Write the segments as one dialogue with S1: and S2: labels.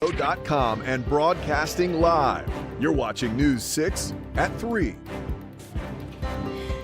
S1: .com and broadcasting live. You're watching News 6 at 3.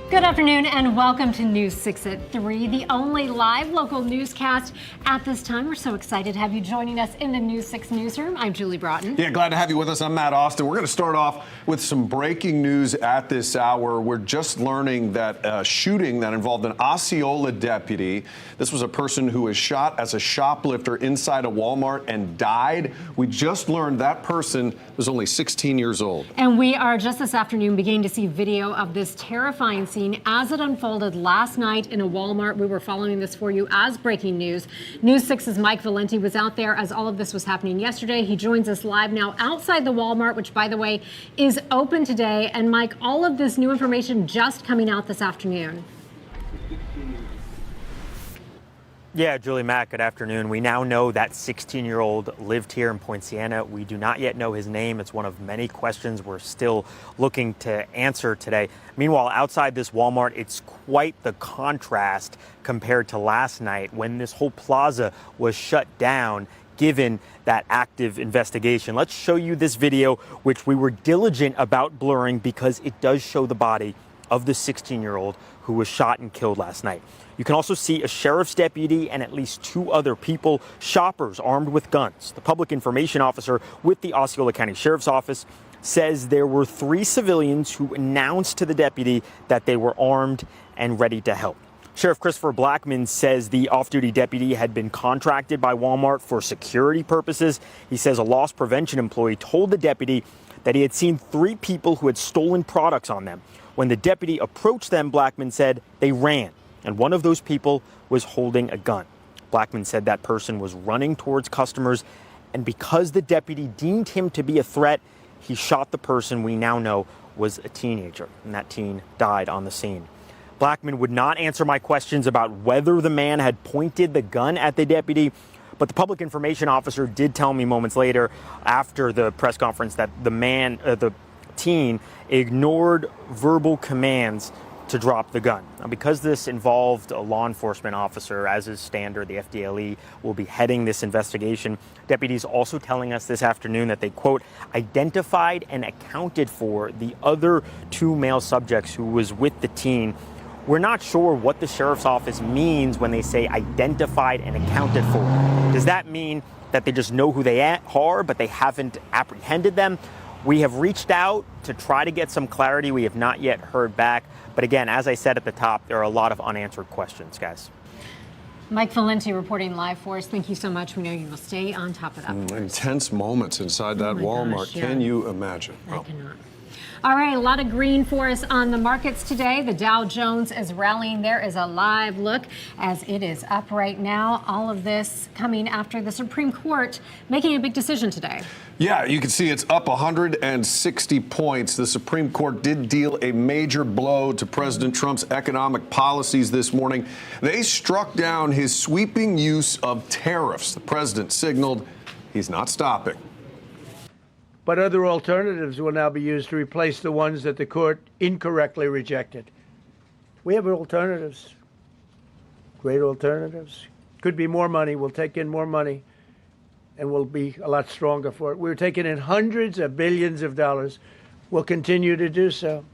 S2: Good afternoon and welcome to News 6 at 3, the only live local newscast at this time. We're so excited to have you joining us in the News 6 newsroom. I'm Julie Broughton.
S3: Yeah, glad to have you with us. I'm Matt Austin. We're going to start off with some breaking news at this hour. We're just learning that a shooting that involved an Osceola deputy. This was a person who was shot as a shoplifter inside a Walmart and died. We just learned that person was only 16 years old.
S2: And we are just this afternoon beginning to see video of this terrifying scene as it unfolded last night in a Walmart. We were following this for you as breaking news. News 6's Mike Valenti was out there as all of this was happening yesterday. He joins us live now outside the Walmart, which, by the way, is open today. And Mike, all of this new information just coming out this afternoon.
S4: Yeah, Julie, Matt, good afternoon. We now know that 16-year-old lived here in Poinciana. We do not yet know his name. It's one of many questions we're still looking to answer today. Meanwhile, outside this Walmart, it's quite the contrast compared to last night when this whole plaza was shut down, given that active investigation. Let's show you this video, which we were diligent about blurring because it does show the body of the 16-year-old who was shot and killed last night. You can also see a sheriff's deputy and at least two other people, shoppers armed with guns. The public information officer with the Osceola County Sheriff's Office says there were 3 civilians who announced to the deputy that they were armed and ready to help. Sheriff Christopher Blackman says the off-duty deputy had been contracted by Walmart for security purposes. He says a loss prevention employee told the deputy that he had seen 3 people who had stolen products on them. When the deputy approached them, Blackman said they ran, and one of those people was holding a gun. Blackman said that person was running towards customers, and because the deputy deemed him to be a threat, he shot the person we now know was a teenager, and that teen died on the scene. Blackman would not answer my questions about whether the man had pointed the gun at the deputy, but the public information officer did tell me moments later after the press conference that the teen ignored verbal commands to drop the gun. Now, because this involved a law enforcement officer, as is standard, the FDLE will be heading this investigation. Deputies also telling us this afternoon that they, quote, identified and accounted for the other 2 male subjects who was with the teen. We're not sure what the sheriff's office means when they say identified and accounted for. Does that mean that they just know who they are, but they haven't apprehended them? We have reached out to try to get some clarity. We have not yet heard back. But again, as I said at the top, there are a lot of unanswered questions, guys.
S2: Mike Valenti reporting live for us. Thank you so much. We know you will stay on top of that.
S3: Intense moments inside that Walmart.
S2: Gosh, yeah.
S3: Can you imagine?
S2: I cannot. All right, a lot of green for us on the markets today. The Dow Jones is rallying. There is a live look as it is up right now. All of this coming after the Supreme Court making a big decision today.
S3: Yeah, you can see it's up 160 points. The Supreme Court did deal a major blow to President Trump's economic policies this morning. They struck down his sweeping use of tariffs. The president signaled he's not stopping.
S5: But other alternatives will now be used to replace the ones that the court incorrectly rejected. We have alternatives, great alternatives. Could be more money. We'll take in more money, and we'll be a lot stronger for it. We're taking in hundreds of billions of dollars. We'll continue to do so.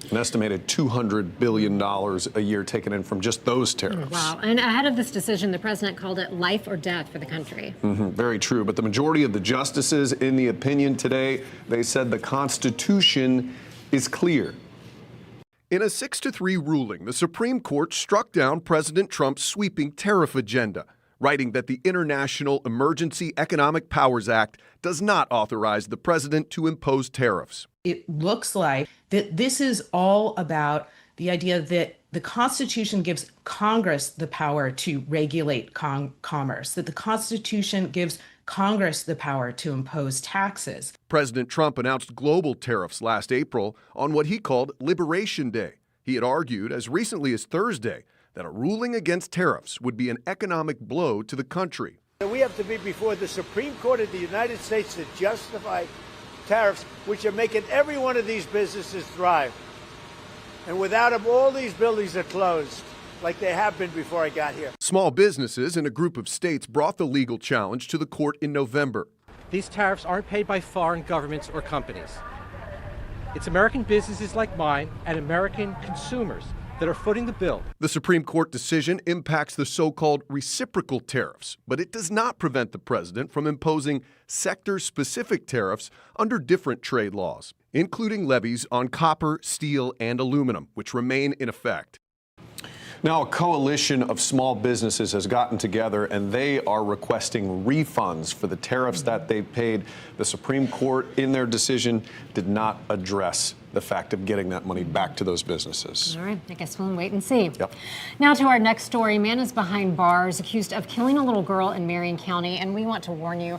S3: An estimated $200 billion a year taken in from just those tariffs.
S2: Wow. And ahead of this decision, the president called it life or death for the country.
S3: Very true. But the majority of the justices in the opinion today, they said the Constitution is clear.
S1: In a 6-3 ruling, the Supreme Court struck down President Trump's sweeping tariff agenda, writing that the International Emergency Economic Powers Act does not authorize the president to impose tariffs.
S6: It looks like that this is all about the idea that the Constitution gives Congress the power to regulate commerce, that the Constitution gives Congress the power to impose taxes.
S1: President Trump announced global tariffs last April on what he called Liberation Day. He had argued as recently as Thursday that a ruling against tariffs would be an economic blow to the country.
S5: We have to be before the Supreme Court of the United States to justify tariffs, which are making every one of these businesses thrive. And without them, all these buildings are closed. like they have been before I got here.
S1: Small businesses in a group of states brought the legal challenge to the court in November.
S7: These tariffs aren't paid by foreign governments or companies. It's American businesses like mine and American consumers that are footing the bill.
S1: The Supreme Court decision impacts the so-called reciprocal tariffs, but it does not prevent the president from imposing sector-specific tariffs under different trade laws, including levies on copper, steel, and aluminum, which remain in effect.
S3: Now, a coalition of small businesses has gotten together and they are requesting refunds for the tariffs that they paid. The Supreme Court, in their decision, did not address the fact of getting that money back to those businesses.
S2: All right, I guess we'll wait and see.
S3: Yep.
S2: Now to our next story. Man is behind bars accused of killing a little girl in Marion County, and we want to warn you,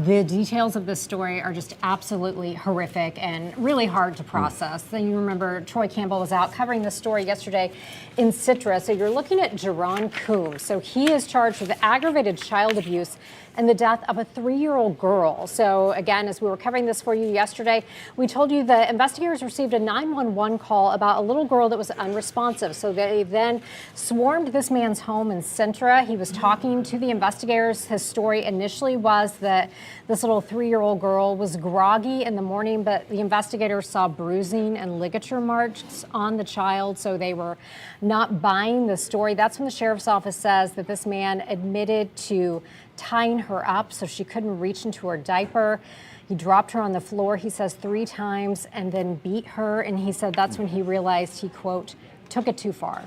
S2: the details of this story are just absolutely horrific and really hard to process. So you remember Troy Campbell was out covering this story yesterday in Citra. So you're looking at Jerron Coombs. So he is charged with aggravated child abuse and the death of a 3-year-old girl. So again, as we were covering this for you yesterday, we told you the investigators received a 911 call about a little girl that was unresponsive. So they then swarmed this man's home in Centra. He was talking to the investigators. His story initially was that this little 3-year-old girl was groggy in the morning, but the investigators saw bruising and ligature marks on the child, so they were not buying the story. That's when the sheriff's office says that this man admitted to tying her up so she couldn't reach into her diaper. He dropped her on the floor, he says, 3 times and then beat her. And he said that's when he realized he, quote, took it too far.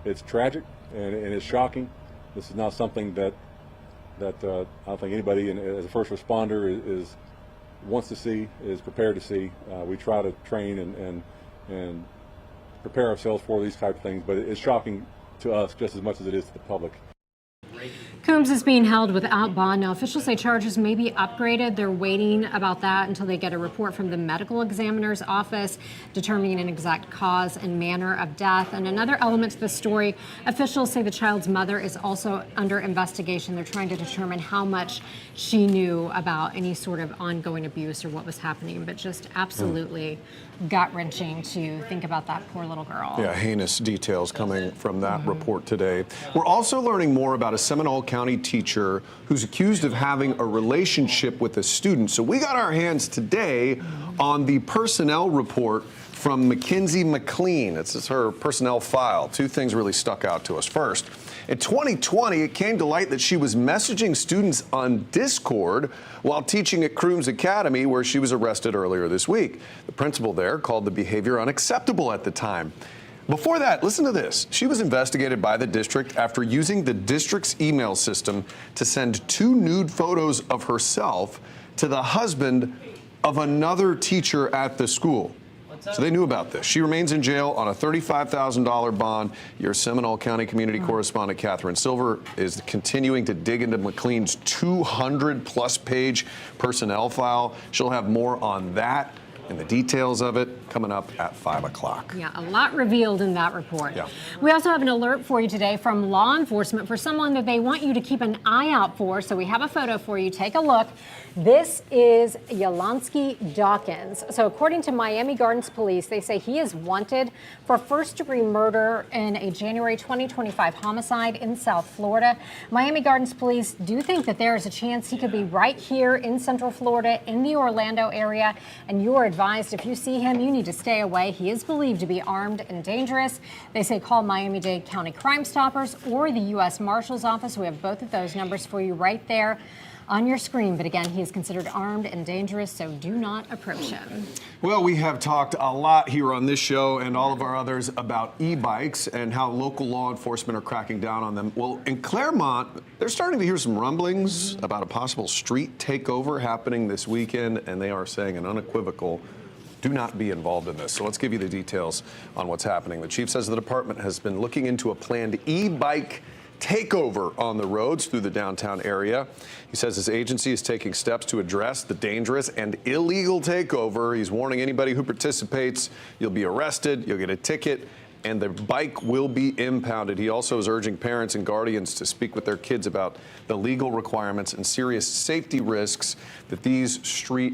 S8: It's tragic and it's shocking. This is not something that I don't think anybody as a first responder is wants to see, is prepared to see. We try to train and prepare ourselves for these types of things, but it's shocking to us just as much as it is to the public.
S2: Coombs is being held without bond. Now, officials say charges may be upgraded. They're waiting about that until they get a report from the medical examiner's office determining an exact cause and manner of death. And another element to the story, officials say the child's mother is also under investigation. They're trying to determine how much she knew about any sort of ongoing abuse or what was happening, but just absolutely gut-wrenching to think about that poor little girl.
S3: Yeah, heinous details coming from that report today. We're also learning more about a Seminole County teacher who's accused of having a relationship with a student. So we got our hands today on the personnel report from Mackenzie McLean. This is her personnel file. 2 things really stuck out to us. First, in 2020, it came to light that she was messaging students on Discord while teaching at Crooms Academy, where she was arrested earlier this week. The principal there called the behavior unacceptable at the time. Before that, listen to this. She was investigated by the district after using the district's email system to send 2 nude photos of herself to the husband of another teacher at the school. So they knew about this. She remains in jail on a $35,000 bond. Your Seminole County community correspondent, Catherine Silver, is continuing to dig into McLean's 200-plus page personnel file. She'll have more on that and the details of it coming up at 5 o'clock.
S2: Yeah, a lot revealed in that report.
S3: Yeah.
S2: We also have an alert for you today from law enforcement for someone that they want you to keep an eye out for. So we have a photo for you. Take a look. This is Yalansky Dawkins. So according to Miami Gardens police, they say he is wanted for first-degree murder in a January 2025 homicide in South Florida. Miami Gardens police do think that there is a chance he could be right here in Central Florida in the Orlando area, and you are advised if you see him, you need to stay away. He is believed to be armed and dangerous. They say call Miami-Dade County Crime Stoppers or the U.S. Marshal's Office. We have both of those numbers for you right there on your screen. But again, he is considered armed and dangerous, so do not approach him.
S3: Well, we have talked a lot here on this show and all of our others about e-bikes and how local law enforcement are cracking down on them. Well, in Claremont, they're starting to hear some rumblings about a possible street takeover happening this weekend, and they are saying an unequivocal do not be involved in this. So let's give you the details on what's happening. The chief says the department has been looking into a planned e-bike takeover on the roads through the downtown area. He says his agency is taking steps to address the dangerous and illegal takeover. He's warning anybody who participates, you'll be arrested, you'll get a ticket, and the bike will be impounded. He also is urging parents and guardians to speak with their kids about the legal requirements and serious safety risks that these street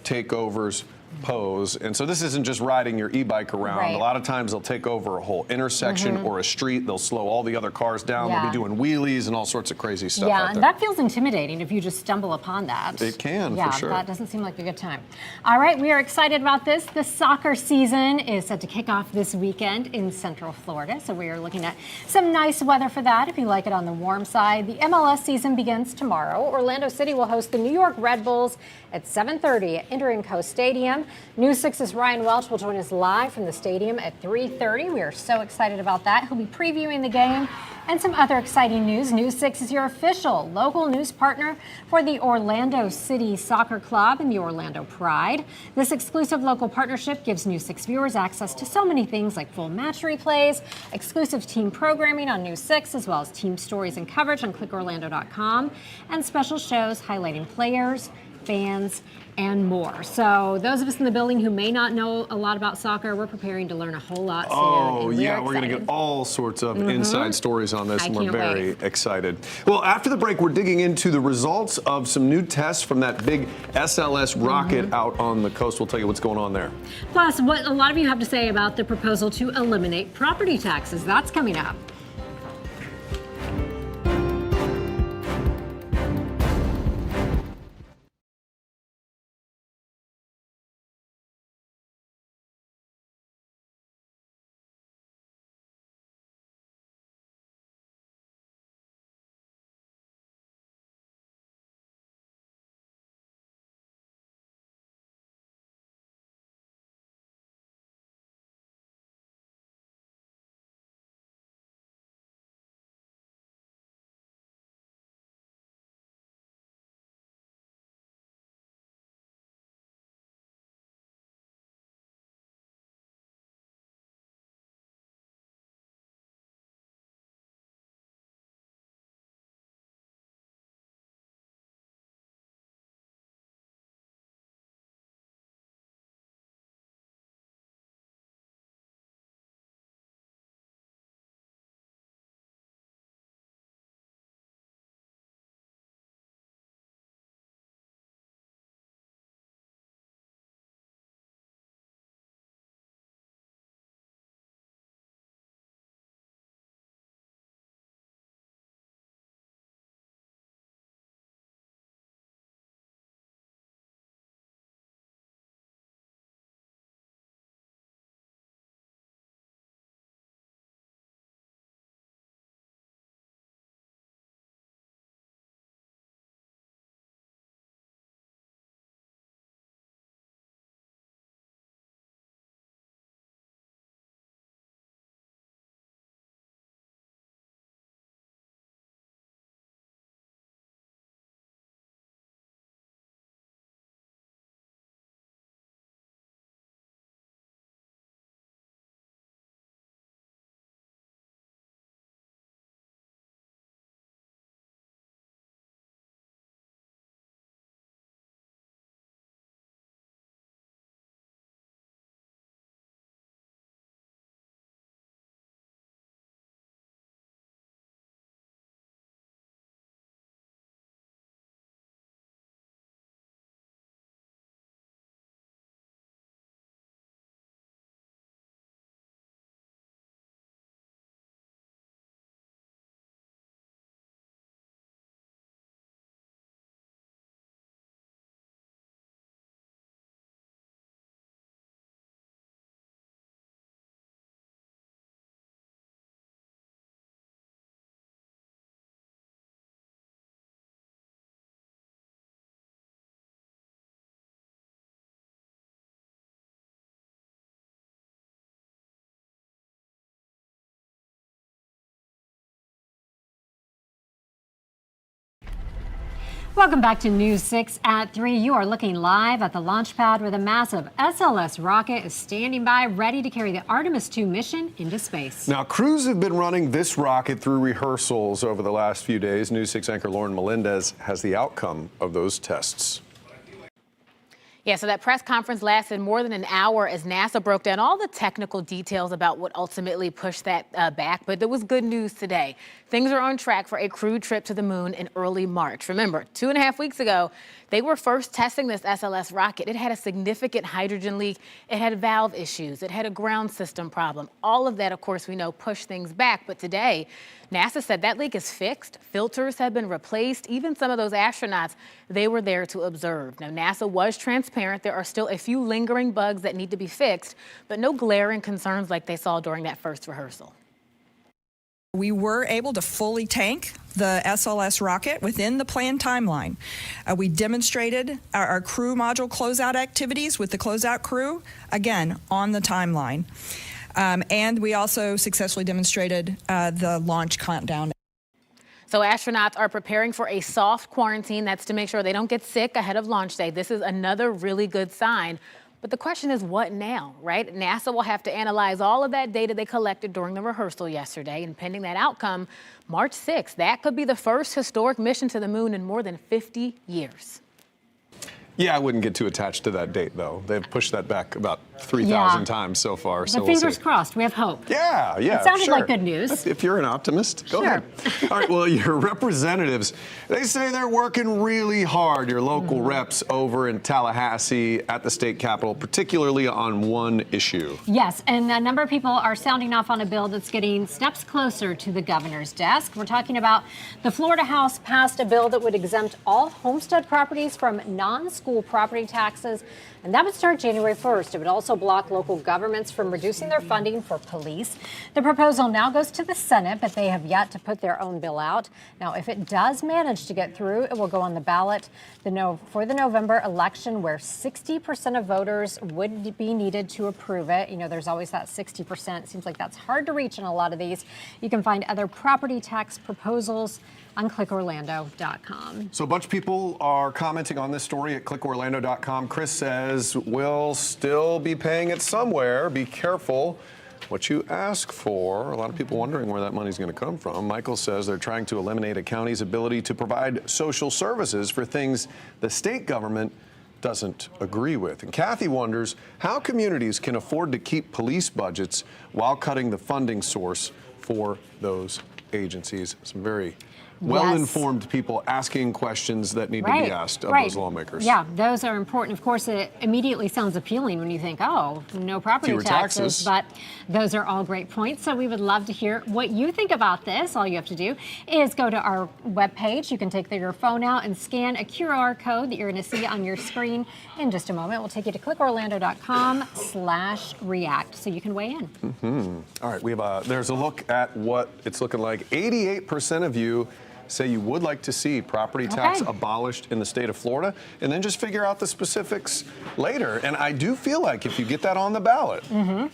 S3: takeovers pose. And so this isn't just riding your e-bike around.
S2: Right.
S3: A lot of times they'll take over a whole intersection or a street. They'll slow all the other cars down.
S2: Yeah.
S3: They'll be doing wheelies and all sorts of crazy stuff
S2: Yeah,
S3: out
S2: and
S3: there.
S2: that feels intimidating if you just stumble upon that.
S3: It can,
S2: yeah,
S3: for sure.
S2: That doesn't seem like a good time. All right, we are excited about this. The soccer season is set to kick off this weekend in Central Florida, so we are looking at some nice weather for that if you like it on the warm side. The MLS season begins tomorrow. Orlando City will host the New York Red Bulls at 7:30 at Interinco Stadium. News 6's Ryan Welch will join us live from the stadium at 3:30. We are so excited about that. He'll be previewing the game and some other exciting news. News 6 is your official local news partner for the Orlando City Soccer Club and the Orlando Pride. This exclusive local partnership gives News 6 viewers access to so many things like full match replays, exclusive team programming on News 6, as well as team stories and coverage on clickorlando.com, and special shows highlighting players, fans, and more. So those of us in the building who may not know a lot about soccer, we're preparing to learn a whole lot soon.
S3: Oh,
S2: and
S3: yeah, we're going to
S2: excited.
S3: get all sorts of inside stories on this,
S2: I
S3: and we're
S2: can't
S3: very
S2: wait.
S3: excited. Well, after the break, we're digging into the results of some new tests from that big SLS rocket out on the coast. We'll tell you what's going on there.
S2: Plus, what a lot of you have to say about the proposal to eliminate property taxes. That's coming up. Welcome back to News 6 at 3. You are looking live at the launch pad where the massive SLS rocket is standing by, ready to carry the Artemis II mission into space.
S3: Now, crews have been running this rocket through rehearsals over the last few days. News 6 anchor Lauren Melendez has the outcome of those tests.
S9: Yeah, so that press conference lasted more than an hour as NASA broke down all the technical details about what ultimately pushed that back. But there was good news today. Things are on track for a crewed trip to the moon in early March. Remember, 2.5 weeks ago, they were first testing this SLS rocket. It had a significant hydrogen leak. It had valve issues. It had a ground system problem. All of that, of course, we know pushed things back. But today, NASA said that leak is fixed. Filters have been replaced. Even some of those astronauts, they were there to observe. Now, NASA was transparent. There are still a few lingering bugs that need to be fixed, but no glaring concerns like they saw during that first rehearsal.
S10: We were able to fully tank the SLS rocket within the planned timeline. We demonstrated our crew module closeout activities with the closeout crew, again, on the timeline. And we also successfully demonstrated the launch countdown.
S9: So astronauts are preparing for a soft quarantine. That's to make sure they don't get sick ahead of launch day. This is another really good sign. But the question is, what now, right? NASA will have to analyze all of that data they collected during the rehearsal yesterday. And pending that outcome, March 6th, that could be the first historic mission to the moon in more than 50 years.
S3: Yeah, I wouldn't get too attached to that date, though. They've pushed that back about 3,000 times so far.
S2: But fingers crossed, we have hope.
S3: Yeah.
S2: It sounded
S3: sure.
S2: like good news.
S3: If you're an optimist, go
S2: Sure.
S3: ahead. All right, well, your representatives, they say they're working really hard, your local reps over in Tallahassee at the state capitol, particularly on one issue.
S2: Yes, and a number of people are sounding off on a bill that's getting steps closer to the governor's desk. We're talking about the Florida House passed a bill that would exempt all homestead properties from non-school property taxes, and that would start January 1st. It would also block local governments from reducing their funding for police. The proposal now goes to the Senate, but they have yet to put their own bill out. Now, if it does manage to get through, it will go on the ballot for the November election, where 60% of voters would be needed to approve it. You know, there's always that 60%. It seems like that's hard to reach in a lot of these. You can find other property tax proposals on clickorlando.com.
S3: So a bunch of people are commenting on this story at clickorlando.com. Chris says, we'll still be paying it somewhere. Be careful what you ask for. A lot of people wondering where that money's going to come from. Michael says they're trying to eliminate a county's ability to provide social services for things the state government doesn't agree with. And Kathy wonders how communities can afford to keep police budgets while cutting the funding source for those agencies. Some very well-informed people asking questions that need to be asked of those lawmakers.
S2: Yeah, those are important. Of course, it immediately sounds appealing when you think, oh, no property
S3: Fewer taxes.
S2: but those are all great points. So we would love to hear what you think about this. All you have to do is go to our webpage. You can take your phone out and scan a QR code that you're going to see on your screen in just a moment. We'll take you to clickorlando.com/react so you can weigh in.
S3: All right, we have there's a look at what it's looking like. 88% of you say you would like to see property tax abolished in the state of Florida, and then just figure out the specifics later. And I do feel like if you get that on the ballot, a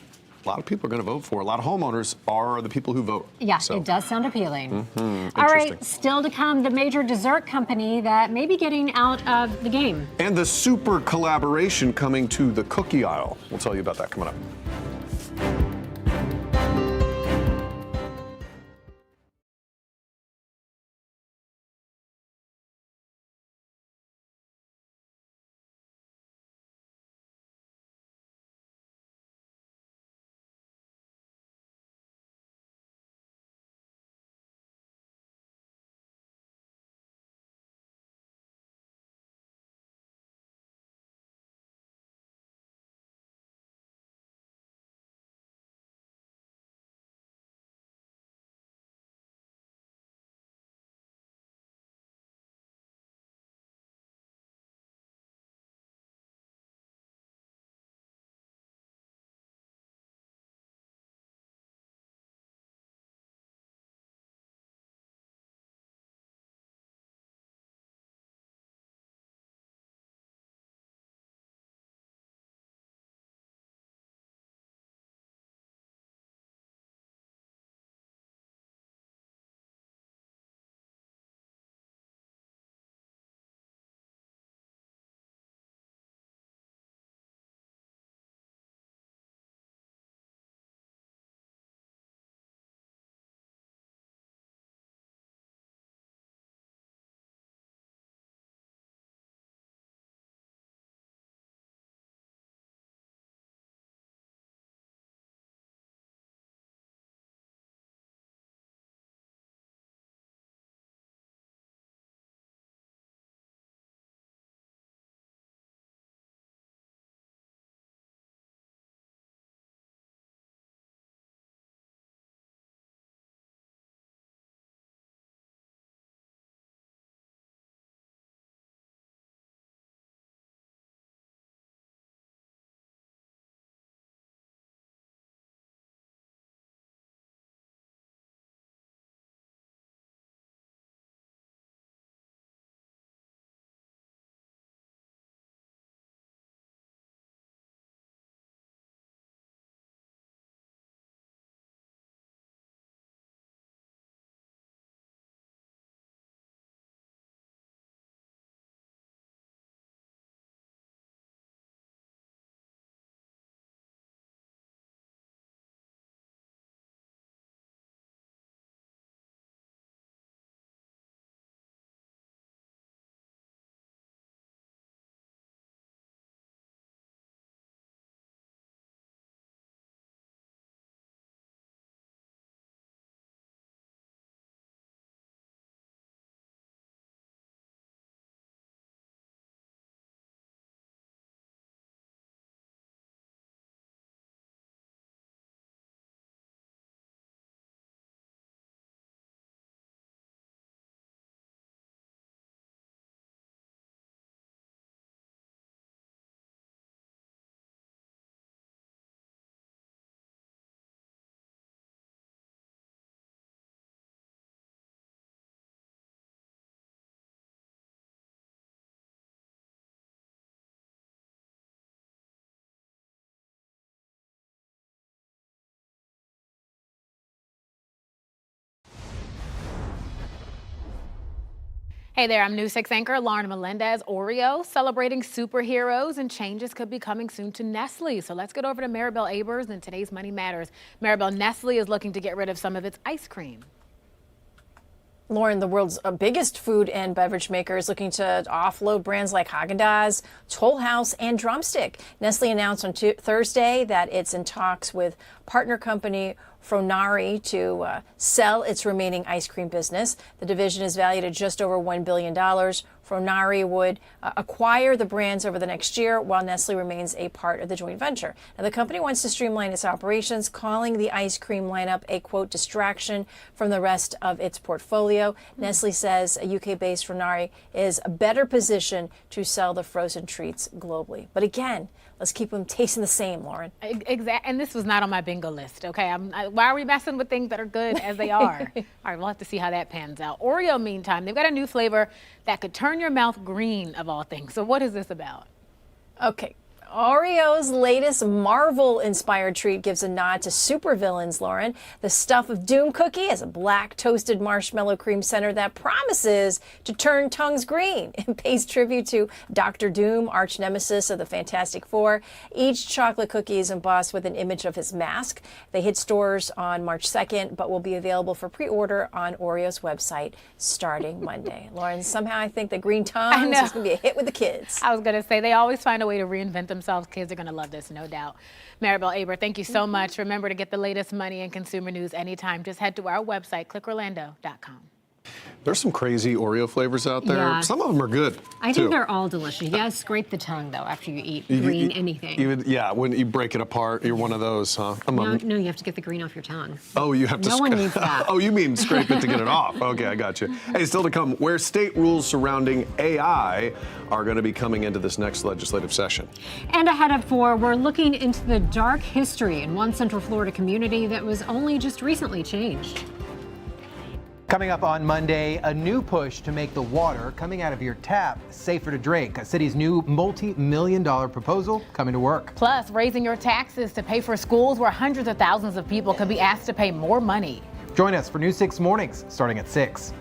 S3: lot of people are going to vote for it. A lot of homeowners are the people who vote.
S2: Yeah,
S3: so.
S2: It does sound appealing. All right, still to come, the major dessert company that may be getting out of the game.
S3: And the super collaboration coming to the cookie aisle. We'll tell you about that coming up.
S9: Hey there, I'm News 6 anchor Lauren Melendez. Oreo celebrating superheroes, and changes could be coming soon to Nestle. So let's get over to Maribel Abers in today's Money Matters. Maribel, Nestle is looking to get rid of some of its ice cream.
S11: Lauren, the world's biggest food and beverage maker is looking to offload brands like Haagen-Dazs, Toll House, and Drumstick. Nestle announced on Thursday that it's in talks with partner company Fronari to sell its remaining ice cream business. The division is valued at just over $1 billion. Fronari would acquire the brands over the next year, while Nestle remains a part of the joint venture. Now, the company wants to streamline its operations, calling the ice cream lineup a, quote, distraction from the rest of its portfolio. Nestle says a UK-based Fronari is better positioned to sell the frozen treats globally. But again, let's keep them tasting the same, Lauren.
S9: Exactly. And this was not on my bingo list, okay? Why are we messing with things that are good as they are? All right, we'll have to see how that pans out. Oreo, meantime, they've got a new flavor that could turn your mouth green, of all things. So what is this about?
S11: Okay. Oreo's latest Marvel-inspired treat gives a nod to supervillains, Lauren. The Stuff of Doom cookie is a black toasted marshmallow cream center that promises to turn tongues green. It pays tribute to Dr. Doom, arch nemesis of the Fantastic Four. Each chocolate cookie is embossed with an image of his mask. They hit stores on March 2nd, but will be available for pre-order on Oreo's website starting Monday. Lauren, somehow I think the green tongues is going to be a hit with the kids.
S9: I was going to say, they always find a way to reinvent themselves. Kids are going to love this, no doubt. Maribel Aber, thank you so much. Remember to get the latest money and consumer news anytime. Just head to our website, clickorlando.com.
S3: There's some crazy Oreo flavors out there.
S2: Yeah.
S3: Some of them are good.
S2: I
S3: too.
S2: think they're all delicious. Yeah, scrape the tongue, though, after you eat green anything.
S3: Yeah, when you break it apart, you're one of those, huh?
S2: No, you have to get the green off your tongue.
S3: Oh, you have to.
S2: No one needs that.
S3: Oh, you mean scrape it to get it off? Okay, I got you. Hey, still to come, where state rules surrounding AI are going to be coming into this next legislative session.
S2: And ahead at 4, we're looking into the dark history in one Central Florida community that was only just recently changed.
S12: Coming up on Monday, a new push to make the water coming out of your tap safer to drink. A city's new multi-million-dollar proposal coming to work.
S9: Plus, raising your taxes to pay for schools where hundreds of thousands of people could be asked to pay more money.
S12: Join us for News 6 Mornings starting at 6.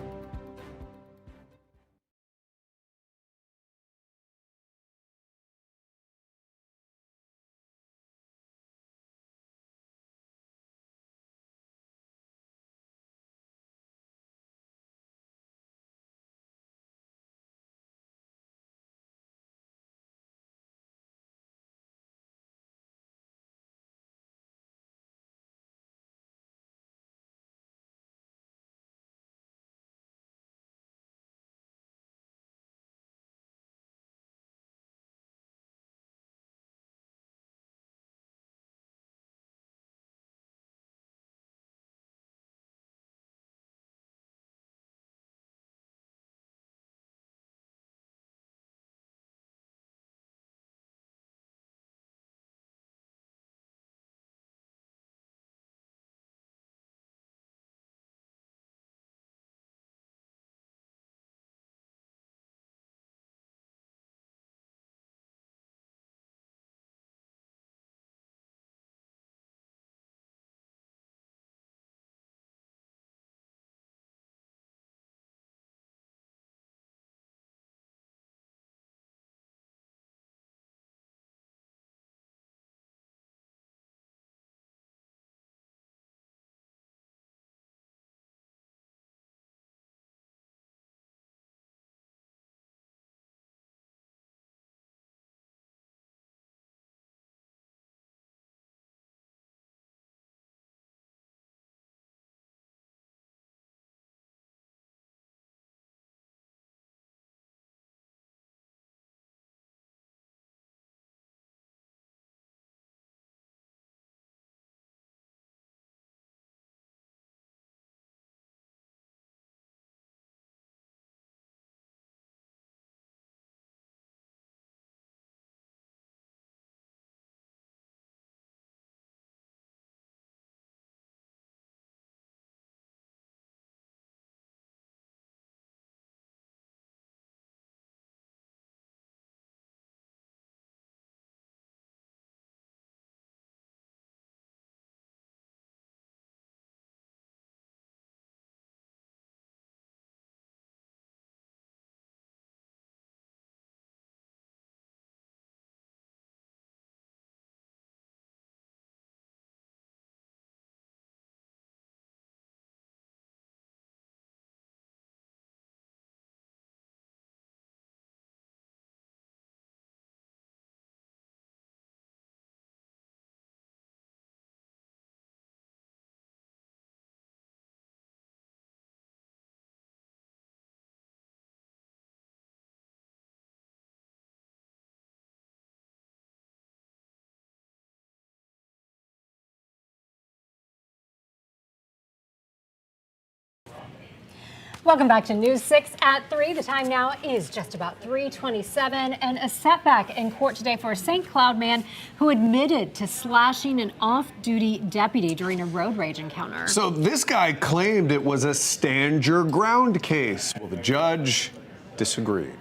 S2: Welcome back to News 6 at 3. The time now is just about 3:27, and a setback in court today for a St. Cloud man who admitted to slashing an off-duty deputy during a road rage encounter.
S3: So this guy claimed it was a stand your ground case. Well, the judge disagreed.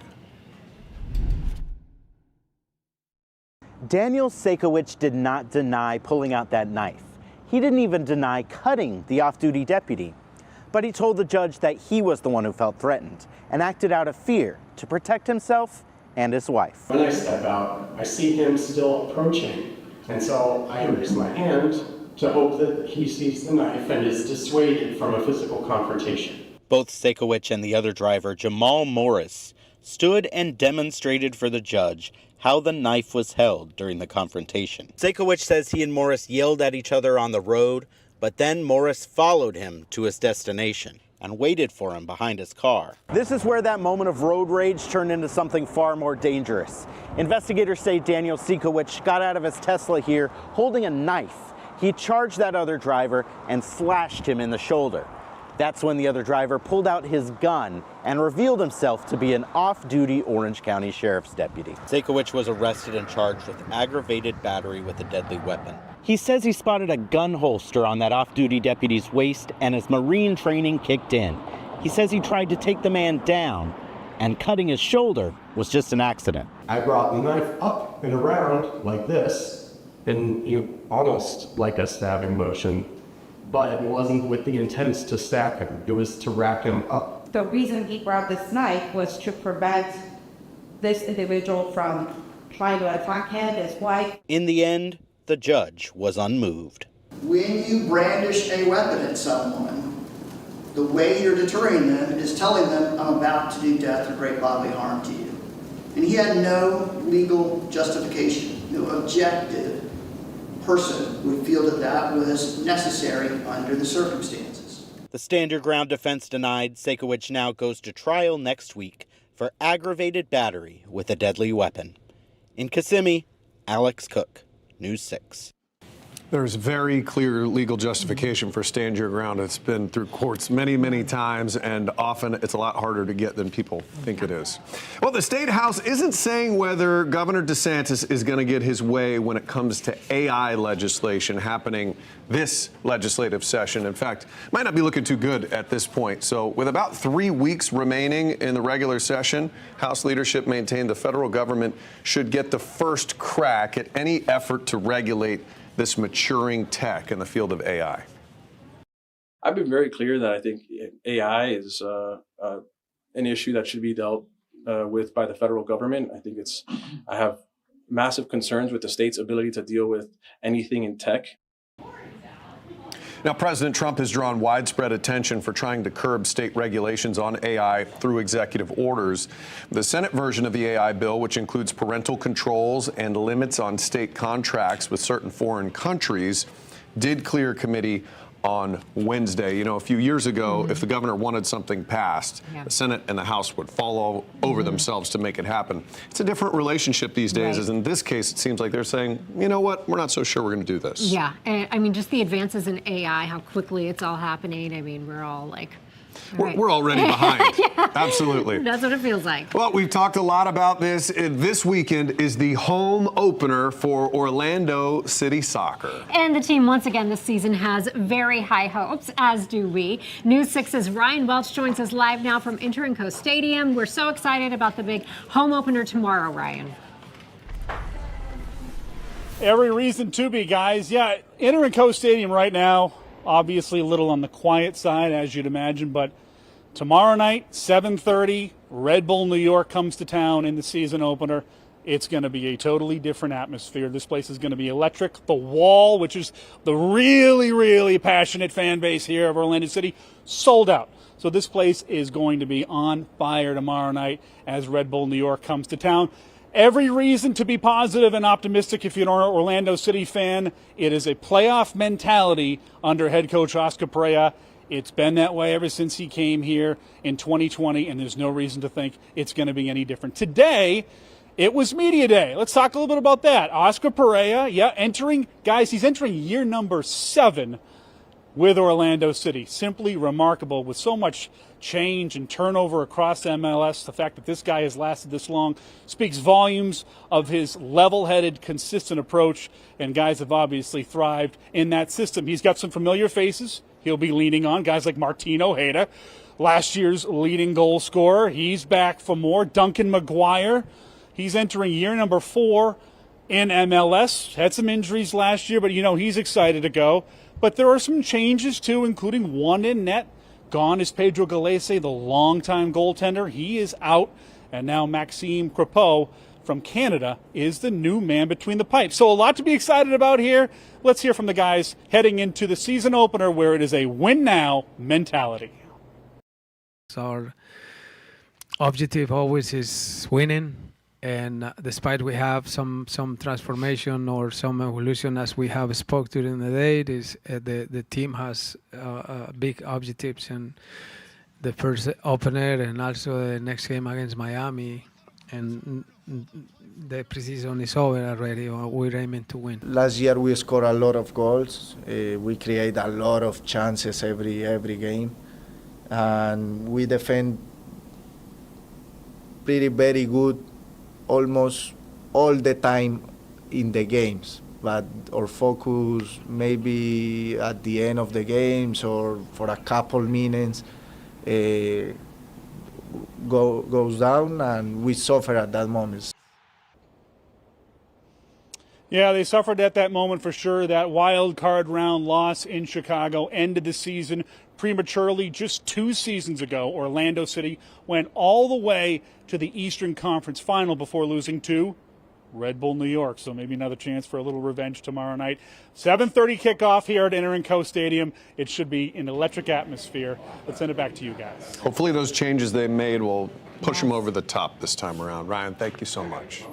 S13: Daniel Sakowicz did not deny pulling out that knife. He didn't even deny cutting the off-duty deputy. But he told the judge that he was the one who felt threatened and acted out of fear to protect himself and his wife.
S14: When I step out, I see him still approaching, and so I raise my hand to hope that he sees the knife and is dissuaded from a physical confrontation.
S13: Both Sakowicz and the other driver, Jamal Morris, stood and demonstrated for the judge how the knife was held during the confrontation. Sakowicz says he and Morris yelled at each other on the road, but then Morris followed him to his destination and waited for him behind his car. This is where that moment of road rage turned into something far more dangerous. Investigators say Daniel Sakowicz got out of his Tesla here holding a knife. He charged that other driver and slashed him in the shoulder. That's when the other driver pulled out his gun and revealed himself to be an off-duty Orange County Sheriff's deputy. Sakowicz was arrested and charged with aggravated battery with a deadly weapon. He says he spotted a gun holster on that off-duty deputy's waist and his Marine training kicked in. He says he tried to take the man down, and cutting his shoulder was just an accident.
S14: I brought the knife up and around like this, and almost like a stabbing motion, but it wasn't with the intent to stab him. It was to rack him up.
S15: The reason he grabbed this knife was to prevent this individual from trying to attack him, his wife.
S13: In the end, the judge was unmoved.
S16: When you brandish a weapon at someone, the way you're deterring them is telling them, I'm about to do death or great bodily harm to you. And he had no legal justification, no objective person would feel that that was necessary under the circumstances.
S13: The stand your ground defense denied. Sakowicz now goes to trial next week for aggravated battery with a deadly weapon. In Kissimmee, Alex Cook, News 6.
S3: There's very clear legal justification for stand your ground. It's been through courts many, many times, and often it's a lot harder to get than people think it is. Well, the State House isn't saying whether Governor DeSantis is going to get his way when it comes to AI legislation happening this legislative session. In fact, might not be looking too good at this point. So with about 3 weeks remaining in the regular session, House leadership maintained the federal government should get the first crack at any effort to regulate this maturing tech in the field of AI.
S17: I've been very clear that I think AI is an issue that should be dealt with by the federal government. I have massive concerns with the state's ability to deal with anything in tech.
S3: Now, President Trump has drawn widespread attention for trying to curb state regulations on AI through executive orders. The Senate version of the AI bill, which includes parental controls and limits on state contracts with certain foreign countries, did clear committee on Wednesday. You know, a few years ago, if the governor wanted something passed, the Senate and the House would fall all over themselves to make it happen. It's a different relationship these days, as in this case, it seems like they're saying, you know what, we're not so sure we're going to do this.
S2: Yeah, and I mean, just the advances in AI, how quickly it's all happening. I mean, we're all like,
S3: we're already behind.
S2: Yeah.
S3: Absolutely.
S2: That's what it feels like.
S3: Well, we've talked a lot about this. This weekend is the home opener for Orlando City Soccer.
S2: And the team, once again, this season has very high hopes, as do we. News 6's Ryan Welch joins us live now from Inter&Co Stadium. We're so excited about the big home opener tomorrow, Ryan.
S18: Every reason to be, guys. Yeah, Inter&Co Stadium right now, obviously a little on the quiet side, as you'd imagine, but tomorrow night, 7:30, Red Bull New York comes to town in the season opener. It's going to be a totally different atmosphere. This place is going to be electric. The Wall, which is the really, really passionate fan base here of Orlando City, sold out. So this place is going to be on fire tomorrow night as Red Bull New York comes to town. Every reason to be positive and optimistic if you're an Orlando City fan. It is a playoff mentality under head coach Oscar Pereira. It's been that way ever since he came here in 2020, and there's no reason to think it's going to be any different. Today, it was media day. Let's talk a little bit about that. Oscar Pereira, he's entering year number 7 with Orlando City. Simply remarkable with so much change and turnover across MLS. The fact that this guy has lasted this long speaks volumes of his level-headed, consistent approach, and guys have obviously thrived in that system. He's got some familiar faces he'll be leaning on, guys like Martin Ojeda, last year's leading goal scorer. He's back for more. Duncan McGuire, he's entering year number 4 in MLS. Had some injuries last year, but he's excited to go. But there are some changes too, including one in net. Gone is Pedro Galese, the longtime goaltender. He is out, and now Maxime Crepeau from Canada is the new man between the pipes. So a lot to be excited about here. Let's hear from the guys heading into the season opener, where it is a win-now mentality.
S19: Our objective always is winning, and despite we have some transformation or some evolution, as we have spoke during the day, the team has big objectives, and the first opener and also the next game against Miami, and the preseason is over already. We're aiming to win.
S20: Last year we scored a lot of goals. We create a lot of chances every game, and we defend very good almost all the time in the games. But our focus maybe at the end of the games or for a couple minutes goes down, and we suffer at that moment.
S18: Yeah, they suffered at that moment for sure. That wild card round loss in Chicago ended the season prematurely. Just 2 seasons ago, Orlando City went all the way to the Eastern Conference Final before losing to Red Bull New York. So maybe another chance for a little revenge tomorrow night. 7:30 kickoff here at Interaco Stadium. It should be an electric atmosphere. Let's send it back to you guys.
S3: Hopefully those changes they made will push them over the top this time around. Ryan, thank you so much.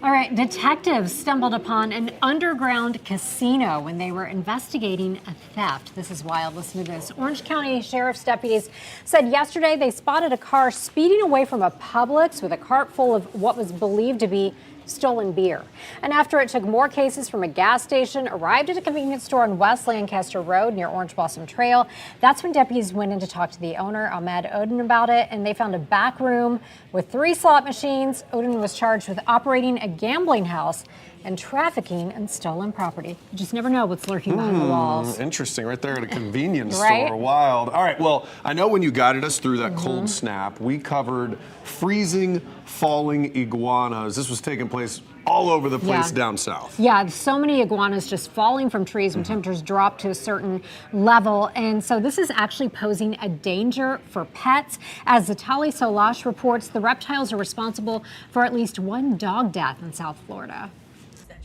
S2: All right, detectives stumbled upon an underground casino when they were investigating a theft. This is wild. Listen to this. Orange County Sheriff's deputies said yesterday they spotted a car speeding away from a Publix with a cart full of what was believed to be stolen beer. And after it took more cases from a gas station, arrived at a convenience store on West Lancaster Road near Orange Blossom Trail, that's when deputies went in to talk to the owner, Ahmed Odin, about it, and they found a back room with 3 slot machines. Odin was charged with operating a gambling house and trafficking in stolen property. You just never know what's lurking behind the walls.
S3: Interesting, right there at a convenience
S2: Right?
S3: store. Wild. All right, well, I know when you guided us through that cold snap, we covered freezing, falling iguanas. This was taking place all over the place down south.
S2: Yeah, so many iguanas just falling from trees when temperatures drop to a certain level. And so this is actually posing a danger for pets. As Zatali Solash reports, the reptiles are responsible for at least 1 dog death in South Florida.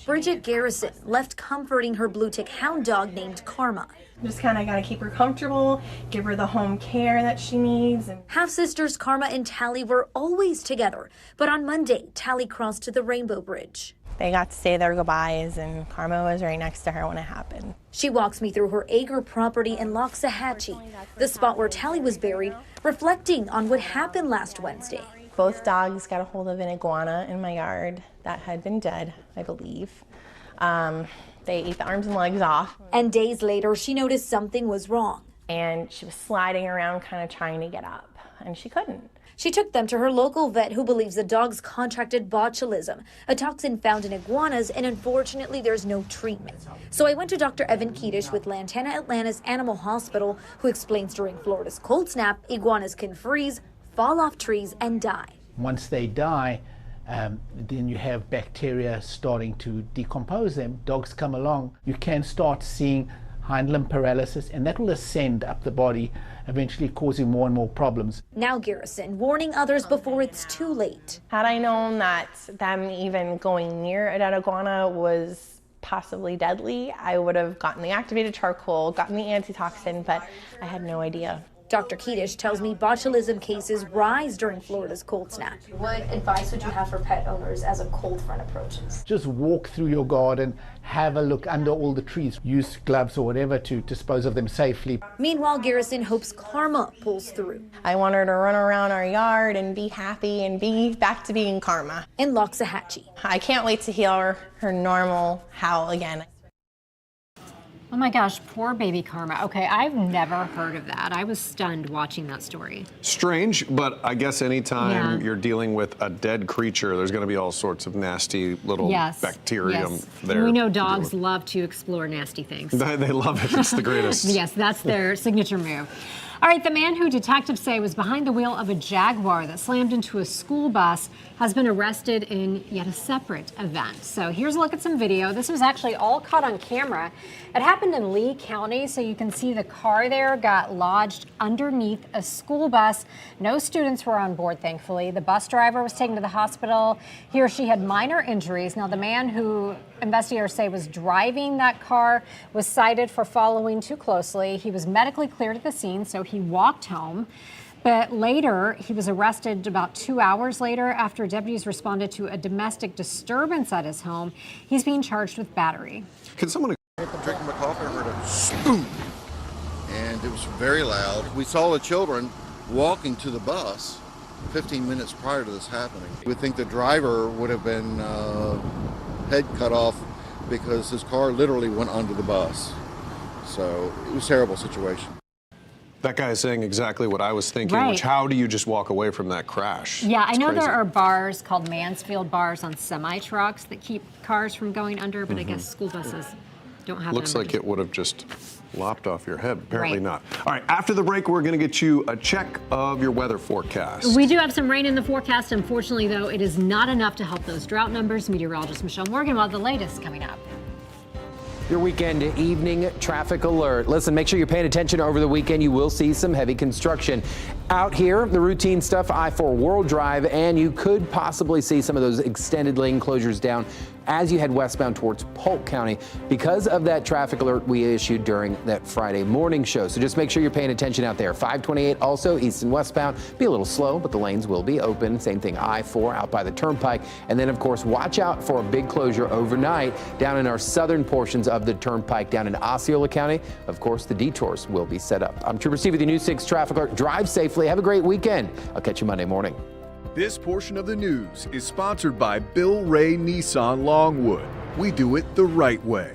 S21: Bridget Garrison left comforting her blue tick hound dog named Karma.
S22: Just kind of got to keep her comfortable, give her the home care that she needs.
S21: Half-sisters Karma and Tally were always together, but on Monday, Tally crossed to the Rainbow Bridge.
S22: They got to say their goodbyes, and Karma was right next to her when it happened.
S21: She walks me through her acre property in Loxahatchee, the spot where Tally was buried, reflecting on what happened last Wednesday.
S22: Both dogs got a hold of an iguana in my yard that had been dead, I believe. They ate the arms and legs off.
S21: And days later, she noticed something was wrong.
S22: And she was sliding around, kind of trying to get up, and she couldn't.
S21: She took them to her local vet who believes the dogs contracted botulism, a toxin found in iguanas, and unfortunately there's no treatment. So I went to Dr. Evan Kedish with Lantana Atlanta's Animal Hospital, who explains during Florida's cold snap, iguanas can freeze, fall off trees, and die.
S23: Once they die, then you have bacteria starting to decompose them. Dogs come along, you can start seeing hind limb paralysis, and that will ascend up the body, eventually causing more and more problems.
S21: Now Garrison warning others before it's too late.
S22: Had I known that them even going near that iguana was possibly deadly, I would have gotten the activated charcoal, gotten the antitoxin, but I had no idea.
S21: Dr. Kedish tells me botulism cases rise during Florida's cold snap. What advice would you have for pet owners as a cold front approaches?
S23: Just walk through your garden, have a look under all the trees, use gloves or whatever to dispose of them safely.
S21: Meanwhile, Garrison hopes Karma pulls through.
S22: I want her to run around our yard and be happy and be back to being Karma.
S21: In Loxahatchee.
S22: I can't wait to hear her normal howl again.
S2: Oh my gosh, poor baby Karma. Okay, I've never heard of that. I was stunned watching that story.
S3: Strange, but I guess anytime
S2: Yeah.
S3: you're dealing with a dead creature, there's going to be all sorts of nasty little bacterium there.
S2: We know dogs love to explore nasty things.
S3: They love it. It's the greatest.
S2: Yes, that's their signature move. All right, the man who detectives say was behind the wheel of a Jaguar that slammed into a school bus has been arrested in yet a separate event. So here's a look at some video. This was actually all caught on camera. It happened in Lee County, so you can see the car there got lodged underneath a school bus. No students were on board, thankfully. The bus driver was taken to the hospital. He or she had minor injuries. Now, the man who investigators say was driving that car was cited for following too closely. He was medically cleared at the scene, so he walked home. But later, he was arrested about 2 hours later after deputies responded to a domestic disturbance at his home. He's being charged with battery.
S3: Can someone...
S4: Drinking my coffee, I heard a spoon, and it was very loud. We saw the children walking to the bus 15 minutes prior to this happening. We think the driver would have been head cut off because his car literally went under the bus. So it was a terrible situation.
S3: That guy is saying exactly what I was thinking,
S2: Right.
S3: which how do you just walk away from that crash?
S2: Yeah, I
S3: It's
S2: know
S3: crazy.
S2: there are bars called Mansfield bars on semi-trucks that keep cars from going under, but I guess school buses don't have
S3: Looks
S2: them.
S3: like it would have just lopped off your head. Apparently
S2: Right.
S3: not. All right, after the break, we're going to get you a check of your weather forecast.
S2: We do have some rain in the forecast. Unfortunately, though, it is not enough to help those drought numbers. Meteorologist Michelle Morgan will have the latest coming up.
S5: Your weekend evening traffic alert. Listen, make sure you're paying attention over the weekend. You will see some heavy construction out here. The routine stuff, I-4 World Drive, and you could possibly see some of those extended lane closures down as you head westbound towards Polk County because of that traffic alert we issued during that Friday morning show. So just make sure you're paying attention out there. 528 also east and westbound. Be a little slow, but the lanes will be open. Same thing, I-4 out by the Turnpike. And then, of course, watch out for a big closure overnight down in our southern portions of the Turnpike down in Osceola County. Of course, the detours will be set up. I'm Trooper Steve with the News 6 traffic alert. Drive safely. Have a great weekend. I'll catch you Monday morning.
S1: This portion of the news is sponsored by Bill Ray Nissan Longwood. We do it the right way.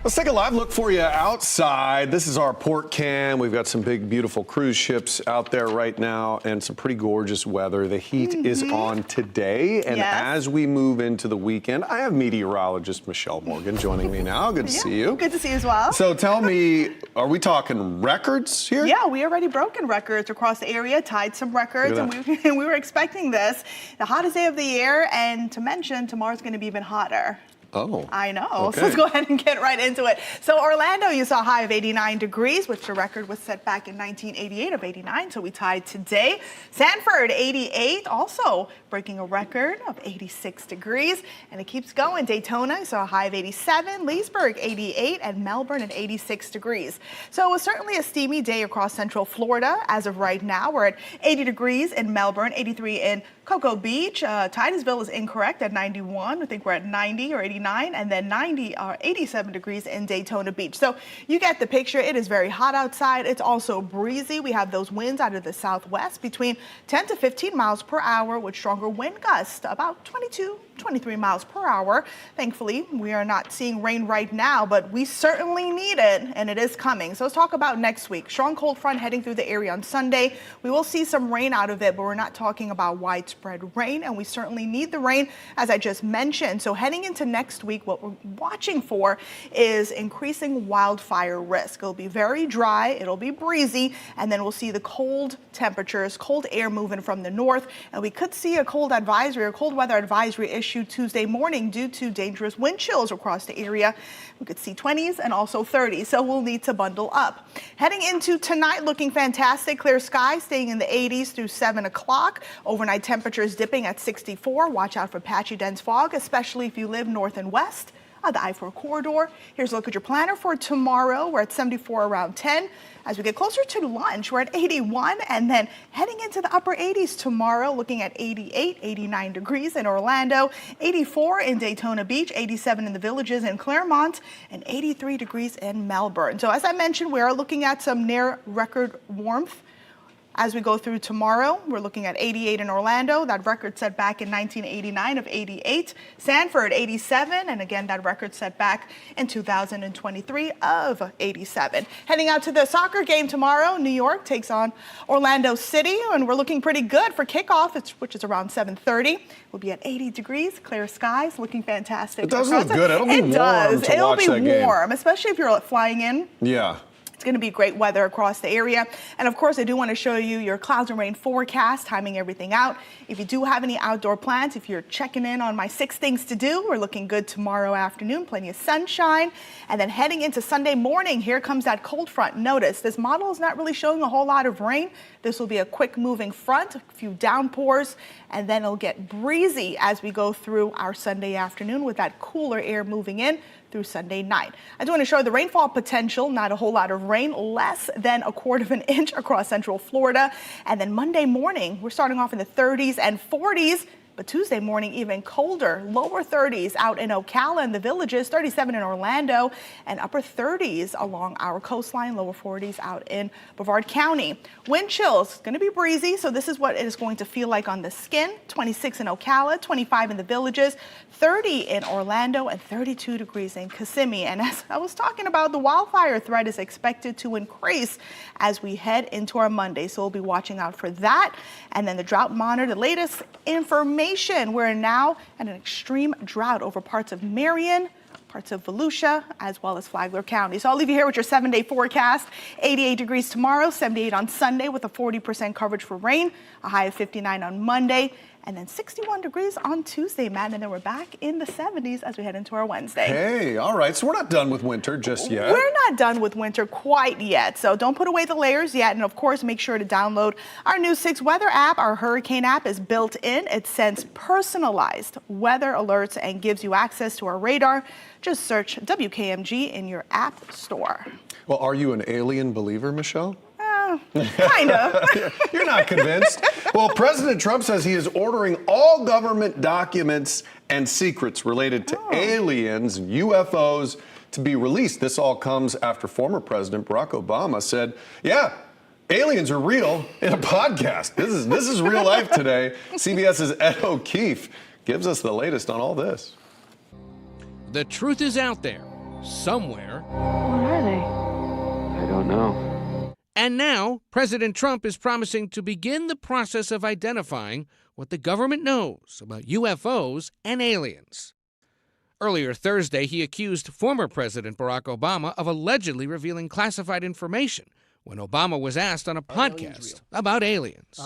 S3: Let's take a live look for you outside. This is our port cam. We've got some big, beautiful cruise ships out there right now and some pretty gorgeous weather. The heat is on today. And as we move into the weekend, I have meteorologist Michelle Morgan joining me now. Good to see you.
S6: Good to see you as well.
S3: So tell me, are we talking records here?
S6: Yeah, we already broken records across the area, tied some records, and we were expecting this. The hottest day of the year, and to mention, tomorrow's going to be even hotter.
S3: Oh.
S6: I know.
S3: Okay.
S6: So let's go ahead and get right into it. So Orlando, you saw a high of 89 degrees, which the record was set back in 1988 of 89. So we tied today. Sanford, 88, also breaking a record of 86 degrees. And it keeps going. Daytona, you saw a high of 87. Leesburg, 88. And Melbourne at 86 degrees. So it was certainly a steamy day across Central Florida. As of right now, we're at 80 degrees in Melbourne, 83 in Cocoa Beach. Titusville is incorrect at 91. I think we're at 90 or 89. And then 90 or 87 degrees in Daytona Beach. So you get the picture. It is very hot outside. It's also breezy. We have those winds out of the southwest between 10 to 15 miles per hour with stronger wind gusts, about 22, 23 miles per hour. Thankfully, we are not seeing rain right now, but we certainly need it, and it is coming. So let's talk about next week. Strong cold front heading through the area on Sunday. We will see some rain out of it, but we're not talking about widespread rain, and we certainly need the rain, as I just mentioned. So heading into next week, what we're watching for is increasing wildfire risk. It'll be very dry, it'll be breezy, and then we'll see the cold temperatures, cold air moving from the north, and we could see a cold advisory or cold weather advisory issued Tuesday morning due to dangerous wind chills across the area. We could see 20s and also 30s, so we'll need to bundle up. Heading into tonight, looking fantastic. Clear skies staying in the 80s through 7 o'clock. Overnight temperatures dipping at 64. Watch out for patchy dense fog, especially if you live north and west of the I-4 corridor. Here's a look at your planner for tomorrow. We're at 74 around 10. As we get closer to lunch, we're at 81, and then heading into the upper 80s tomorrow, looking at 88, 89 degrees in Orlando, 84 in Daytona Beach, 87 in the Villages in Claremont, and 83 degrees in Melbourne. So as I mentioned, we are looking at some near record warmth. As we go through tomorrow, we're looking at 88 in Orlando, that record set back in 1989 of 88. Sanford, 87, and again, that record set back in 2023 of 87. Heading out to the soccer game tomorrow, New York takes on Orlando City, and we're looking pretty good for kickoff, which is around 7:30. We'll be at 80 degrees, clear skies, looking fantastic.
S3: It does look good. It'll be warm to watch that game.
S6: It'll be warm, especially if you're flying in.
S3: Yeah.
S6: It's going to be great weather across the area. And of course, I do want to show you your clouds and rain forecast, timing everything out. If you do have any outdoor plans, if you're checking in on my 6 things to do, we're looking good tomorrow afternoon, plenty of sunshine. And then heading into Sunday morning, here comes that cold front. Notice this model is not really showing a whole lot of rain. This will be a quick moving front, a few downpours, and then it'll get breezy as we go through our Sunday afternoon with that cooler air moving in through Sunday night. I do want to show the rainfall potential, not a whole lot of rain, less than a quarter of an inch across Central Florida. And then Monday morning, we're starting off in the 30s and 40s. But Tuesday morning, even colder, lower 30s out in Ocala and the Villages, 37 in Orlando, and upper 30s along our coastline, lower 40s out in Brevard County. Wind chills, going to be breezy, so this is what it is going to feel like on the skin. 26 in Ocala, 25 in the Villages, 30 in Orlando, and 32 degrees in Kissimmee. And as I was talking about, the wildfire threat is expected to increase as we head into our Monday, so we'll be watching out for that. And then the drought monitor, the latest information. We're now at an extreme drought over parts of Marion, parts of Volusia, as well as Flagler County. So I'll leave you here with your 7-day forecast. 88 degrees tomorrow, 78 on Sunday with a 40% coverage for rain, a high of 59 on Monday, and then 61 degrees on Tuesday, Matt. And then we're back in the 70s as we head into our Wednesday.
S3: Hey, all right. So we're not done with winter just yet.
S6: We're not done with winter quite yet. So don't put away the layers yet. And of course, make sure to download our News 6 weather app. Our hurricane app is built in. It sends personalized weather alerts and gives you access to our radar. Just search WKMG in your app store.
S3: Well, are you an alien believer, Michelle?
S6: Kind of.
S3: You're not convinced. Well, President Trump says he is ordering all government documents and secrets related to aliens and UFOs to be released. This all comes after former President Barack Obama said, yeah, aliens are real in a podcast. This is real life today. CBS's Ed O'Keefe gives us the latest on all this.
S7: The truth is out there. somewhere.
S8: What are they?
S7: I don't know. And now, President Trump is promising to begin the process of identifying what the government knows about UFOs and aliens. Earlier Thursday, he accused former President Barack Obama of allegedly revealing classified information when Obama was asked on a podcast about aliens.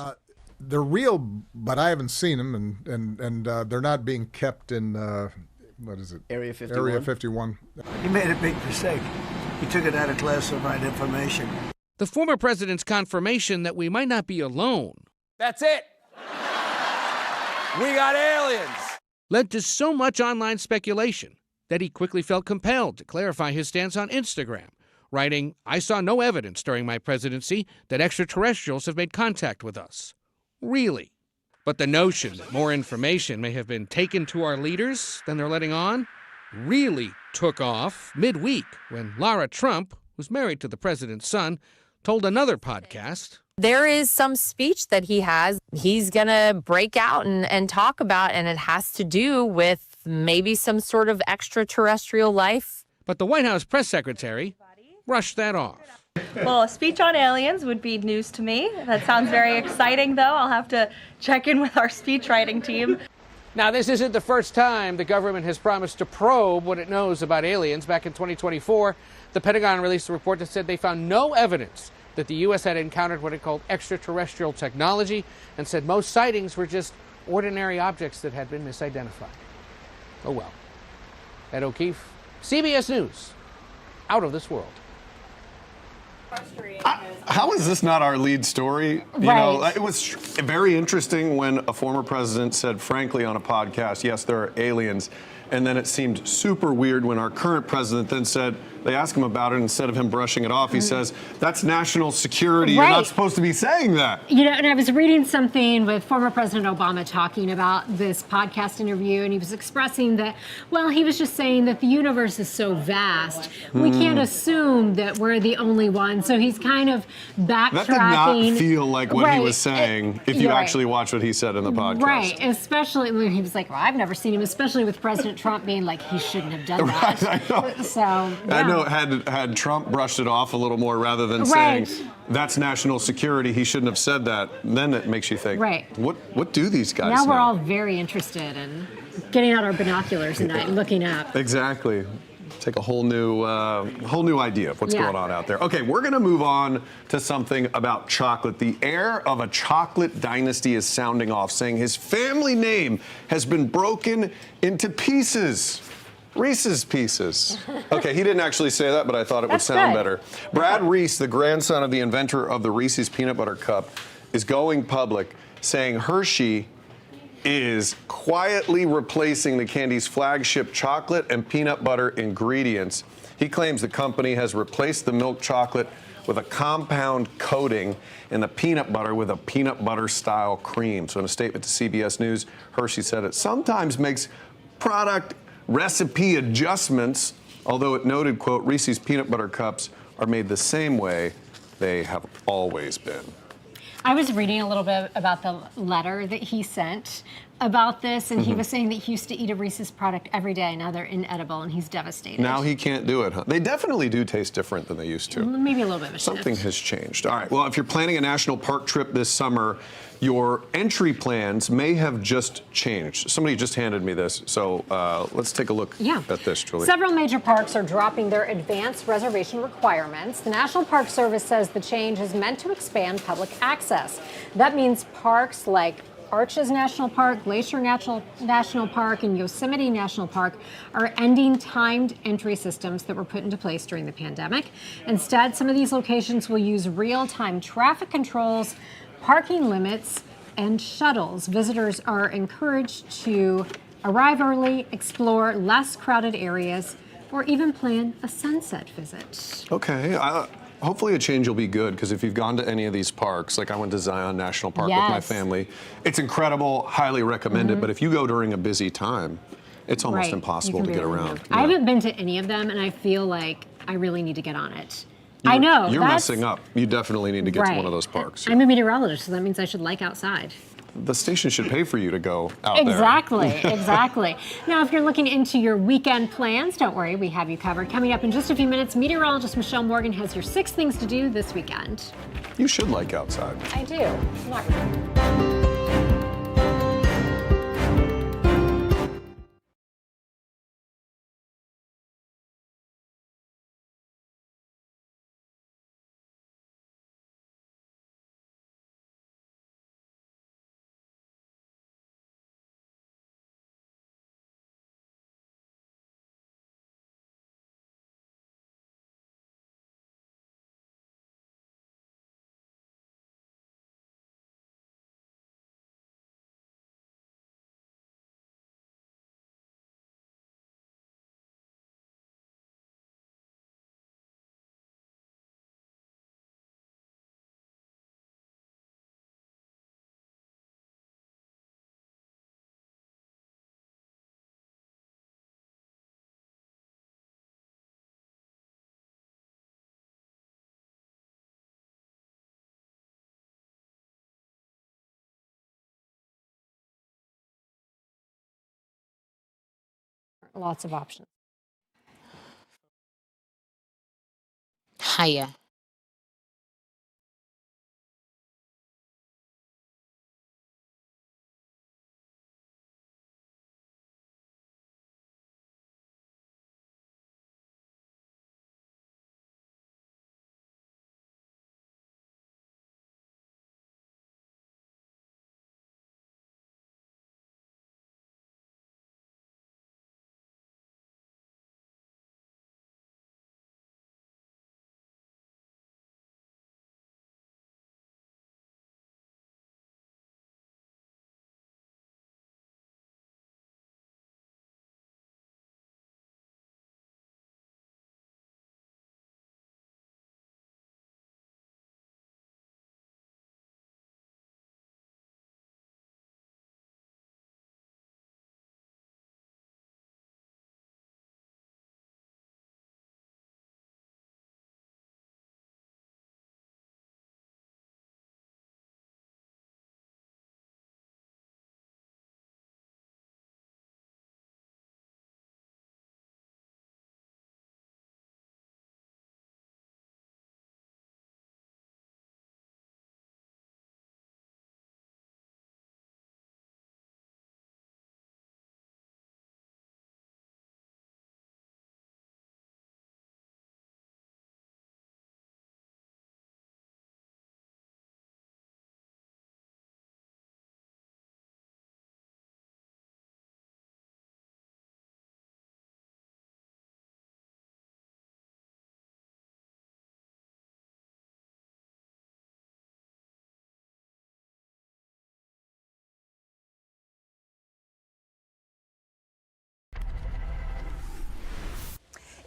S10: They're real, but I haven't seen them, and they're not being kept in, what is it?
S24: Area 51.
S10: Area 51.
S24: He made a big mistake. He took it out of classified information.
S7: The former president's confirmation that we might not be alone.
S5: That's it. We got aliens.
S7: Led to so much online speculation that he quickly felt compelled to clarify his stance on Instagram, writing, "I saw no evidence during my presidency that extraterrestrials have made contact with us." Really? But the notion that more information may have been taken to our leaders than they're letting on really took off midweek when Lara Trump, who's married to the president's son, told another podcast,
S25: there is some speech that he has, he's going to break out and talk about, and it has to do with maybe some sort of extraterrestrial life.
S7: But the White House press secretary brushed that off.
S26: Well, a speech on aliens would be news to me. That sounds very exciting, though. I'll have to check in with our speech writing team.
S7: Now, this isn't the first time the government has promised to probe what it knows about aliens. Back in 2024, the Pentagon released a report that said they found no evidence that the U.S. had encountered what it called extraterrestrial technology, and said most sightings were just ordinary objects that had been misidentified. Oh well. Ed O'Keefe, CBS News, out of this world.
S3: How is this not our lead story? You know, it was very interesting when a former president said, frankly, on a podcast, yes, there are aliens. And then it seemed super weird when our current president then said, they asked him about it, instead of him brushing it off, he says, that's national security. You're not supposed to be saying that.
S2: You know, and I was reading something with former President Obama talking about this podcast interview, and he was expressing that, well, he was just saying that the universe is so vast, we can't assume that we're the only one. So he's kind of backtracking.
S3: That did not feel like what he was saying, if you actually watch what he said in the podcast.
S2: Right, especially when he was like, well, I've never seen him, especially with President Trump being like, he shouldn't have done that.
S3: Right, I know.
S2: So, yeah.
S3: I know, had Trump brushed it off a little more rather than saying, that's national security, he shouldn't have said that, then it makes you think, what do these guys
S2: now
S3: know?
S2: we're all very interested in getting out our binoculars and looking up.
S3: Exactly. Take a whole new idea of what's going on out there. Okay, we're going to move on to something about chocolate. The heir of a chocolate dynasty is sounding off, saying his family name has been broken into pieces. Reese's Pieces. Okay, he didn't actually say that, but I thought it would sound better. Brad Reese, the grandson of the inventor of the Reese's Peanut Butter Cup, is going public saying Hershey is quietly replacing the candy's flagship chocolate and peanut butter ingredients. He claims the company has replaced the milk chocolate with a compound coating and the peanut butter with a peanut butter style cream. So in a statement to CBS News, Hershey said it sometimes makes product recipe adjustments, although it noted, quote, Reese's Peanut Butter Cups are made the same way they have always been.
S2: I was reading a little bit about the letter that he sent about this, and he was saying that he used to eat a Reese's product every day. Now they're inedible, and he's devastated.
S3: Now he can't do it, huh? They definitely do taste different than they used to.
S2: Maybe a little bit of a
S3: Something
S2: shift.
S3: has changed. All right, well, if you're planning a national park trip this summer, your entry plans may have just changed. Somebody just handed me this, so let's take a look at this, Julie.
S2: Several major parks are dropping their advanced reservation requirements. The National Park Service says the change is meant to expand public access. That means parks like Arches National Park, Glacier National Park, and Yosemite National Park are ending timed entry systems that were put into place during the pandemic. Instead, some of these locations will use real-time traffic controls, parking limits, and shuttles. Visitors are encouraged to arrive early, explore less crowded areas, or even plan a sunset visit.
S3: Okay. Hopefully a change will be good, because if you've gone to any of these parks, like I went to Zion National Park with my family, it's incredible, highly recommend it, but if you go during a busy time, it's almost impossible to get around.
S2: I haven't been to any of them, and I feel like I really need to get on it. I know.
S3: You're messing up. You definitely need to get to one of those parks.
S2: I'm a meteorologist, so that means I should like outside.
S3: the station should pay for you to go out
S2: Exactly,
S3: there.
S2: exactly. Now, if you're looking into your weekend plans, don't worry, we have you covered. Coming up in just a few minutes, meteorologist Michelle Morgan has your 6 things to do this weekend.
S3: You should like outside.
S2: I do. Not lots of options.
S8: Hiya.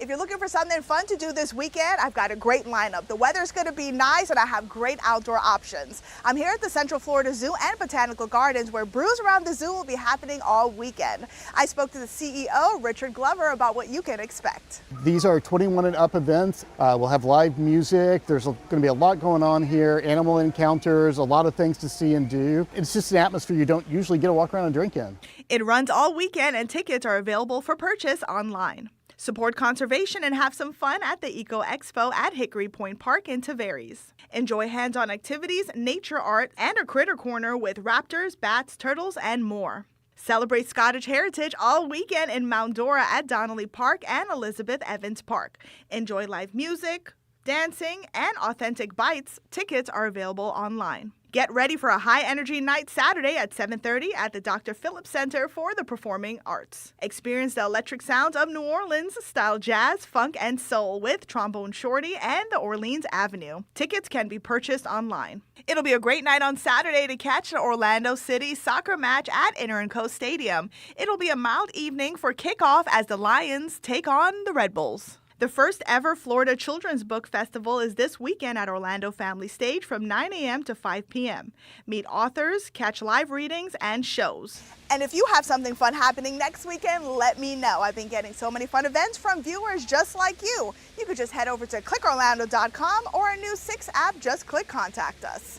S6: If you're looking for something fun to do this weekend, I've got a great lineup. The weather's going to be nice and I have great outdoor options. I'm here at the Central Florida Zoo and Botanical Gardens where Brews Around the Zoo will be happening all weekend. I spoke to the CEO, Richard Glover, about what you can expect.
S9: These are 21 and up events. We'll have live music. There's going to be a lot going on here, animal encounters, a lot of things to see and do. It's just an atmosphere you don't usually get to walk around and drink in.
S6: It runs all weekend and tickets are available for purchase online. Support conservation and have some fun at the Eco Expo at Hickory Point Park in Tavares. Enjoy hands-on activities, nature art, and a critter corner with raptors, bats, turtles, and more. Celebrate Scottish heritage all weekend in Mount Dora at Donnelly Park and Elizabeth Evans Park. Enjoy live music, dancing, and authentic bites. Tickets are available online. Get ready for a high-energy night Saturday at 7:30 at the Dr. Phillips Center for the Performing Arts. Experience the electric sounds of New Orleans-style jazz, funk, and soul with Trombone Shorty and the Orleans Avenue. Tickets can be purchased online. It'll be a great night on Saturday to catch the Orlando City soccer match at Inter & Co Stadium. It'll be a mild evening for kickoff as the Lions take on the Red Bulls. The first ever Florida Children's Book Festival is this weekend at Orlando Family Stage from 9 a.m. to 5 p.m. Meet authors, catch live readings, and shows. And if you have something fun happening next weekend, let me know. I've been getting so many fun events from viewers just like you. You could just head over to clickorlando.com or our new 6 app, just click Contact Us.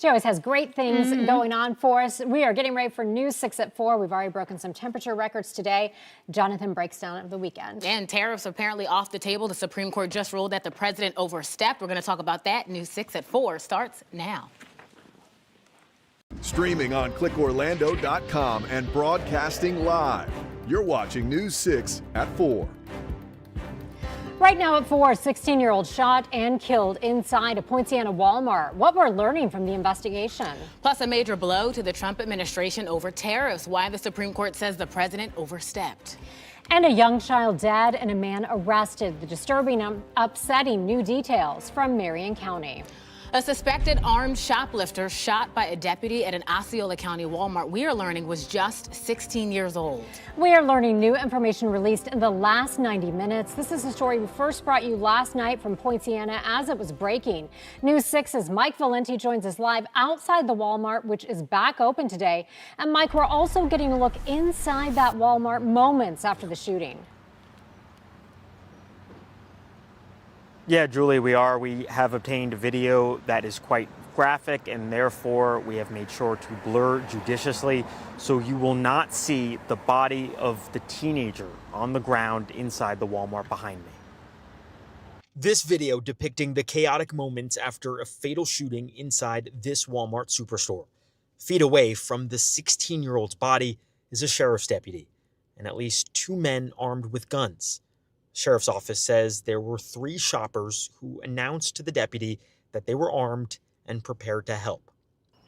S2: She always has great things going on for us. We are getting ready for News 6 at 4. We've already broken some temperature records today. Jonathan breaks down of the weekend.
S8: And tariffs apparently off the table. The Supreme Court just ruled that the president overstepped. We're going to talk about that. News 6 at 4 starts now.
S1: Streaming on clickorlando.com and broadcasting live. You're watching News 6 at 4.
S2: Right now at 4, a 16-year-old shot and killed inside a Poinciana Walmart. What we're learning from the investigation.
S8: Plus, a major blow to the Trump administration over tariffs. Why the Supreme Court says the president overstepped.
S2: And a young child dead and a man arrested. The disturbing, upsetting new details from Marion County.
S8: A suspected armed shoplifter shot by a deputy at an Osceola County Walmart, we are learning, was just 16 years old.
S2: We are learning new information released in the last 90 minutes. This is a story we first brought you last night from Poinciana as it was breaking. News 6's Mike Valenti joins us live outside the Walmart, which is back open today. And Mike, we're also getting a look inside that Walmart moments after the shooting.
S11: Yeah, Julie, we are. We have obtained video that is quite graphic, and therefore we have made sure to blur judiciously so you will not see the body of the teenager on the ground inside the Walmart behind me.
S12: This video depicting the chaotic moments after a fatal shooting inside this Walmart superstore. Feet away from the 16-year-old's body is a sheriff's deputy and at least 2 men armed with guns. Sheriff's office says there were 3 shoppers who announced to the deputy that they were armed and prepared to help.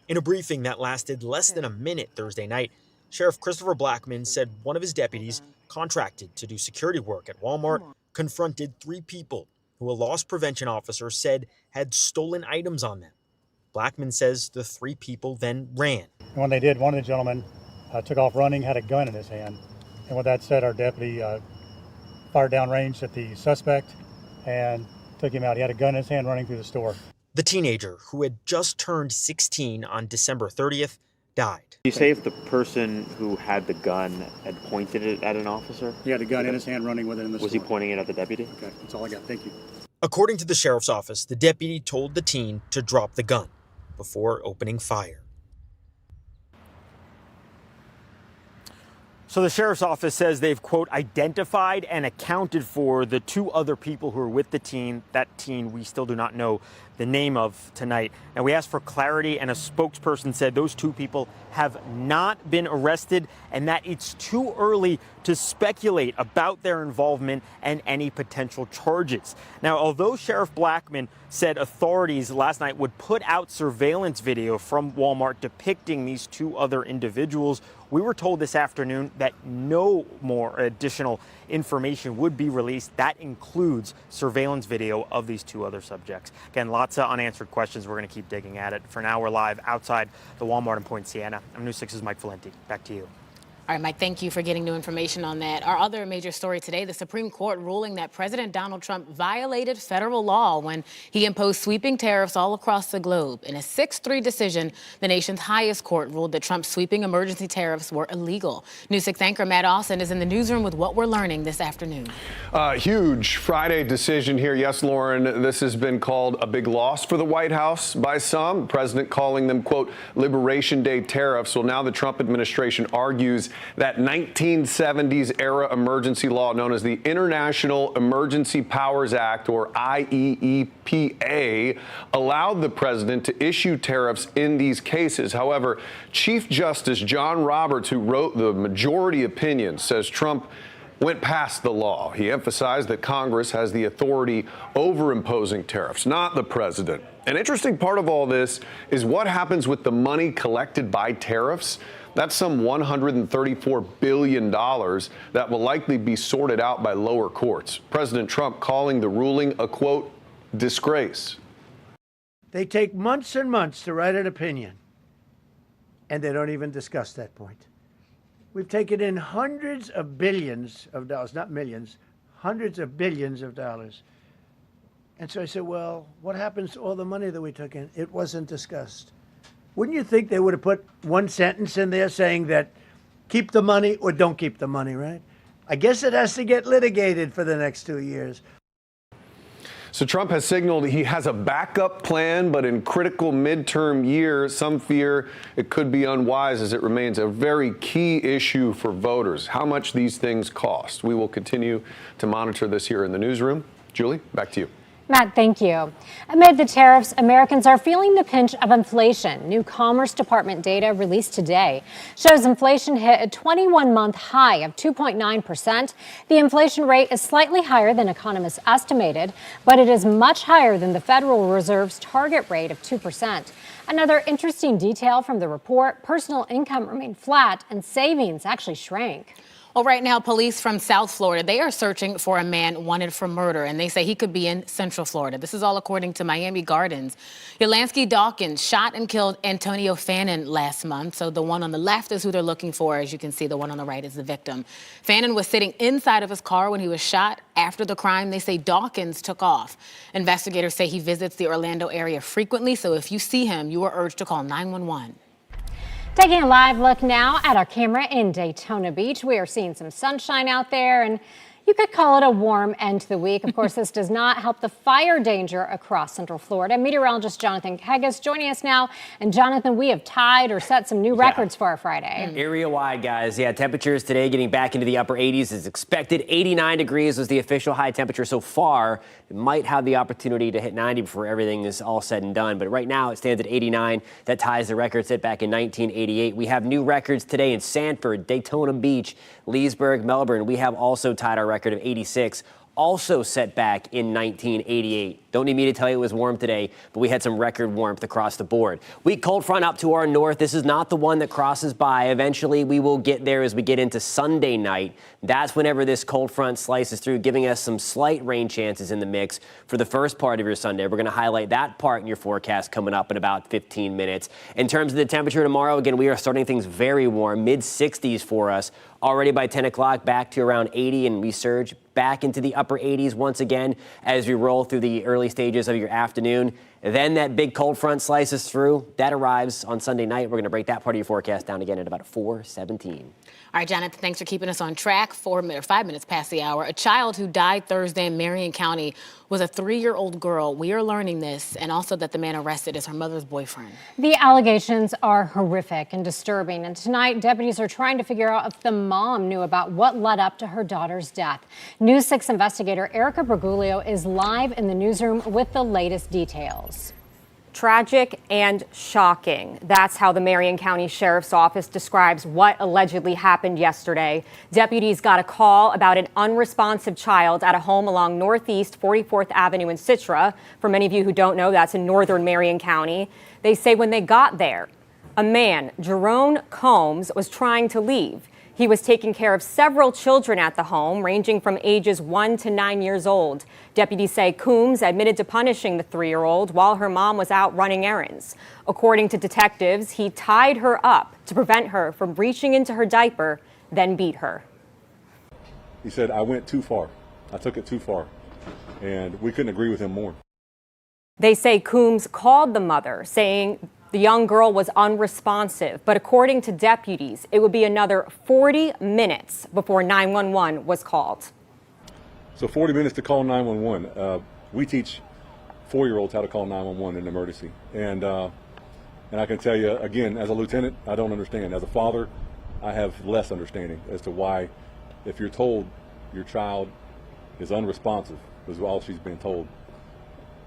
S12: In a briefing that lasted less than a minute Thursday night, Sheriff Christopher Blackman said one of his deputies, contracted to do security work at Walmart, confronted 3 people who a loss prevention officer said had stolen items on them. Blackman says the 3 people then ran.
S14: When they did, one of the gentlemen took off running, had a gun in his hand. And with that said, our deputy fired downrange at the suspect and took him out. He had a gun in his hand running through the store.
S12: The teenager, who had just turned 16 on December 30th, died.
S15: You say if the person who had the gun had pointed it at an officer?
S14: He had a gun in his hand running with it in the store.
S15: Was he pointing it at the deputy?
S14: Okay, that's all I got. Thank you.
S12: According to the sheriff's office, the deputy told the teen to drop the gun before opening fire.
S11: So the sheriff's office says they've, quote, identified and accounted for the 2 other people who were with the teen. That teen we still do not know the name of tonight. And we asked for clarity, and a spokesperson said those 2 people have not been arrested and that it's too early to speculate about their involvement and any potential charges. Now, although Sheriff Blackman said authorities last night would put out surveillance video from Walmart depicting these 2 other individuals, we were told this afternoon that no more additional information would be released. That includes surveillance video of these 2 other subjects. Again, lots of unanswered questions. We're going to keep digging at it. For now, we're live outside the Walmart in Poinciana. I'm News 6's Mike Valenti. Back to you.
S8: All right, Mike, thank you for getting new information on that. Our other major story today, the Supreme Court ruling that President Donald Trump violated federal law when he imposed sweeping tariffs all across the globe. In a 6-3 decision, the nation's highest court ruled that Trump's sweeping emergency tariffs were illegal. News 6 anchor Matt Austin is in the newsroom with what we're learning this afternoon.
S3: Huge Friday decision here. Yes, Lauren, this has been called a big loss for the White House by some. The president calling them, quote, Liberation Day tariffs. Well, now the Trump administration argues that 1970s era emergency law known as the International Emergency Powers Act, or IEEPA, allowed the president to issue tariffs in these cases. However, Chief Justice John Roberts, who wrote the majority opinion, says Trump went past the law. He emphasized that Congress has the authority over imposing tariffs, not the president. An interesting part of all this is what happens with the money collected by tariffs. That's some $134 billion that will likely be sorted out by lower courts. President Trump calling the ruling a, quote, disgrace.
S24: They take months and months to write an opinion, and they don't even discuss that point. We've taken in hundreds of billions of dollars, not millions, hundreds of billions of dollars. And so I said, well, what happens to all the money that we took in? It wasn't discussed. Wouldn't you think they would have put one sentence in there saying that keep the money or don't keep the money, right? I guess it has to get litigated for the next 2 years.
S3: So Trump has signaled he has a backup plan, but in critical midterm year, some fear it could be unwise as it remains a very key issue for voters. How much these things cost. We will continue to monitor this here in the newsroom. Julie, back to you.
S2: Matt, thank you. Amid the tariffs, Americans are feeling the pinch of inflation. New Commerce Department data released today shows inflation hit a 21-month high of 2.9%. The inflation rate is slightly higher than economists estimated, but it is much higher than the Federal Reserve's target rate of 2%. Another interesting detail from the report, personal income remained flat and savings actually shrank.
S8: Well, right now, police from South Florida, they are searching for a man wanted for murder, and they say he could be in Central Florida. This is all according to Miami Gardens. Yolansky Dawkins shot and killed Antonio Fannin last month. So the one on the left is who they're looking for. As you can see, the one on the right is the victim. Fannin was sitting inside of his car when he was shot. After the crime, they say Dawkins took off. Investigators say he visits the Orlando area frequently, so if you see him, you are urged to call 911.
S2: Taking a live look now at our camera in Daytona Beach. We are seeing some sunshine out there, and you could call it a warm end to the week. Of course, this does not help the fire danger across Central Florida. Meteorologist Jonathan Kegas joining us now. And Jonathan, we have tied or set some new records for our Friday.
S13: Area-wide, guys. Yeah, temperatures today getting back into the upper 80s as expected. 89 degrees was the official high temperature so far. It might have the opportunity to hit 90 before everything is all said and done. But right now it stands at 89. That ties the record set back in 1988. We have new records today in Sanford, Daytona Beach, Leesburg, Melbourne. We have also tied our record of 86. Also set back in 1988. Don't need me to tell you it was warm today, but we had some record warmth across the board. Weak cold front up to our north. This is not the one that crosses by. Eventually, we will get there as we get into Sunday night. That's whenever this cold front slices through, giving us some slight rain chances in the mix for the first part of your Sunday. We're going to highlight that part in your forecast coming up in about 15 minutes. In terms of the temperature tomorrow, again, we are starting things very warm, mid-60s for us. Already by 10 o'clock, back to around 80, and we surge back into the upper 80s once again as we roll through the early stages of your afternoon. Then that big cold front slices through. That arrives on Sunday night. We're going to break that part of your forecast down again at about 4:17.
S8: All right, Jonathan, thanks for keeping us on track. 5 minutes past the hour. A child who died Thursday in Marion County was a 3-year-old girl. We are learning this, and also that the man arrested is her mother's boyfriend.
S2: The allegations are horrific and disturbing, and tonight deputies are trying to figure out if the mom knew about what led up to her daughter's death. News 6 investigator Erica Bergoglio is live in the newsroom with the latest details.
S16: Tragic and shocking. That's how the Marion County Sheriff's Office describes what allegedly happened yesterday. Deputies got a call about an unresponsive child at a home along Northeast 44th Avenue in Citra. For many of you who don't know, that's in northern Marion County. They say when they got there, a man, Jerome Combs, was trying to leave. He was taking care of several children at the home, ranging from ages 1 to 9 years old. Deputies say Coombs admitted to punishing the 3-year-old while her mom was out running errands. According to detectives, he tied her up to prevent her from reaching into her diaper, then beat her.
S17: He said, I went too far. I took it too far. And we couldn't agree with him more.
S16: They say Coombs called the mother, saying the young girl was unresponsive, but according to deputies, it would be another 40 minutes before 911 was called.
S17: So 40 minutes to call 911. We teach 4-year-olds how to call 911 in an emergency. And I can tell you, again, as a lieutenant, I don't understand. As a father, I have less understanding as to why, if you're told your child is unresponsive, is all she's been told,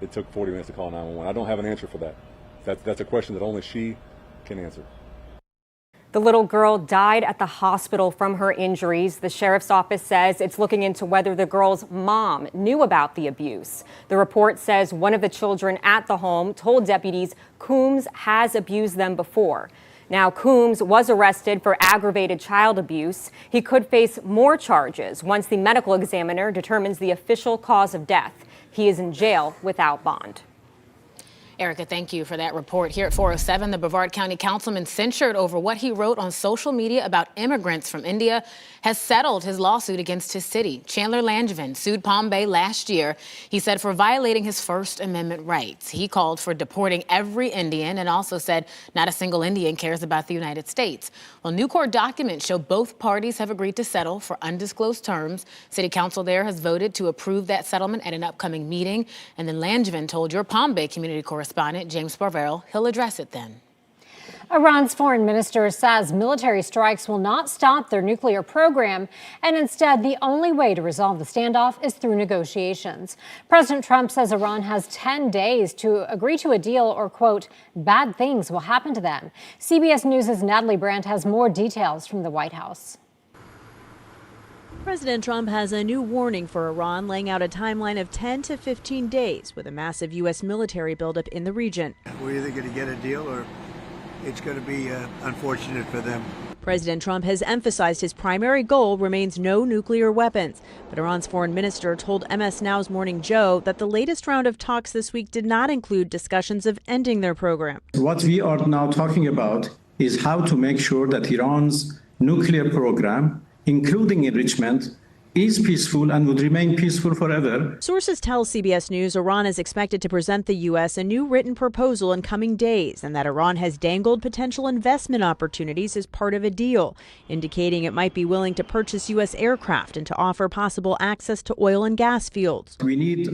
S17: it took 40 minutes to call 911. I don't have an answer for that. That's a question that only she can answer.
S16: The little girl died at the hospital from her injuries. The sheriff's office says it's looking into whether the girl's mom knew about the abuse. The report says one of the children at the home told deputies Coombs has abused them before. Now, Coombs was arrested for aggravated child abuse. He could face more charges once the medical examiner determines the official cause of death. He is in jail without bond.
S8: Erica, thank you for that report. Here at 407, the Brevard County councilman, censured over what he wrote on social media about immigrants from India, has settled his lawsuit against his city. Chandler Langevin sued Palm Bay last year, he said, for violating his First Amendment rights. He called for deporting every Indian and also said not a single Indian cares about the United States. Well, new court documents show both parties have agreed to settle for undisclosed terms. City council there has voted to approve that settlement at an upcoming meeting. And then Langevin told your Palm Bay community correspondent James Sparvero he'll address it then.
S2: Iran's foreign minister says military strikes will not stop their nuclear program, and instead the only way to resolve the standoff is through negotiations. President Trump says Iran has 10 days to agree to a deal or, quote, bad things will happen to them. CBS News' Natalie Brandt has more details from the White House.
S18: President Trump has a new warning for Iran, laying out a timeline of 10 to 15 days with a massive U.S. military buildup in the region.
S24: We're either going to get a deal or it's going to be unfortunate for them.
S18: President Trump has emphasized his primary goal remains no nuclear weapons. But Iran's foreign minister told MS Now's Morning Joe that the latest round of talks this week did not include discussions of ending their program.
S19: What we are now talking about is how to make sure that Iran's nuclear program, including enrichment, is peaceful and would remain peaceful forever.
S18: Sources tell CBS News Iran is expected to present the U.S. a new written proposal in coming days, and that Iran has dangled potential investment opportunities as part of a deal, indicating it might be willing to purchase U.S. aircraft and to offer possible access to oil and gas fields.
S19: We need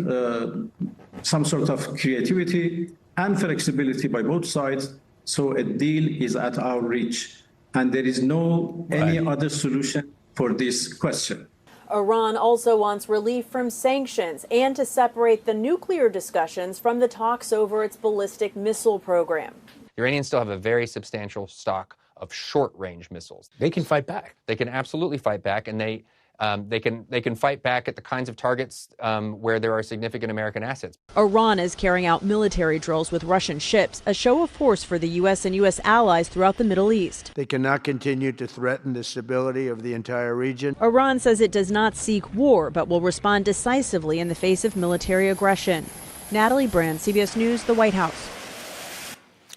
S19: some sort of creativity and flexibility by both sides, so a deal is at our reach. And there is any other solution for this question.
S18: Iran also wants relief from sanctions and to separate the nuclear discussions from the talks over its ballistic missile program.
S20: Iranians still have a very substantial stock of short-range missiles. They can fight back. They can absolutely fight back, and they can fight back at the kinds of targets where there are significant American assets.
S18: Iran is carrying out military drills with Russian ships, a show of force for the U.S. and U.S. allies throughout the Middle East.
S24: They cannot continue to threaten the stability of the entire region.
S18: Iran says it does not seek war, but will respond decisively in the face of military aggression. Natalie Brand, CBS News, the White House.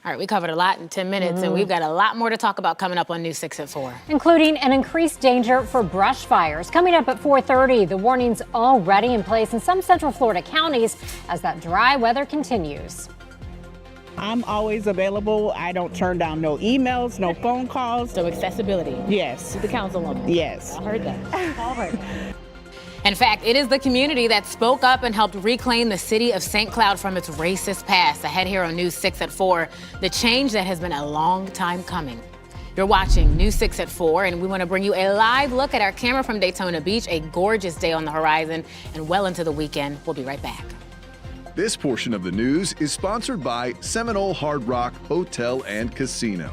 S8: All right, we covered a lot in 10 minutes, and we've got a lot more to talk about coming up on News 6 at 4.
S2: Including an increased danger for brush fires. Coming up at 4:30, the warning's already in place in some Central Florida counties as that dry weather continues.
S21: I'm always available. I don't turn down no emails, no phone calls.
S8: So accessibility.
S21: Yes.
S8: To the councilwoman.
S21: Yes.
S8: I heard that. All right. In fact, it is the community that spoke up and helped reclaim the city of St. Cloud from its racist past. Ahead here on News 6 at 4, the change that has been a long time coming. You're watching News 6 at 4, and we want to bring you a live look at our camera from Daytona Beach. A gorgeous day on the horizon and well into the weekend. We'll be right back.
S1: This portion of the news is sponsored by Seminole Hard Rock Hotel and Casino.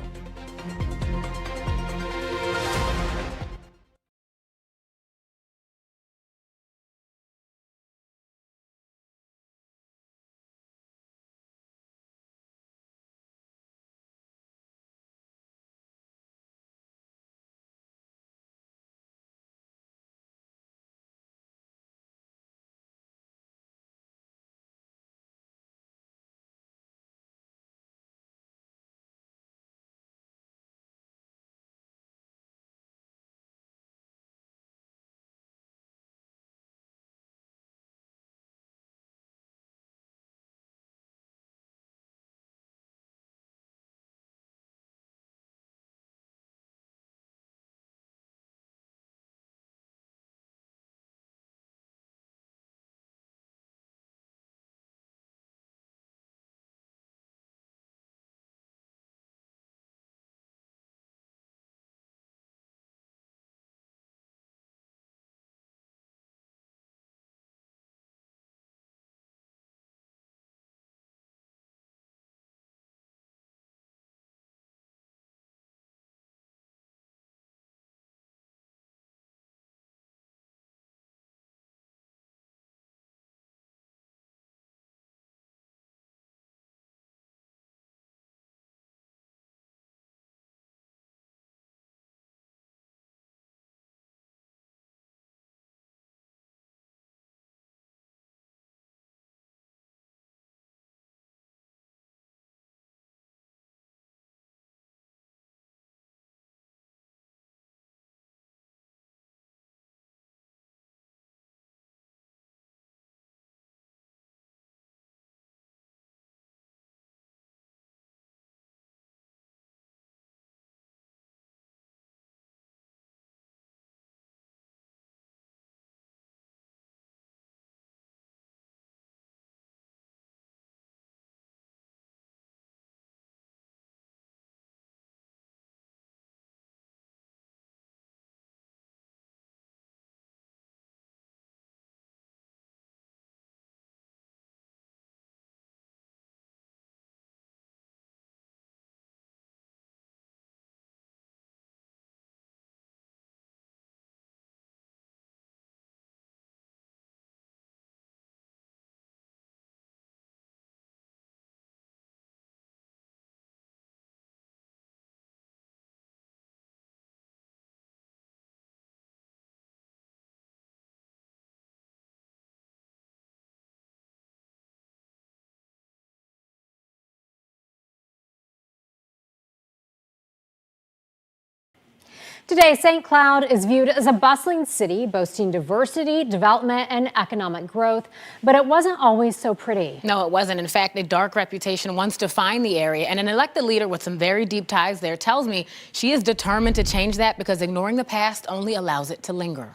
S2: Today, St. Cloud is viewed as a bustling city boasting diversity, development, and economic growth, but it wasn't always so pretty.
S8: No, it wasn't. In fact, a dark reputation once defined the area, and an elected leader with some very deep ties there tells me she is determined to change that because ignoring the past only allows it to linger.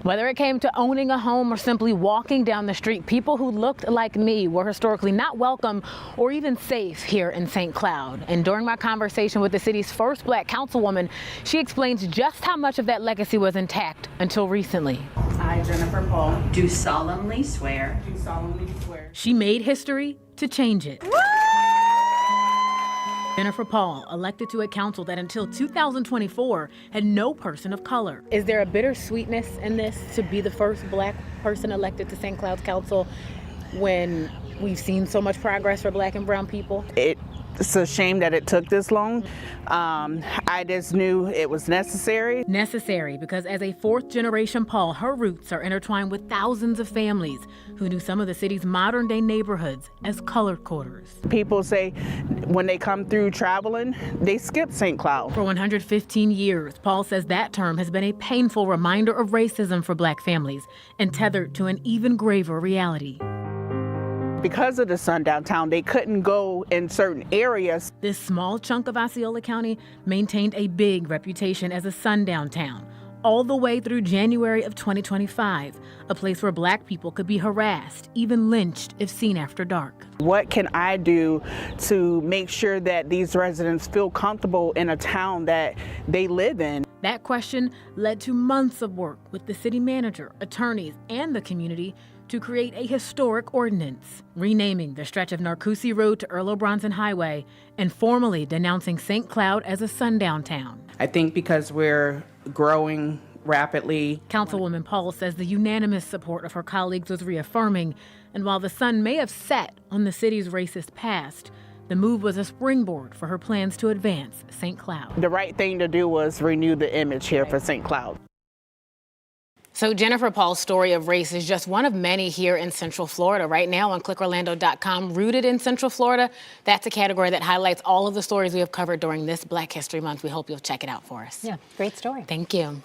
S8: Whether it came to owning a home or simply walking down the street, people who looked like me were historically not welcome or even safe here in St. Cloud. And during my conversation with the city's first Black councilwoman, she explains just how much of that legacy was intact until recently.
S4: I, Jennifer Paul, do solemnly swear.
S8: She made history to change it. Jennifer Paul, elected to a council that until 2024 had no person of color. Is there a bittersweetness in this to be the first Black person elected to St. Cloud's council when we've seen so much progress for Black and brown people?
S21: It's a shame that it took this long. I just knew it was necessary.
S8: Necessary because as a fourth-generation Paul, her roots are intertwined with thousands of families who knew some of the city's modern-day neighborhoods as colored quarters.
S21: People say when they come through traveling, they skip St. Cloud.
S8: For 115 years, Paul says that term has been a painful reminder of racism for Black families and tethered to an even graver reality.
S21: Because of the sundown town, they couldn't go in certain areas.
S8: This small chunk of Osceola County maintained a big reputation as a sundown town, all the way through January of 2025, a place where Black people could be harassed, even lynched if seen after dark.
S21: What can I do to make sure that these residents feel comfortable in a town that they live in?
S8: That question led to months of work with the city manager, attorneys, and the community to create a historic ordinance, renaming the stretch of Narcoossee Road to Earl O'Bronson Highway and formally denouncing St. Cloud as a sundown town.
S21: I think because we're growing rapidly.
S8: Councilwoman Paul says the unanimous support of her colleagues was reaffirming, and while the sun may have set on the city's racist past, the move was a springboard for her plans to advance St. Cloud.
S21: The right thing to do was renew the image here for St. Cloud.
S8: So Jennifer Paul's story of race is just one of many here in Central Florida. Right now on clickorlando.com, Rooted in Central Florida, that's a category that highlights all of the stories we have covered during this Black History Month. We hope you'll check it out for us.
S2: Yeah, great story.
S8: Thank you.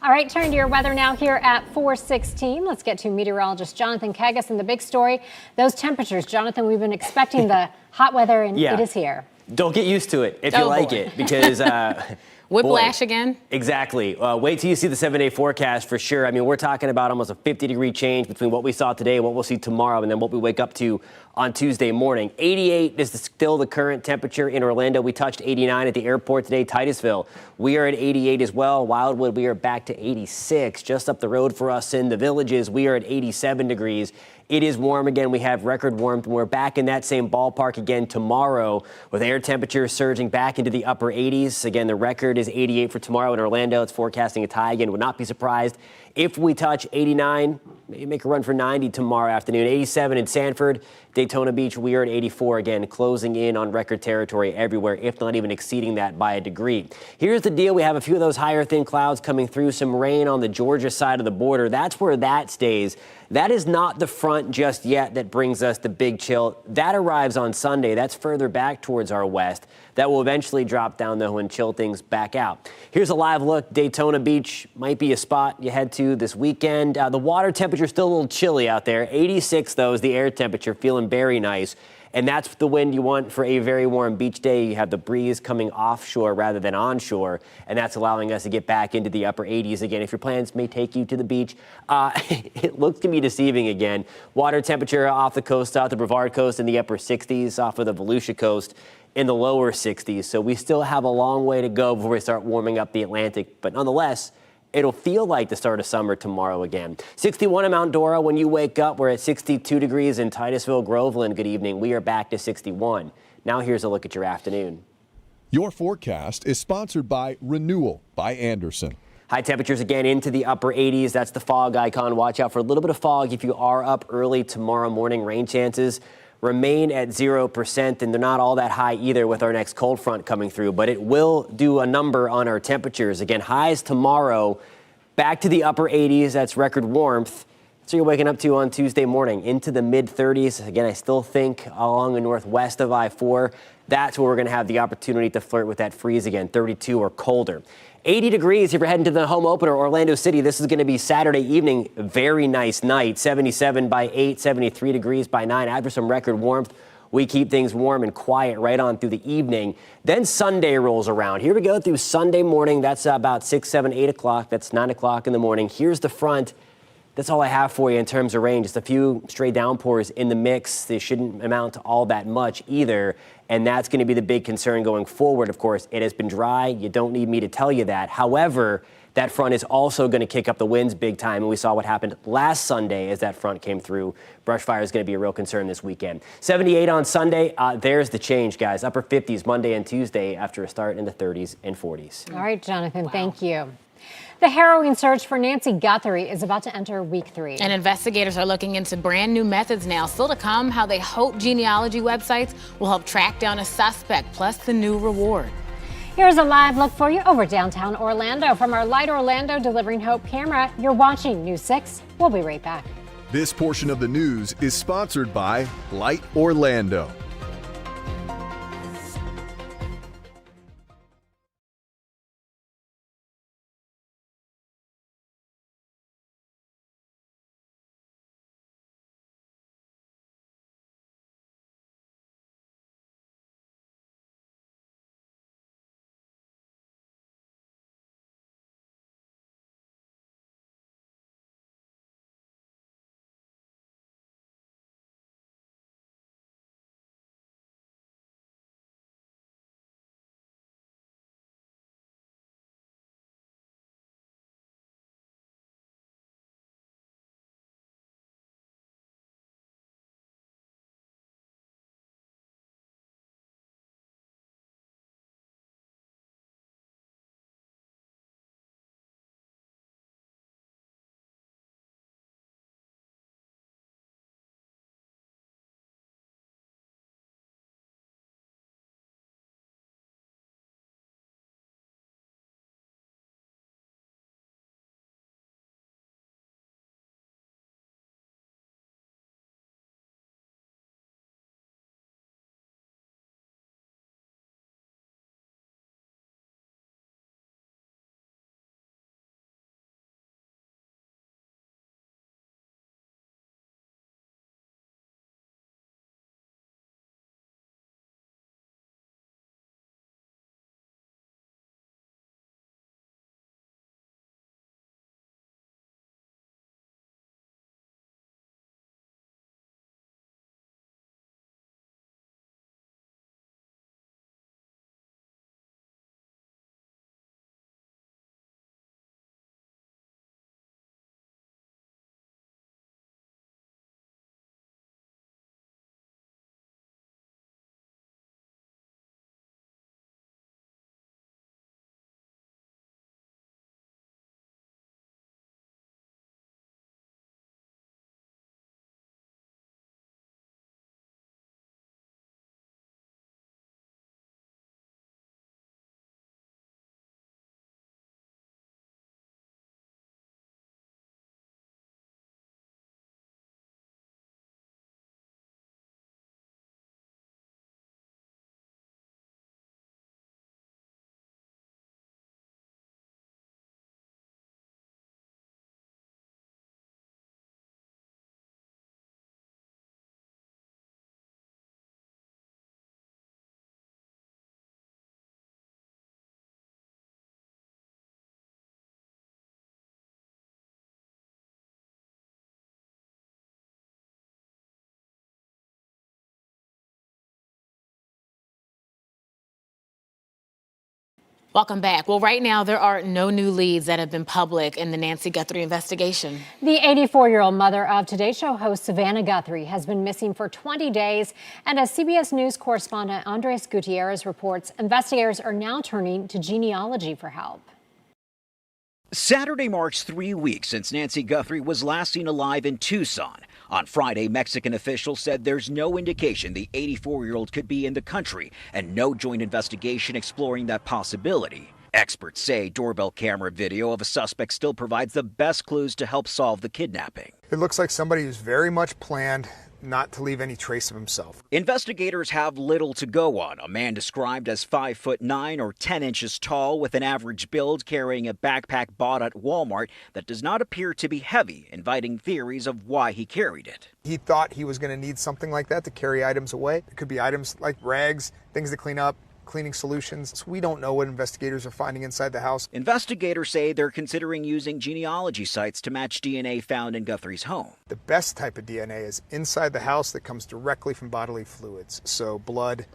S2: All right, turn to your weather now here at 4:16. Let's get to meteorologist Jonathan Kagas and the big story. Those temperatures, Jonathan, we've been expecting the hot weather and it is here.
S13: Don't get used to it if you like it because...
S8: Whiplash again?
S13: Exactly. Wait till you see the 7-day forecast for sure. I mean, we're talking about almost a 50-degree change between what we saw today and what we'll see tomorrow and then what we wake up to on Tuesday morning. 88 is still the current temperature in Orlando. We touched 89 at the airport today. Titusville, we are at 88 as well. Wildwood, we are back to 86. Just up the road for us in the Villages, we are at 87 degrees. It is warm again. We have record warmth, and we're back in that same ballpark again tomorrow with air temperatures surging back into the upper 80s. Again, the record is 88 for tomorrow in Orlando. It's forecasting a tie again. Would not be surprised if we touch 89, maybe make a run for 90 tomorrow afternoon. 87 in Sanford, Daytona Beach, we are at 84 again, closing in on record territory everywhere, if not even exceeding that by a degree. Here's the deal. We have a few of those higher thin clouds coming through, some rain on the Georgia side of the border. That's where that stays. That is not the front just yet that brings us the big chill. That arrives on Sunday. That's further back towards our west. That will eventually drop down, though, and chill things back out. Here's a live look. Daytona Beach might be a spot you head to this weekend. The water temperature is still a little chilly out there. 86, though, is the air temperature, feeling very nice. And that's the wind you want for a very warm beach day. You have the breeze coming offshore rather than onshore, and that's allowing us to get back into the upper 80s again. If your plans may take you to the beach, it looks to be deceiving again. Water temperature off the coast, off the Brevard coast in the upper 60s, off of the Volusia coast in the lower 60s. So we still have a long way to go before we start warming up the Atlantic, but nonetheless, it'll feel like the start of summer tomorrow again. 61 in Mount Dora. When you wake up, we're at 62 degrees in Titusville, Groveland. Good evening. We are back to 61. Now here's a look at your afternoon.
S1: Your forecast is sponsored by Renewal by Anderson.
S13: High temperatures again into the upper 80s. That's the fog icon. Watch out for a little bit of fog if you are up early tomorrow morning. Rain chances remain at 0%, and they're not all that high either with our next cold front coming through, but it will do a number on our temperatures. Again, highs tomorrow back to the upper 80s. That's record warmth. So you're waking up to on Tuesday morning into the mid-30s. Again, I still think along the northwest of I-4, that's where we're going to have the opportunity to flirt with that freeze again, 32 or colder. 80 degrees if you're heading to the home opener, Orlando City. This is going to be Saturday evening. Very nice night. 77 by 8, 73 degrees by 9. After some record warmth, we keep things warm and quiet right on through the evening. Then Sunday rolls around. Here we go through Sunday morning. That's about 6, 7, 8 o'clock. That's 9 o'clock in the morning. Here's the front. That's all I have for you in terms of rain. Just a few stray downpours in the mix. They shouldn't amount to all that much either. And that's going to be the big concern going forward. Of course, it has been dry. You don't need me to tell you that. However, that front is also going to kick up the winds big time. And we saw what happened last Sunday as that front came through. Brush fire is going to be a real concern this weekend. 78 on Sunday. There's the change, guys. Upper 50s Monday and Tuesday after a start in the 30s and 40s.
S2: All right, Jonathan, thank you. The harrowing search for Nancy Guthrie is about to enter week 3.
S8: And investigators are looking into brand new methods now. Still to come, how they hope genealogy websites will help track down a suspect, plus the new reward.
S2: Here's a live look for you over downtown Orlando. From our Light Orlando Delivering Hope camera, you're watching News 6. We'll be right back.
S1: This portion of the news is sponsored by Light Orlando.
S8: Welcome back. Well, right now, there are no new leads that have been public in the Nancy Guthrie investigation.
S2: The 84-year-old mother of Today Show host Savannah Guthrie has been missing for 20 days. And as CBS News correspondent Andres Gutierrez reports, investigators are now turning to genealogy for help.
S5: Saturday marks 3 weeks since Nancy Guthrie was last seen alive in Tucson. On Friday, Mexican officials said there's no indication the 84-year-old could be in the country and no joint investigation exploring that possibility. Experts say doorbell camera video of a suspect still provides the best clues to help solve the kidnapping.
S7: It looks like somebody who's very much planned not to leave any trace of himself.
S5: Investigators have little to go on. A man described as 5'9" or 10 inches tall with an average build, carrying a backpack bought at Walmart that does not appear to be heavy, inviting theories of why he carried it.
S7: He thought he was going to need something like that to carry items away. It could be items like rags, things to clean up, cleaning solutions. So we don't know what investigators are finding inside the house.
S5: Investigators say they're considering using genealogy sites to match DNA found in Guthrie's home.
S7: The best type of DNA is inside the house that comes directly from bodily fluids. So blood,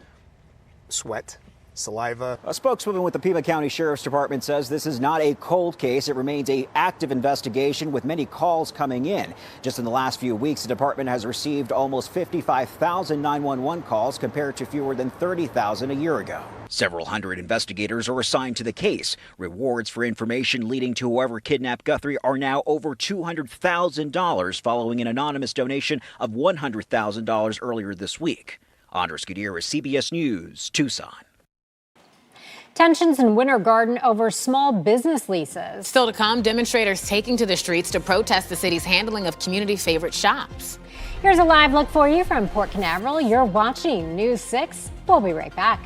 S7: sweat, saliva.
S5: A spokeswoman with the Pima County Sheriff's Department says this is not a cold case. It remains an active investigation with many calls coming in. Just in the last few weeks, the department has received almost 55,000 911 calls compared to fewer than 30,000 a year ago. Several hundred investigators are assigned to the case. Rewards for information leading to whoever kidnapped Guthrie are now over $200,000 following an anonymous donation of $100,000 earlier this week. Andres Gutierrez, CBS News, Tucson.
S2: Tensions in Winter Garden over small business leases.
S8: Still to come, demonstrators taking to the streets to protest the city's handling of community favorite shops.
S2: Here's a live look for you from Port Canaveral. You're watching News 6. We'll be right back.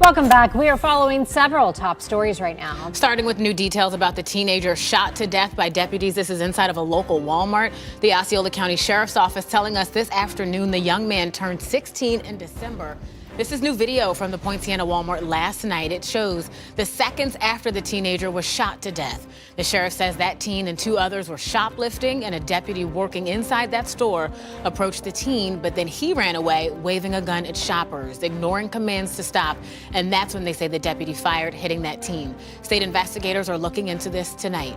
S2: Welcome back. We are following several top stories right now.
S8: Starting with new details about the teenager shot to death by deputies. This is inside of a local Walmart. The Osceola County Sheriff's Office telling us this afternoon the young man turned 16 in December This is new video from the Poinciana Walmart last night. It shows the seconds after the teenager was shot to death. The sheriff says that teen and 2 others were shoplifting, and a deputy working inside that store approached the teen, but then he ran away, waving a gun at shoppers, ignoring commands to stop. And that's when they say the deputy fired, hitting that teen. State investigators are looking into this tonight.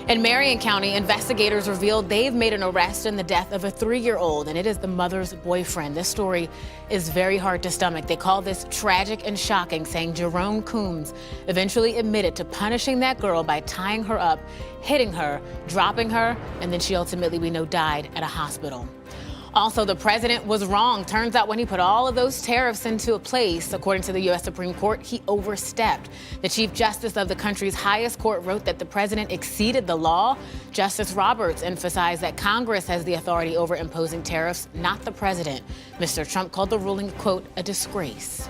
S8: In Marion County, investigators revealed they've made an arrest in the death of a 3-year-old, and it is the mother's boyfriend. This story is very hard to stomach. They call this tragic and shocking, saying Jerome Coombs eventually admitted to punishing that girl by tying her up, hitting her, dropping her, and then she ultimately, we know, died at a hospital. Also, the president was wrong. Turns out when he put all of those tariffs into place, according to the U.S. Supreme Court, he overstepped. The Chief Justice of the country's highest court wrote that the president exceeded the law. Justice Roberts emphasized that Congress has the authority over imposing tariffs, not the president. Mr. Trump called the ruling, quote, a disgrace.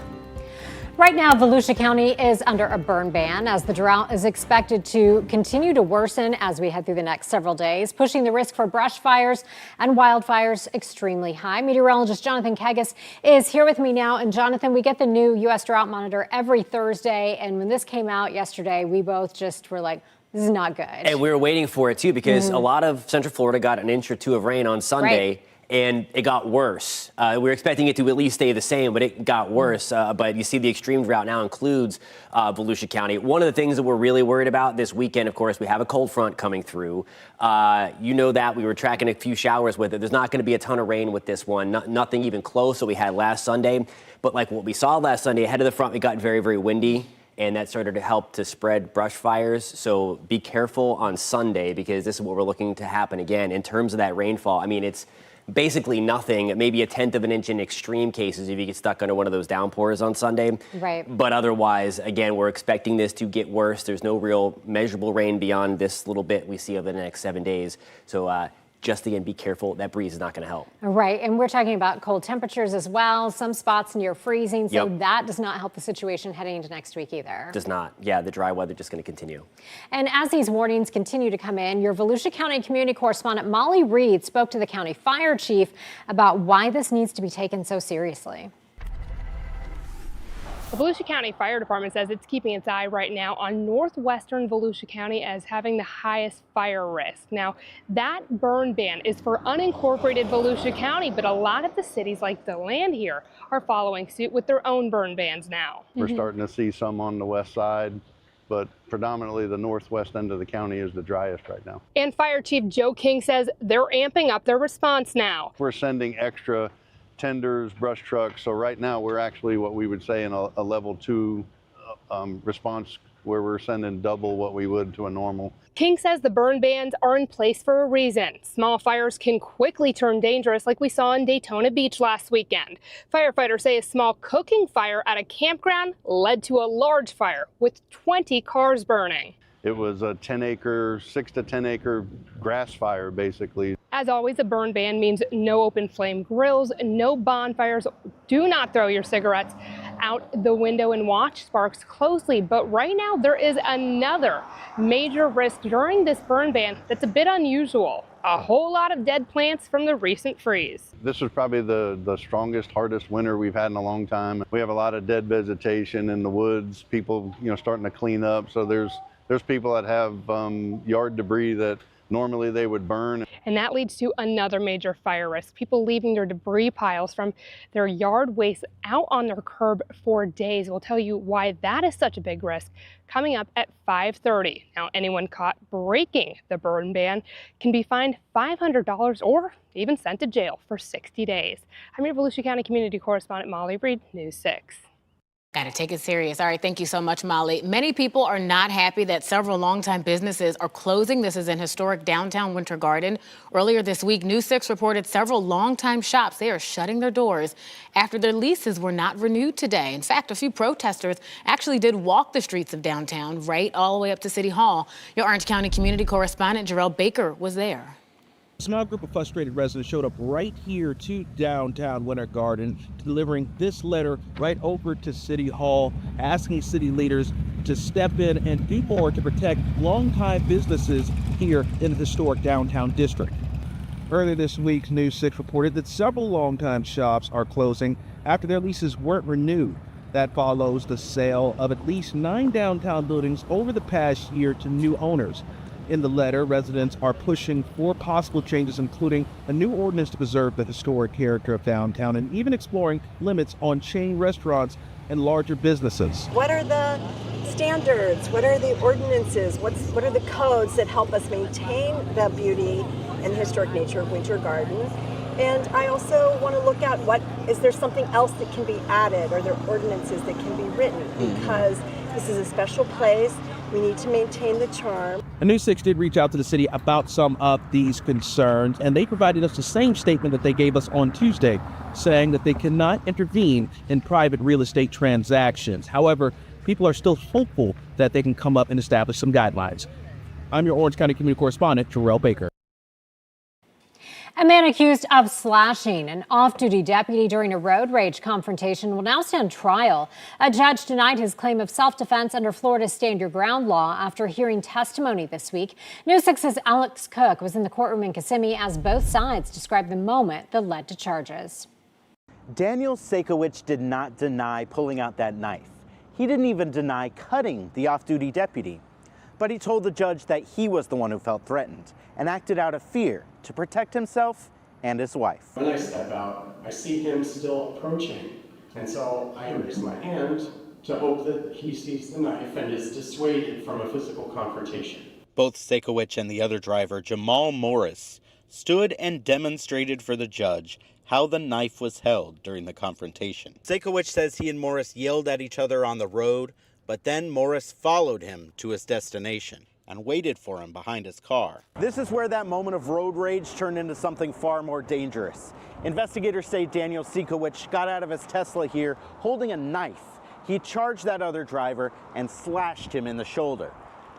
S2: Right now, Volusia County is under a burn ban as the drought is expected to continue to worsen as we head through the next several days, pushing the risk for brush fires and wildfires extremely high. Meteorologist Jonathan Kagas is here with me now. And Jonathan, we get the new U.S. Drought Monitor every Thursday. And when this came out yesterday, we both just were like, this is not good.
S13: And we were waiting for it, too, because a lot of Central Florida got an inch or 2 of rain on Sunday.
S2: Right.
S13: And it got worse. We were expecting it to at least stay the same, but it got worse. But you see the extreme drought now includes Volusia County. One of the things that we're really worried about this weekend, of course, we have a cold front coming through. You know that. We were tracking a few showers with it. There's not going to be a ton of rain with this one. Nothing even close that we had last Sunday. But like what we saw last Sunday, ahead of the front, it got very, very windy. And that started to help to spread brush fires. So be careful on Sunday because this is what we're looking to happen again. In terms of that rainfall, I mean, it's basically nothing, maybe 1/10 of an inch in extreme cases if you get stuck under one of those downpours on Sunday.
S2: Right.
S13: But otherwise, again, we're expecting this to get worse. There's no real measurable rain beyond this little bit we see over the next 7 days. So just again, be careful. That breeze is not going to help.
S2: Right. And we're talking about cold temperatures as well. Some spots near freezing. So that does not help the situation heading into next week either.
S13: Does not. Yeah, the dry weather just going to continue.
S2: And as these warnings continue to come in, your Volusia County community correspondent Molly Reed spoke to the county fire chief about why this needs to be taken so seriously.
S9: The Volusia County Fire Department says it's keeping its eye right now on northwestern Volusia County as having the highest fire risk. Now, that burn ban is for unincorporated Volusia County, but a lot of the cities like DeLand here are following suit with their own burn bans now.
S10: We're starting to see some on the west side, but predominantly the northwest end of the county is the driest right now.
S9: And Fire Chief Joe King says they're amping up their response now.
S10: We're sending extra tenders, brush trucks. So right now we're actually what we would say in a level 2 response where we're sending double what we would to a normal.
S9: King says the burn bans are in place for a reason. Small fires can quickly turn dangerous like we saw in Daytona Beach last weekend. Firefighters say a small cooking fire at a campground led to a large fire with 20 cars burning.
S10: It was a 6 to 10 acre grass fire, basically.
S9: As always, a burn ban means no open flame grills, no bonfires. Do not throw your cigarettes out the window and watch sparks closely. But right now, there is another major risk during this burn ban that's a bit unusual. A whole lot of dead plants from the recent freeze.
S10: This was probably the strongest, hardest winter we've had in a long time. We have a lot of dead vegetation in the woods, people starting to clean up. So there's people that have yard debris that normally they would burn.
S9: And that leads to another major fire risk. People leaving their debris piles from their yard waste out on their curb for days. We'll tell you why that is such a big risk coming up at 5:30. Now, anyone caught breaking the burn ban can be fined $500 or even sent to jail for 60 days. I'm your Volusia County Community Correspondent Molly Reed, News 6.
S8: Gotta take it serious. All right, thank you so much, Molly. Many people are not happy that several longtime businesses are closing. This is in historic downtown Winter Garden. Earlier this week, News 6 reported several longtime shops, they are shutting their doors after their leases were not renewed today. In fact, a few protesters actually did walk the streets of downtown, right all the way up to City Hall. Your Orange County community correspondent Jarrell Baker was there.
S22: A small group of frustrated residents showed up right here to downtown Winter Garden, delivering this letter right over to City Hall, asking city leaders to step in and do more to protect longtime businesses here in the historic downtown district. Earlier this week, News 6 reported that several longtime shops are closing after their leases weren't renewed. That follows the sale of at least 9 downtown buildings over the past year to new owners. In the letter, residents are pushing for possible changes, including a new ordinance to preserve the historic character of downtown and even exploring limits on chain restaurants and larger businesses.
S6: What are the standards? What are the ordinances? What are the codes that help us maintain the beauty and historic nature of Winter Garden? And I also want to look at is there something else that can be added? Are there ordinances that can be written? Because this is a special place. We need to maintain the charm.
S22: And News 6 did reach out to the city about some of these concerns, and they provided us the same statement that they gave us on Tuesday, saying that they cannot intervene in private real estate transactions. However, people are still hopeful that they can come up and establish some guidelines. I'm your Orange County community correspondent, Terrell Baker.
S2: A man accused of slashing an off-duty deputy during a road rage confrontation will now stand trial. A judge denied his claim of self-defense under Florida's Stand Your Ground law after hearing testimony this week. News 6's Alex Cook was in the courtroom in Kissimmee as both sides described the moment that led to charges.
S14: Daniel Sakowicz did not deny pulling out that knife. He didn't even deny cutting the off-duty deputy. But he told the judge that he was the one who felt threatened and acted out of fear to protect himself and his wife.
S15: When I step out, I see him still approaching, and so I raise my hand to hope that he sees the knife and is dissuaded from a physical confrontation.
S14: Both Sakowicz and the other driver, Jamal Morris, stood and demonstrated for the judge how the knife was held during the confrontation. Sakowicz says he and Morris yelled at each other on the road, but then Morris followed him to his destination and waited for him behind his car. This is where that moment of road rage turned into something far more dangerous. Investigators say Daniel Sakowicz got out of his Tesla here holding a knife. He charged that other driver and slashed him in the shoulder.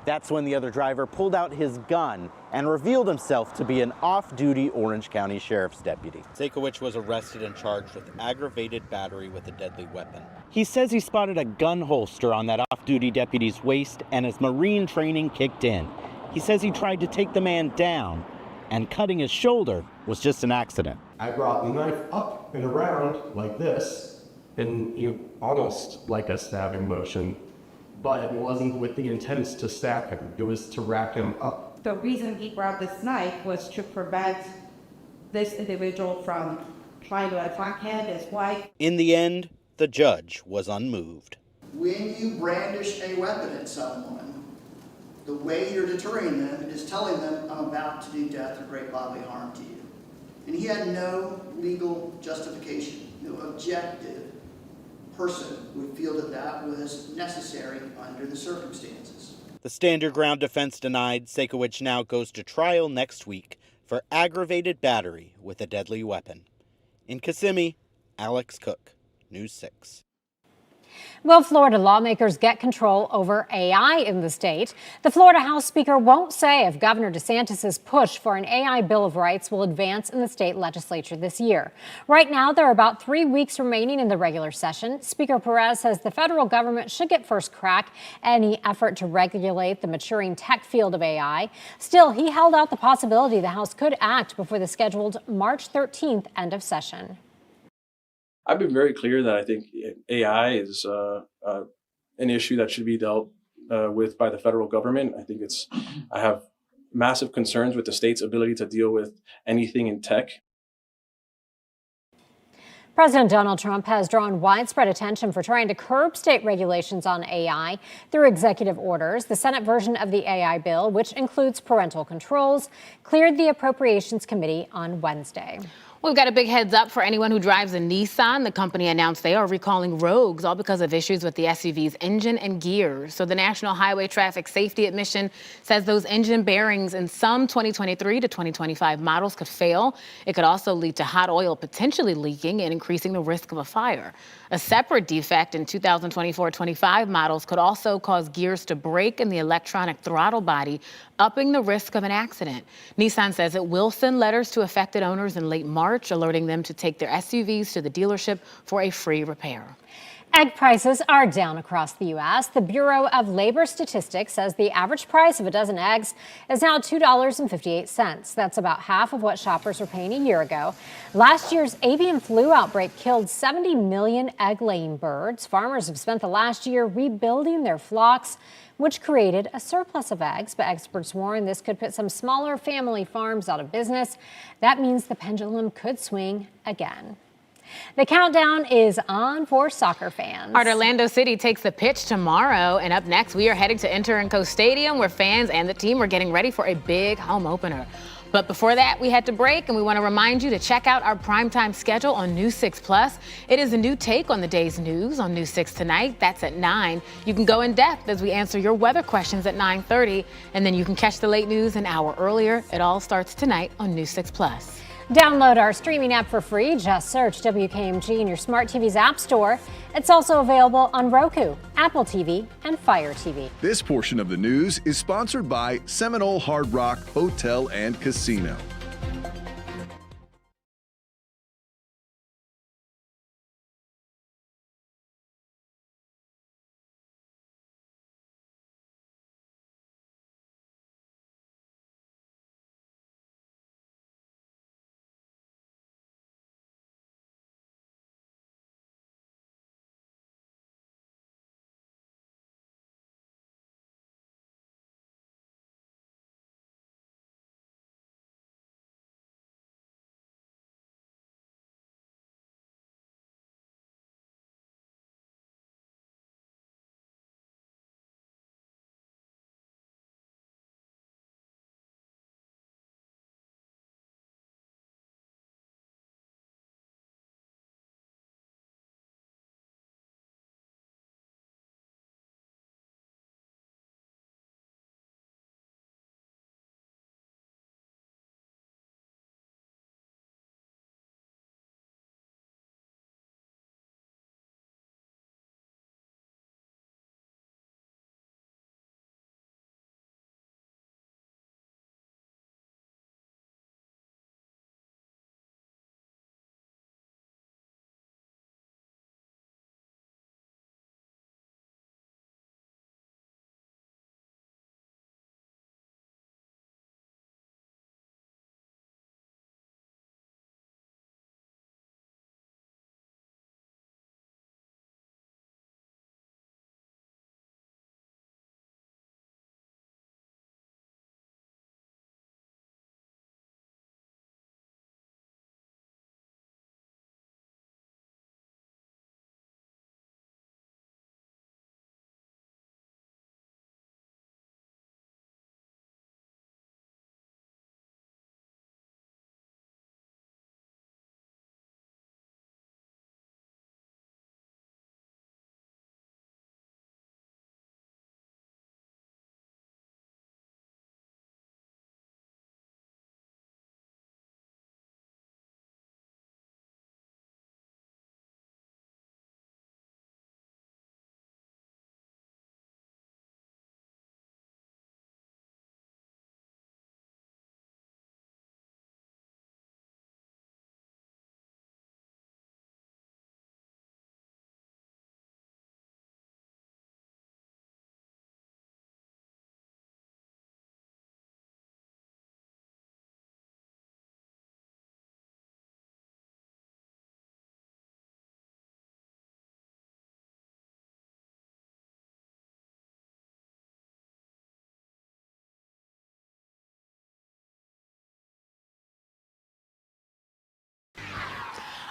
S14: That's when the other driver pulled out his gun and revealed himself to be an off-duty Orange County Sheriff's deputy. Sakowicz was arrested and charged with aggravated battery with a deadly weapon. He says he spotted a gun holster on that off-duty deputy's waist and his Marine training kicked in. He says he tried to take the man down, and cutting his shoulder was just an accident.
S15: I brought the knife up and around like this, and almost like a stabbing motion, but it wasn't with the intent to stab him. It was to wrap him up.
S23: The reason he grabbed this knife was to prevent this individual from trying to attack him, his wife.
S14: In the end, the judge was unmoved.
S25: When you brandish a weapon at someone, the way you're deterring them is telling them, I'm about to do death or great bodily harm to you. And he had no legal justification, no objective person would feel that that was necessary under the circumstances.
S14: The Stand Your Ground defense denied. Sakowicz now goes to trial next week for aggravated battery with a deadly weapon. In Kissimmee, Alex Cook, News 6.
S2: Will Florida lawmakers get control over AI in the state? The Florida House Speaker won't say if Governor DeSantis' push for an AI Bill of Rights will advance in the state legislature this year. Right now, there are about 3 weeks remaining in the regular session. Speaker Perez says the federal government should get first crack at any effort to regulate the maturing tech field of AI. Still, he held out the possibility the House could act before the scheduled March 13th end of session.
S26: I've been very clear that I think AI is an issue that should be dealt with by the federal government. I have massive concerns with the state's ability to deal with anything in tech.
S2: President Donald Trump has drawn widespread attention for trying to curb state regulations on AI through executive orders. The Senate version of the AI bill, which includes parental controls, cleared the Appropriations Committee on Wednesday.
S8: We've got a big heads up for anyone who drives a Nissan. The company announced they are recalling Rogues, all because of issues with the SUV's engine and gears. So the National Highway Traffic Safety Administration says those engine bearings in some 2023 to 2025 models could fail. It could also lead to hot oil potentially leaking and increasing the risk of a fire. A separate defect in 2024-25 models could also cause gears to break in the electronic throttle body, upping the risk of an accident. Nissan says it will send letters to affected owners in late March, alerting them to take their SUVs to the dealership for a free repair.
S2: Egg prices are down across the U.S. The Bureau of Labor Statistics says the average price of a dozen eggs is now $2.58. That's about half of what shoppers were paying a year ago. Last year's avian flu outbreak killed 70 million egg-laying birds. Farmers have spent the last year rebuilding their flocks, which created a surplus of eggs. But experts warn this could put some smaller family farms out of business. That means the pendulum could swing again. The countdown is on for soccer fans.
S8: Our Orlando City takes the pitch tomorrow, and up next we are heading to Inter&Co Stadium, where fans and the team are getting ready for a big home opener. But before that, we had to break, and we want to remind you to check out our primetime schedule on News 6 Plus. It is a new take on the day's news on News 6 tonight. That's at 9. You can go in depth as we answer your weather questions at 9:30, and then you can catch the late news an hour earlier. It all starts tonight on News 6 Plus.
S2: Download our streaming app for free. Just search WKMG in your smart TV's app store. It's also available on Roku, Apple TV, and Fire TV.
S1: This portion of the news is sponsored by Seminole Hard Rock Hotel and Casino.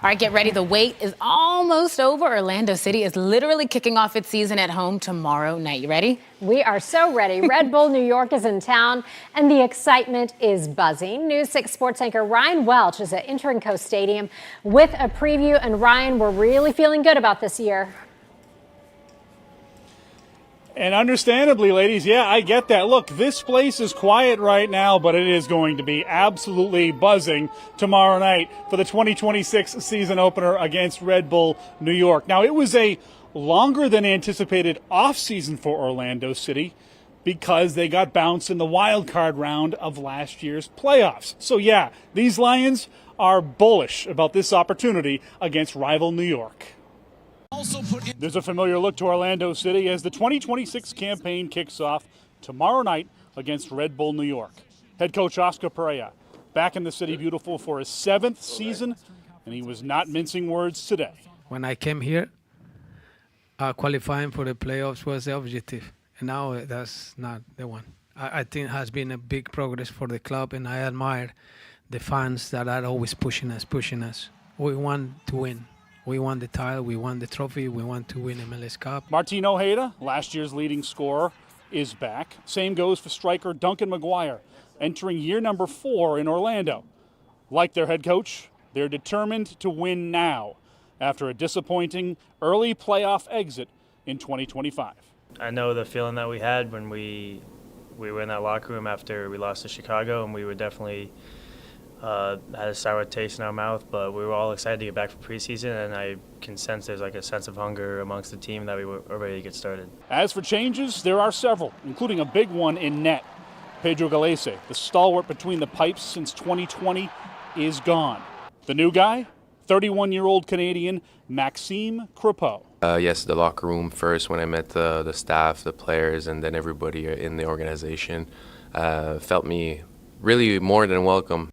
S8: All right, get ready. The wait is almost over. Orlando City is literally kicking off its season at home tomorrow night. You ready?
S2: We are so ready. Red Bull New York is in town, and the excitement is buzzing. News 6 sports anchor Ryan Welch is at Inter&Co Stadium with a preview. And Ryan, we're really feeling good about this year.
S3: And understandably, ladies, yeah, I get that. Look, this place is quiet right now, but it is going to be absolutely buzzing tomorrow night for the 2026 season opener against Red Bull New York. Now, it was a longer than anticipated offseason for Orlando City because they got bounced in the wild card round of last year's playoffs. So, yeah, these Lions are bullish about this opportunity against rival New York. There's a familiar look to Orlando City as the 2026 campaign kicks off tomorrow night against Red Bull New York. Head coach Oscar Pereira back in the City Beautiful for his 7th season, and he was not mincing words today.
S11: When I came here, qualifying for the playoffs was the objective, and now that's not the one. I think it has been a big progress for the club, and I admire the fans that are always pushing us. We want to win. We want the title, we want the trophy, we want to win MLS Cup.
S3: Martin Ojeda, last year's leading scorer, is back. Same goes for striker Duncan McGuire, entering year number 4 in Orlando. Like their head coach, they're determined to win now after a disappointing early playoff exit in 2025.
S12: I know the feeling that we had when we were in that locker room after we lost to Chicago, and we were definitely had a sour taste in our mouth, but we were all excited to get back for preseason, and I can sense there's like a sense of hunger amongst the team that we were ready to get started.
S3: As for changes, there are several, including a big one in net. Pedro Galese, the stalwart between the pipes since 2020, is gone. The new guy, 31-year-old Canadian Maxime Crepeau.
S16: Yes, the locker room first when I met the staff, the players, and then everybody in the organization felt me really more than welcome.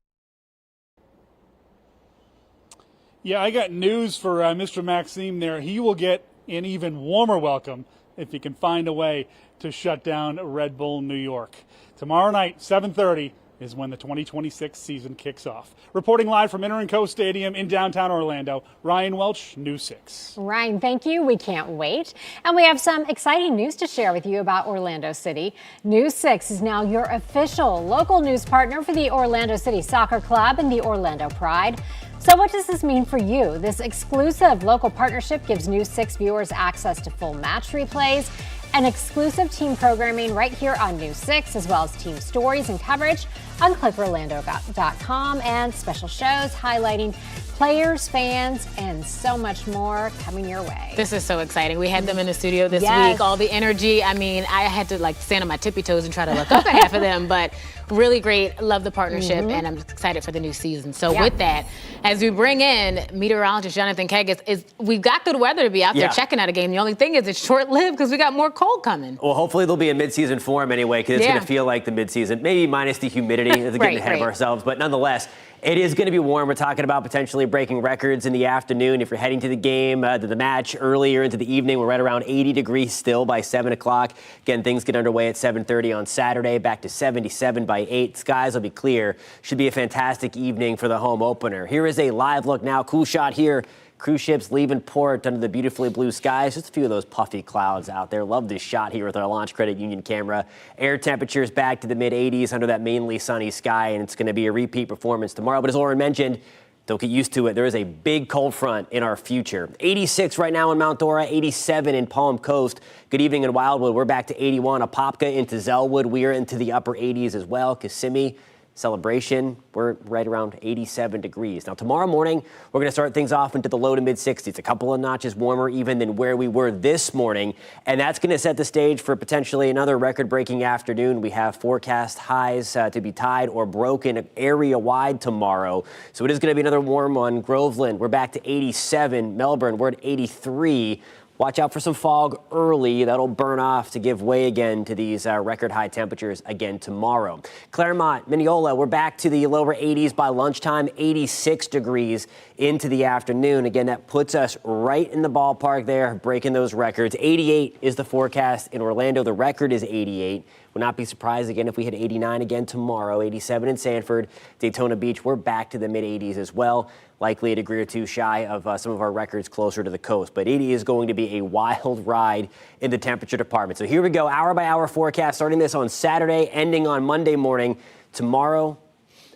S3: Yeah, I got news for Mr. Maxime there. He will get an even warmer welcome if he can find a way to shut down Red Bull New York. Tomorrow night, 7:30, is when the 2026 season kicks off. Reporting live from Inter & Co Stadium in downtown Orlando, Ryan Welch, News 6.
S2: Ryan, thank you. We can't wait. And we have some exciting news to share with you about Orlando City. News 6 is now your official local news partner for the Orlando City Soccer Club and the Orlando Pride. So what does this mean for you? This exclusive local partnership gives News 6 viewers access to full match replays and exclusive team programming right here on News 6, as well as team stories and coverage on clickorlando.com and special shows highlighting players, fans, and so much more coming your way.
S8: This is so exciting. We had them in the studio this week, all the energy. I mean, I had to like stand on my tippy toes and try to look up at half of them, but really great. Love the partnership, and I'm excited for the new season. So with that, as we bring in meteorologist Jonathan Kegis, we've got good weather to be out there checking out a game. The only thing is it's short-lived because we got more cold coming.
S13: Well, hopefully there'll be a midseason form anyway, because it's going to feel like the midseason, maybe minus the humidity. It's getting ahead of ourselves, but nonetheless, it is going to be warm. We're talking about potentially breaking records in the afternoon. If you're heading to the game, to the match earlier into the evening, we're right around 80 degrees still by 7 o'clock. Again, things get underway at 7:30 on Saturday, back to 77 by 8. Skies will be clear. Should be a fantastic evening for the home opener. Here is a live look now. Cool shot here. Cruise ships leaving port under the beautifully blue skies. Just a few of those puffy clouds out there. Love this shot here with our Launch Credit Union camera. Air temperatures back to the mid-80s under that mainly sunny sky, and it's going to be a repeat performance tomorrow. But as Lauren mentioned, don't get used to it. There is a big cold front in our future. 86 right now in Mount Dora, 87 in Palm Coast. Good evening in Wildwood. We're back to 81. Apopka into Zellwood. We are into the upper 80s as well. Kissimmee. Celebration, we're right around 87 degrees. Now, tomorrow morning, we're going to start things off into the low to mid 60s, a couple of notches warmer even than where we were this morning. And that's going to set the stage for potentially another record-breaking afternoon. We have forecast highs to be tied or broken area-wide tomorrow. So it is going to be another warm one. Groveland, we're back to 87. Melbourne, we're at 83. Watch out for some fog early. That'll burn off to give way again to these record high temperatures again tomorrow. Claremont, Mineola, we're back to the lower 80s by lunchtime, 86 degrees into the afternoon. Again, that puts us right in the ballpark there, breaking those records. 88 is the forecast in Orlando. The record is 88. Would not be surprised again if we hit 89 again tomorrow. 87 in Sanford. Daytona Beach, we're back to the mid-80s as well. Likely a degree or two shy of some of our records closer to the coast. But 80 is going to be a wild ride in the temperature department. So here we go, hour by hour forecast, starting this on Saturday, ending on Monday morning. Tomorrow,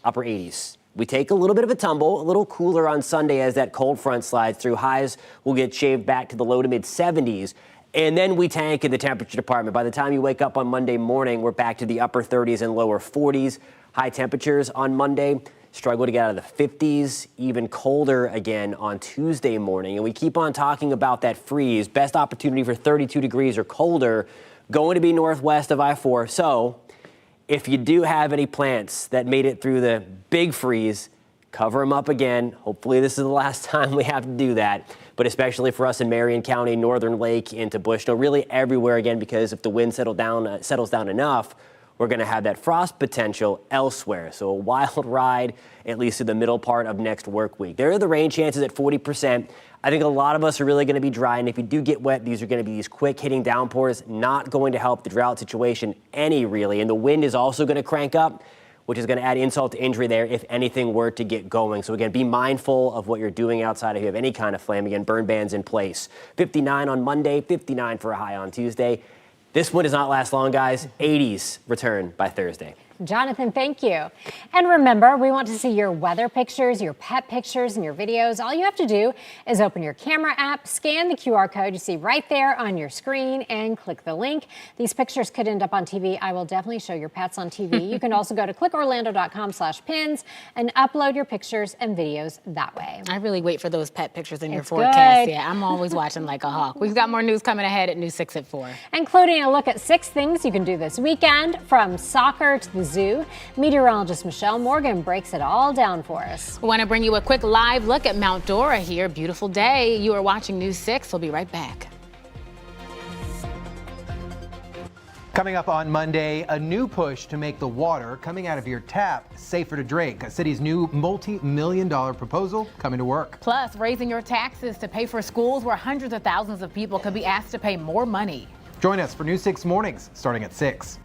S13: upper 80s. We take a little bit of a tumble, a little cooler on Sunday as that cold front slides through. Highs will get shaved back to the low to mid 70s. And then we tank in the temperature department. By the time you wake up on Monday morning, we're back to the upper 30s and lower 40s. High temperatures on Monday. Struggle to get out of the 50s, even colder again on Tuesday morning. And we keep on talking about that freeze. Best opportunity for 32 degrees or colder going to be northwest of I-4. So if you do have any plants that made it through the big freeze, cover them up again. Hopefully this is the last time we have to do that, but especially for us in Marion County, Northern Lake into Bushnell, really everywhere again, because if the wind settles down enough, we're going to have that frost potential elsewhere. So a wild ride, at least through the middle part of next work week. There are the rain chances at 40%. I think a lot of us are really going to be dry, and if you do get wet, these are going to be these quick hitting downpours, not going to help the drought situation any really. And the wind is also going to crank up, which is going to add insult to injury there if anything were to get going. So again, be mindful of what you're doing outside if you have any kind of flame. Again, burn bans in place. 59 on Monday, 59 for a high on Tuesday. This one does not last long, guys. 80s return by Thursday.
S2: Jonathan, thank you. And remember, we want to see your weather pictures, your pet pictures, and your videos. All you have to do is open your camera app, scan the QR code you see right there on your screen, and click the link. These pictures could end up on TV. I will definitely show your pets on TV. You can also go to clickorlando.com/pins and upload your pictures and videos that way.
S8: I really wait for those pet pictures in your
S2: It's
S8: forecast.
S2: good.
S8: Yeah, I'm always watching like a hawk. We've got more news coming ahead at News 6 at 4.
S2: Including a look at 6 things you can do this weekend, from soccer to the zoo. Meteorologist Michelle Morgan breaks it all down for us.
S8: We want to bring you a quick live look at Mount Dora here. Beautiful day. You are watching News 6. We'll be right back.
S4: Coming up on Monday, a new push to make the water coming out of your tap safer to drink. A city's new multi-million-dollar proposal coming to work.
S8: Plus, raising your taxes to pay for schools where hundreds of thousands of people could be asked to pay more money.
S4: Join us for News 6 Mornings starting at 6.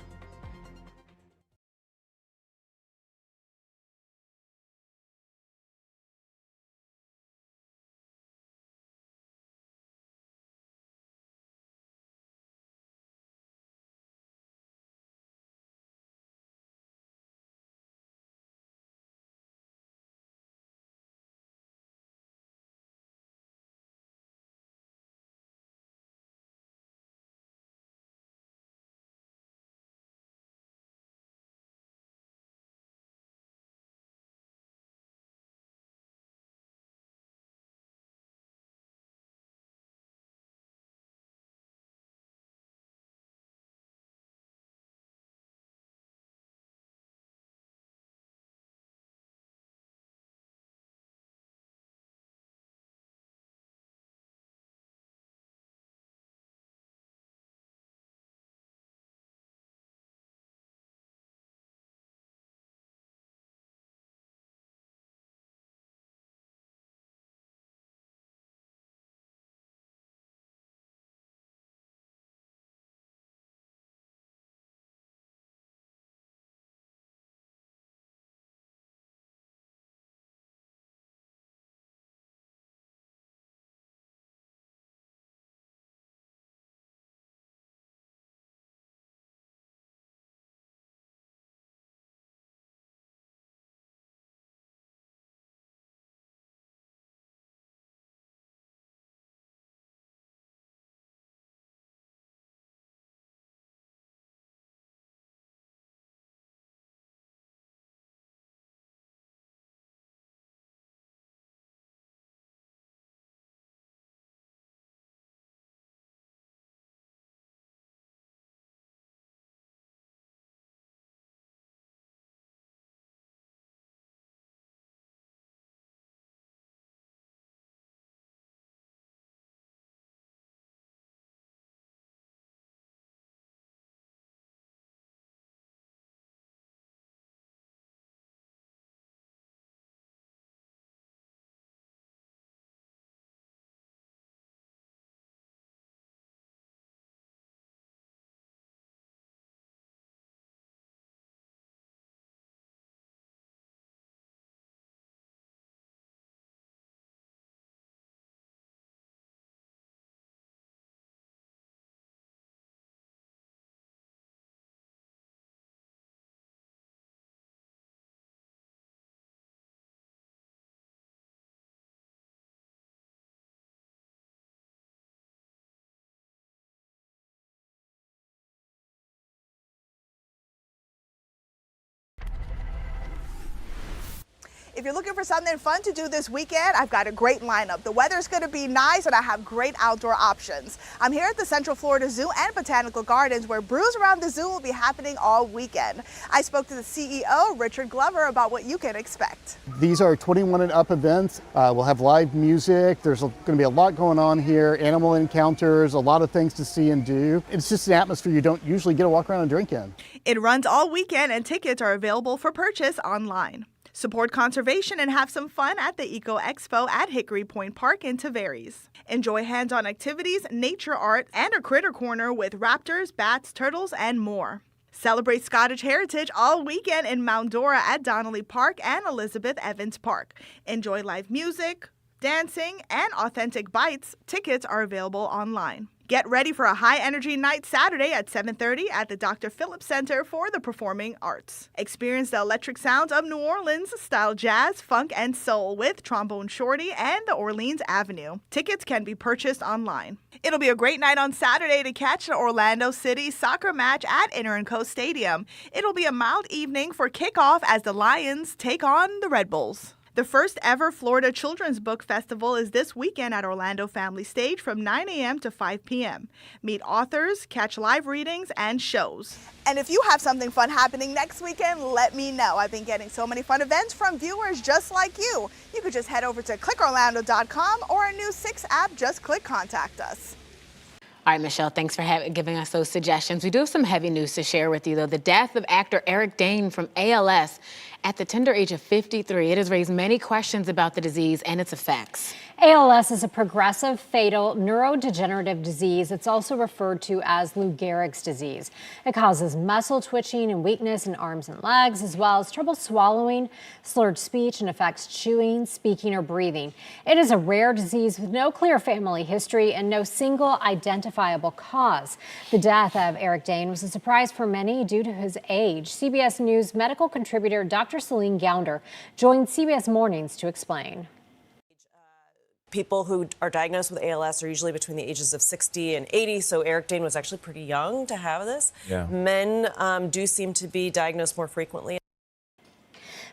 S17: If you're looking for something fun to do this weekend, I've got a great lineup. The weather's going to be nice and I have great outdoor options. I'm here at the Central Florida Zoo and Botanical Gardens, where Brews Around the Zoo will be happening all weekend. I spoke to the CEO, Richard Glover, about what you can expect.
S18: These are 21 and up events. We'll have live music. There's going to be a lot going on here, animal encounters, a lot of things to see and do. It's just an atmosphere you don't usually get to walk around and drink in.
S17: It runs all weekend and tickets are available for purchase online. Support conservation and have some fun at the Eco Expo at Hickory Point Park in Tavares. Enjoy hands-on activities, nature art, and a critter corner with raptors, bats, turtles, and more. Celebrate Scottish heritage all weekend in Mount Dora at Donnelly Park and Elizabeth Evans Park. Enjoy live music, dancing, and authentic bites. Tickets are available online. Get ready for a high-energy night Saturday at 7:30 at the Dr. Phillips Center for the Performing Arts. Experience the electric sounds of New Orleans-style jazz, funk, and soul with Trombone Shorty and the Orleans Avenue. Tickets can be purchased online. It'll be a great night on Saturday to catch the Orlando City soccer match at Inter&Co Stadium. It'll be a mild evening for kickoff as the Lions take on the Red Bulls. The first ever Florida Children's Book Festival is this weekend at Orlando Family Stage from 9 a.m. to 5 p.m. Meet authors, catch live readings, and shows. And if you have something fun happening next weekend, let me know. I've been getting so many fun events from viewers just like you. You could just head over to clickorlando.com or our new 6 app, just click contact us.
S8: All right, Michelle, thanks for giving us those suggestions. We do have some heavy news to share with you, though. The death of actor Eric Dane from ALS at the tender age of 53. It has raised many questions about the disease and its effects.
S2: ALS is a progressive, fatal neurodegenerative disease. It's also referred to as Lou Gehrig's disease. It causes muscle twitching and weakness in arms and legs, as well as trouble swallowing, slurred speech, and affects chewing, speaking, or breathing. It is a rare disease with no clear family history and no single identifiable cause. The death of Eric Dane was a surprise for many due to his age. CBS News medical contributor Dr. Celine Gounder joined CBS Mornings to explain.
S19: People who are diagnosed with ALS are usually between the ages of 60 and 80, so Eric Dane was actually pretty young to have this.
S20: Yeah.
S19: Men do seem to be diagnosed more frequently.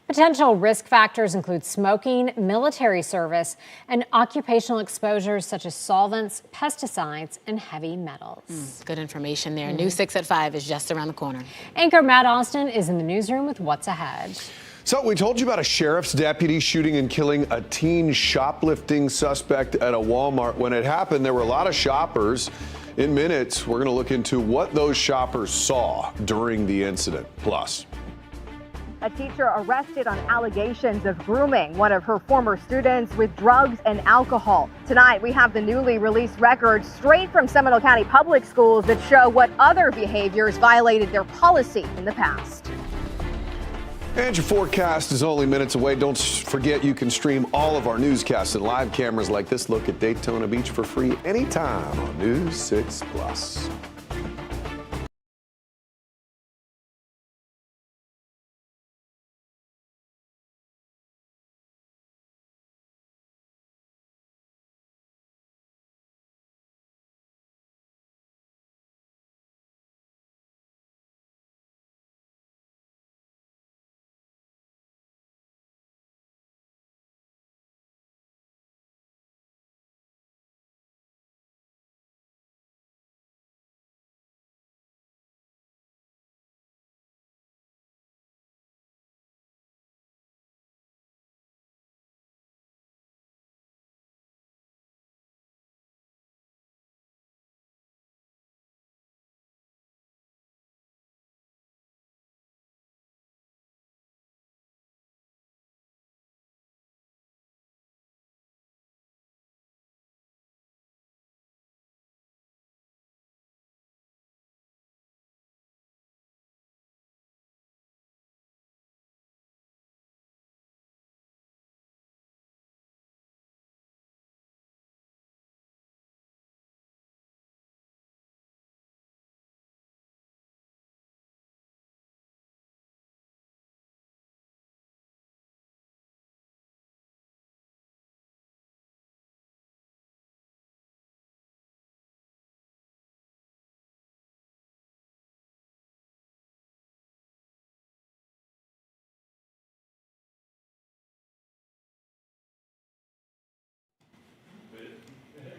S2: Potential risk factors include smoking, military service, and occupational exposures such as solvents, pesticides, and heavy metals.
S8: Good information there. News 6 at 5 is just around the corner.
S2: Anchor Matt Austin is in the newsroom with what's ahead.
S1: So we told you about a sheriff's deputy shooting and killing a teen shoplifting suspect at a Walmart. When it happened, there were a lot of shoppers. In minutes, we're going to look into what those shoppers saw during the incident. Plus,
S21: a teacher arrested on allegations of grooming one of her former students with drugs and alcohol. Tonight, we have the newly released records straight from Seminole County Public Schools that show what other behaviors violated their policy in the past.
S1: and your forecast is only minutes away. Don't forget you can stream all of our newscasts and live cameras like this look at Daytona Beach for free anytime on News 6 Plus.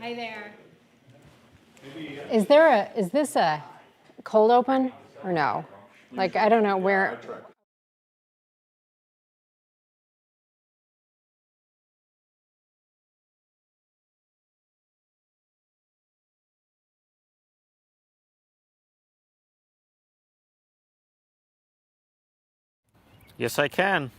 S2: Hi there. Is this a cold open or no? Like, I don't know where.
S5: Yes, I can.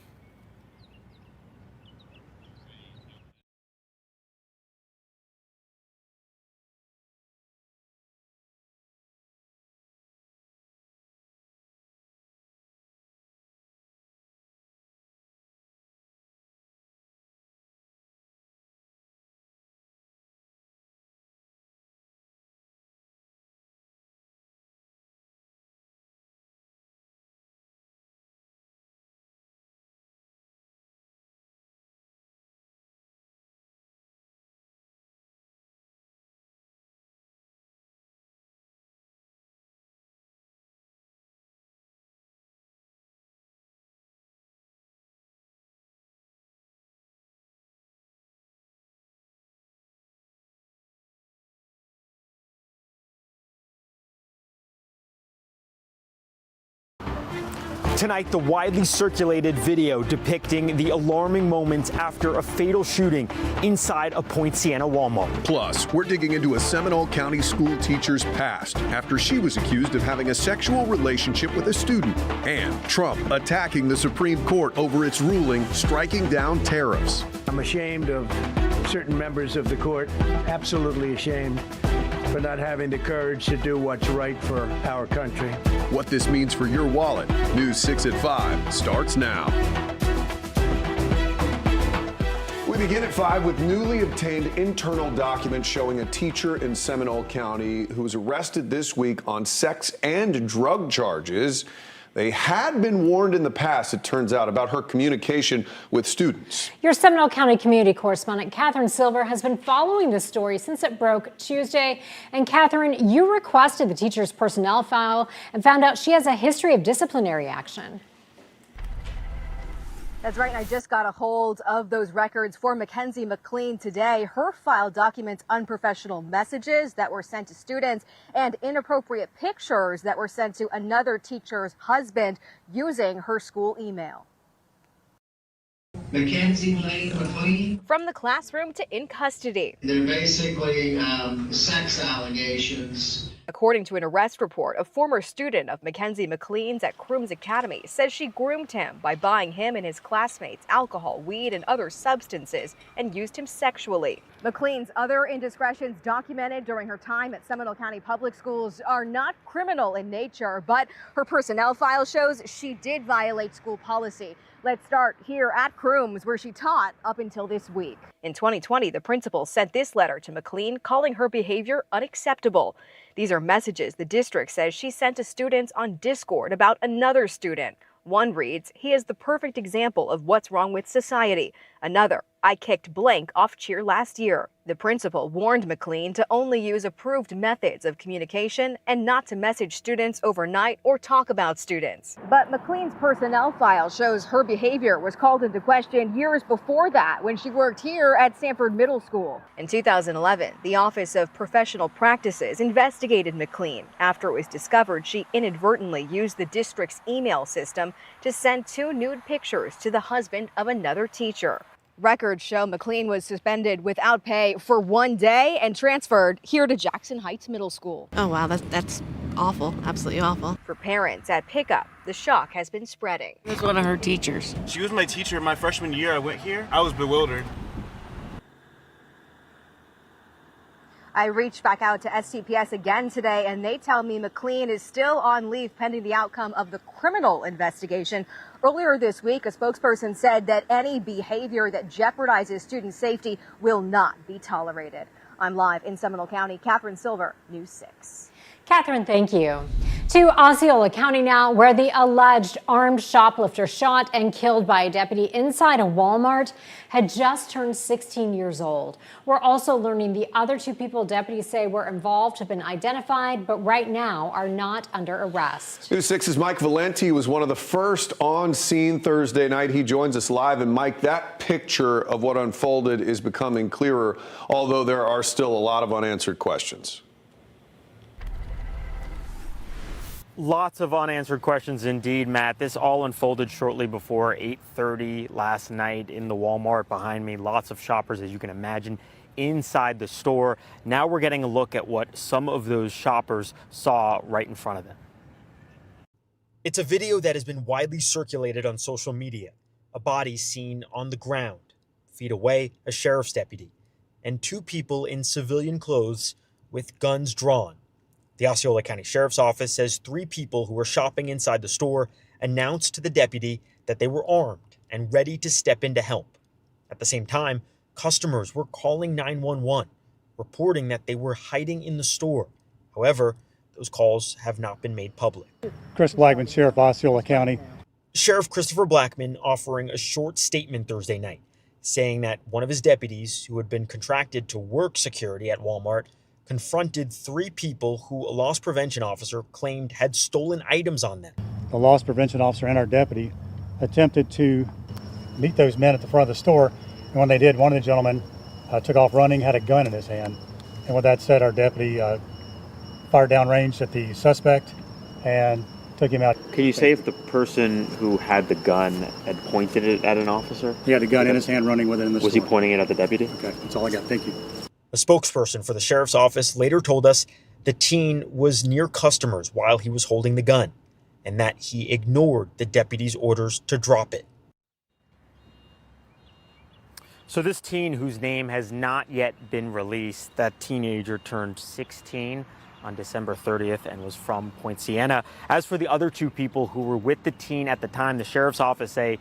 S7: Tonight, the widely circulated video depicting the alarming moments after a fatal shooting inside a Point Siena Walmart.
S1: Plus, we're digging into a Seminole County school teacher's past after she was accused of having a sexual relationship with a student. And Trump attacking the Supreme Court over its ruling striking down tariffs.
S9: I'm ashamed of certain members of the court, absolutely ashamed, for not having the courage to do what's right for our country.
S1: What this means for your wallet. News 6 at 5 starts now. We begin at 5 with newly obtained internal documents showing a teacher in Seminole County who was arrested this week on sex and drug charges. They had been warned in the past, it turns out, about her communication with students.
S2: Your Seminole County community correspondent, Catherine Silver, has been following this story since it broke Tuesday. And Catherine, you requested the teacher's personnel file and found out she has a history of disciplinary action.
S21: That's right, and I just got a hold of those records for Mackenzie McLean today. Her file documents unprofessional messages that were sent to students and inappropriate pictures that were sent to another teacher's husband using her school email.
S10: Mackenzie McLean.
S21: From the classroom to in custody.
S10: They're basically sex allegations.
S21: According to an arrest report, a former student of Mackenzie McLean's at Crooms Academy says she groomed him by buying him and his classmates alcohol, weed, and other substances and used him sexually. McLean's other indiscretions documented during her time at Seminole County Public Schools are not criminal in nature, but her personnel file shows she did violate school policy. Let's start here at Crooms, where she taught up until this week. In 2020, the principal sent this letter to McLean calling her behavior unacceptable. These are messages the district says she sent to students on Discord about another student. One reads, "He is the perfect example of what's wrong with society." Another, "I kicked blank off cheer last year." The principal warned McLean to only use approved methods of communication and not to message students overnight or talk about students. But McLean's personnel file shows her behavior was called into question years before that when she worked here at Sanford Middle School. In 2011, the Office of Professional Practices investigated McLean after it was discovered she inadvertently used the district's email system to send 2 nude pictures to the husband of another teacher. Records show McLean was suspended without pay for 1 day and transferred here to Jackson Heights Middle School.
S20: Oh, wow, that's awful, absolutely awful.
S21: For parents at Pickup, the shock has been spreading.
S20: That's one of her teachers.
S24: She was my teacher my freshman year I went here. I was bewildered.
S21: I reached back out to STPS again today, and they tell me McLean is still on leave pending the outcome of the criminal investigation. Earlier this week, a spokesperson said that any behavior that jeopardizes student safety will not be tolerated. I'm live in Seminole County. Catherine Silver, News 6.
S2: Catherine, thank you. To Osceola County now, where the alleged armed shoplifter shot and killed by a deputy inside a Walmart had just turned 16 years old. We're also learning the other two people deputies say were involved have been identified, but right now are not under arrest.
S1: News 6's Mike Valenti was one of the first on scene Thursday night. He joins us live. And Mike, that picture of what unfolded is becoming clearer, although there are still a lot of unanswered questions.
S7: Lots of unanswered questions indeed, Matt. This all unfolded shortly before 8:30 last night in the Walmart behind me. Lots of shoppers, as you can imagine, inside the store. Now we're getting a look at what some of those shoppers saw right in front of them. It's a video that has been widely circulated on social media. A body seen on the ground. Feet away, a sheriff's deputy. And two people in civilian clothes with guns drawn. The Osceola County Sheriff's Office says 3 people who were shopping inside the store announced to the deputy that they were armed and ready to step in to help. At the same time, customers were calling 911, reporting that they were hiding in the store. However, those calls have not been made public.
S3: Chris Blackman, Sheriff, Osceola County.
S7: Sheriff Christopher Blackman offering a short statement Thursday night, saying that one of his deputies, who had been contracted to work security at Walmart, confronted 3 people who a loss prevention officer claimed had stolen items on them.
S3: The loss prevention officer and our deputy attempted to meet those men at the front of the store. And when they did, one of the gentlemen took off running, had a gun in his hand. And with that said, our deputy fired downrange at the suspect and took him out.
S7: Can you say if the person who had the gun had pointed it at an officer?
S3: He had a gun in his hand running with it in the store.
S7: Was he pointing it at the deputy?
S3: Okay, that's all I got. Thank you.
S7: A spokesperson for the sheriff's office later told us the teen was near customers while he was holding the gun and that he ignored the deputy's orders to drop it. So this teen, whose name has not yet been released, that teenager turned 16 on December 30th and was from Point Siena. As for the other 2 people who were with the teen at the time, the sheriff's office say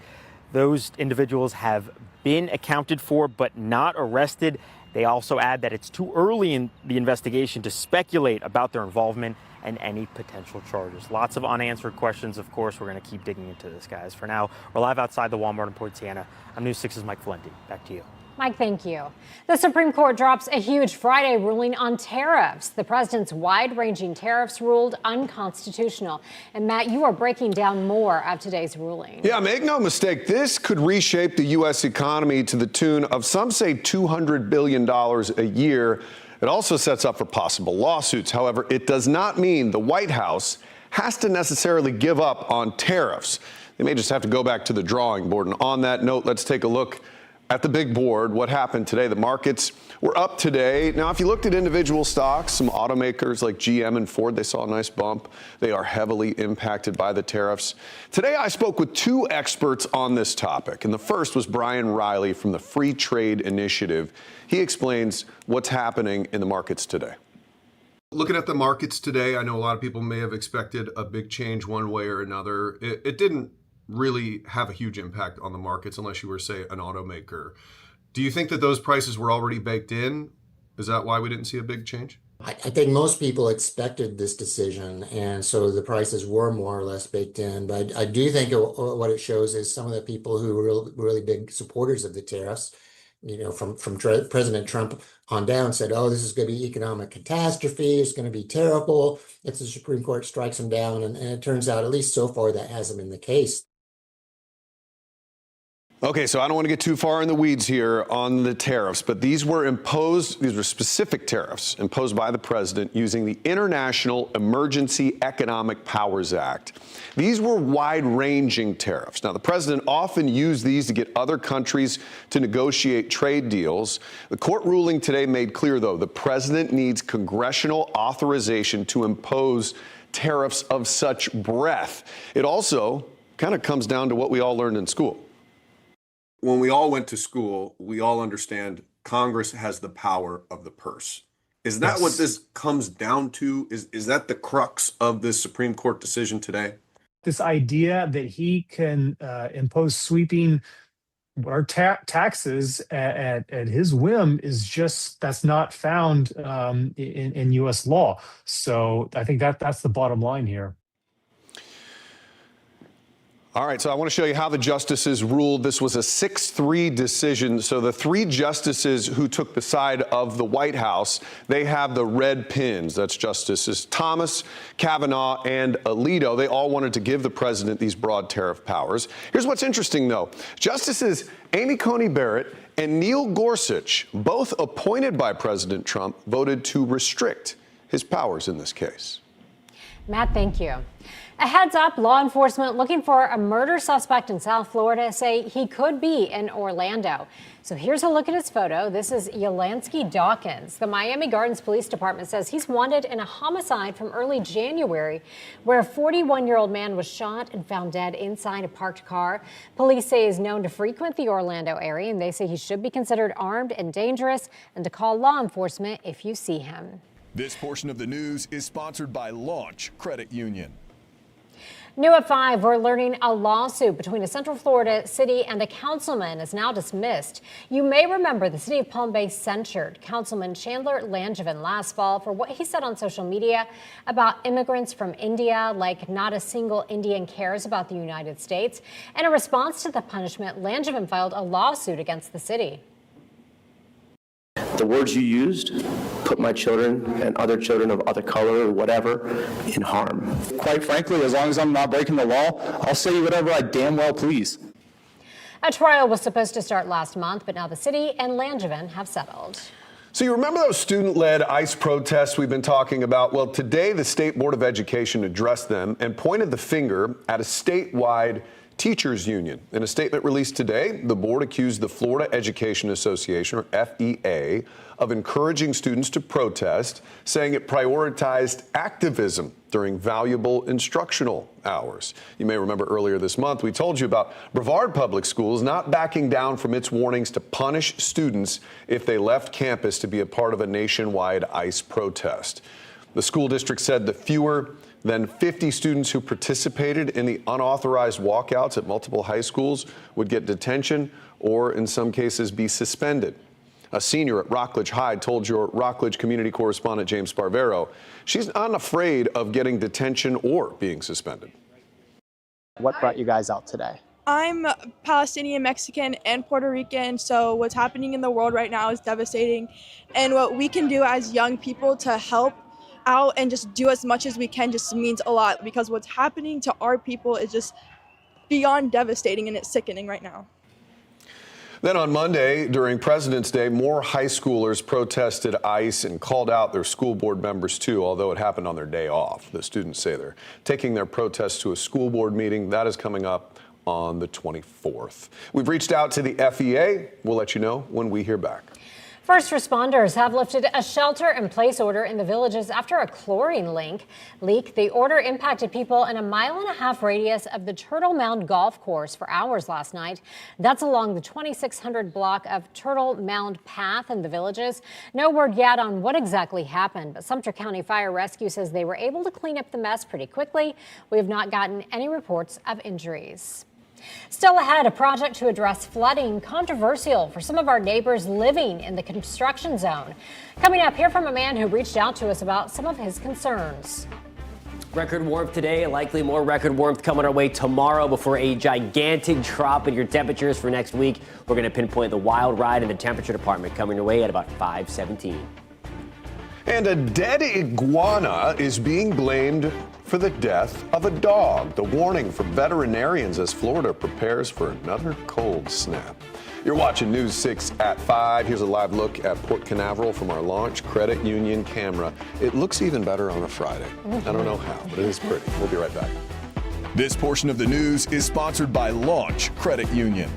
S7: those individuals have been accounted for but not arrested. They also add that it's too early in the investigation to speculate about their involvement and any potential charges. Lots of unanswered questions, of course. We're going to keep digging into this, guys. For now, we're live outside the Walmart in Point Siena. I'm News 6's Mike Valenti. Back to you.
S2: Mike, thank you. The Supreme Court drops a huge Friday ruling on tariffs. The president's wide-ranging tariffs ruled unconstitutional. And Matt, you are breaking down more of today's ruling.
S1: Yeah, make no mistake, this could reshape the U.S. economy to the tune of, some say, $200 billion a year. It also sets up for possible lawsuits. However, it does not mean the White House has to necessarily give up on tariffs. They may just have to go back to the drawing board. And on that note, let's take a look at the big board. What happened today? The markets were up today. Now, if you looked at individual stocks, some automakers like GM and Ford, they saw a nice bump. They are heavily impacted by the tariffs. Today, I spoke with 2 experts on this topic, and the first was Brian Riley from the Free Trade Initiative. He explains what's happening in the markets today. Looking at the markets today, I know a lot of people may have expected a big change one way or another. It didn't really have a huge impact on the markets unless you were, say, an automaker. Do you think that those prices were already baked in? Is that why we didn't see a big change?
S5: I think most people expected this decision, and so the prices were more or less baked in. But I do think what it shows is some of the people who were really big supporters of the tariffs, from President Trump on down, said, oh, this is going to be economic catastrophe. It's going to be terrible if the Supreme Court strikes them down. And it turns out, at least so far, that hasn't been the case.
S1: Okay, so I don't want to get too far in the weeds here on the tariffs, but these were specific tariffs imposed by the president using the International Emergency Economic Powers Act. These were wide-ranging tariffs. Now, the president often used these to get other countries to negotiate trade deals. The court ruling today made clear, though, the president needs congressional authorization to impose tariffs of such breadth. It also kind of comes down to what we all learned in school. When we all went to school, we all understand Congress has the power of the purse. Is that what this comes down to? Is that the crux of this Supreme Court decision today?
S6: This idea that he can impose sweeping or taxes at his whim is that's not found in U.S. law. So I think that's the bottom line here.
S1: All right, so I want to show you how the justices ruled. This was a 6-3 decision. So the 3 justices who took the side of the White House, they have the red pins. That's Justices Thomas, Kavanaugh, and Alito. They all wanted to give the president these broad tariff powers. Here's what's interesting, though. Justices Amy Coney Barrett and Neil Gorsuch, both appointed by President Trump, voted to restrict his powers in this case.
S2: Matt, thank you. A heads up, law enforcement looking for a murder suspect in South Florida say he could be in Orlando. So here's a look at his photo. This is Yolansky Dawkins. The Miami Gardens Police Department says he's wanted in a homicide from early January where a 41-year-old man was shot and found dead inside a parked car. Police say he's known to frequent the Orlando area, and they say he should be considered armed and dangerous and to call law enforcement if you see him.
S1: This portion of the news is sponsored by Launch Credit Union.
S2: New at 5, we're learning a lawsuit between a Central Florida city and a councilman is now dismissed. You may remember the city of Palm Bay censured Councilman Chandler Langevin last fall for what he said on social media about immigrants from India, like not a single Indian cares about the United States. In a response to the punishment, Langevin filed a lawsuit against the city.
S14: The words you used put my children and other children of other color or whatever in harm.
S15: Quite frankly, as long as I'm not breaking the law, I'll say whatever I damn well please.
S2: A trial was supposed to start last month, but now the city and Langevin have settled.
S1: So you remember those student-led ICE protests we've been talking about? Well, today the State Board of Education addressed them and pointed the finger at a statewide teachers union. In a statement released today, the board accused the Florida Education Association, or FEA, of encouraging students to protest, saying it prioritized activism during valuable instructional hours. You may remember earlier this month, we told you about Brevard Public Schools not backing down from its warnings to punish students if they left campus to be a part of a nationwide ICE protest. The school district said the fewer than 50 students who participated in the unauthorized walkouts at multiple high schools would get detention or, in some cases, be suspended. A senior at Rockledge High told your Rockledge community correspondent James Sparvero she's not afraid of getting detention or being suspended.
S22: What brought you guys out today?
S23: I'm Palestinian, Mexican, and Puerto Rican, so what's happening in the world right now is devastating. And what we can do as young people to help out and just do as much as we can just means a lot, because what's happening to our people is just beyond devastating, and it's sickening right now.
S1: Then on Monday, during President's Day, more high schoolers protested ICE and called out their school board members too, although it happened on their day off. The students say they're taking their protests to a school board meeting. That is coming up on the 24th. We've reached out to the FEA. We'll let you know when we hear back.
S2: First responders have lifted a shelter-in-place order in the Villages after a chlorine leak. The order impacted people in a 1.5 mile radius of the Turtle Mound Golf Course for hours last night. That's along the 2600 block of Turtle Mound Path in the Villages. No word yet on what exactly happened, but Sumter County Fire Rescue says they were able to clean up the mess pretty quickly. We have not gotten any reports of injuries. Still ahead, a project to address flooding, controversial for some of our neighbors living in the construction zone. Coming up, hear from a man who reached out to us about some of his concerns.
S13: Record warmth today, likely more record warmth coming our way tomorrow before a gigantic drop in your temperatures for next week. We're going to pinpoint the wild ride in the temperature department coming your way at about 5:17.
S1: And a dead iguana is being blamed for the death of a dog. The warning for veterinarians as Florida prepares for another cold snap. You're watching News 6 at 5. Here's a live look at Port Canaveral from our Launch Credit Union camera. It looks even better on a Friday. I don't know how, but it is pretty. We'll be right back. This portion of the news is sponsored by Launch Credit Union.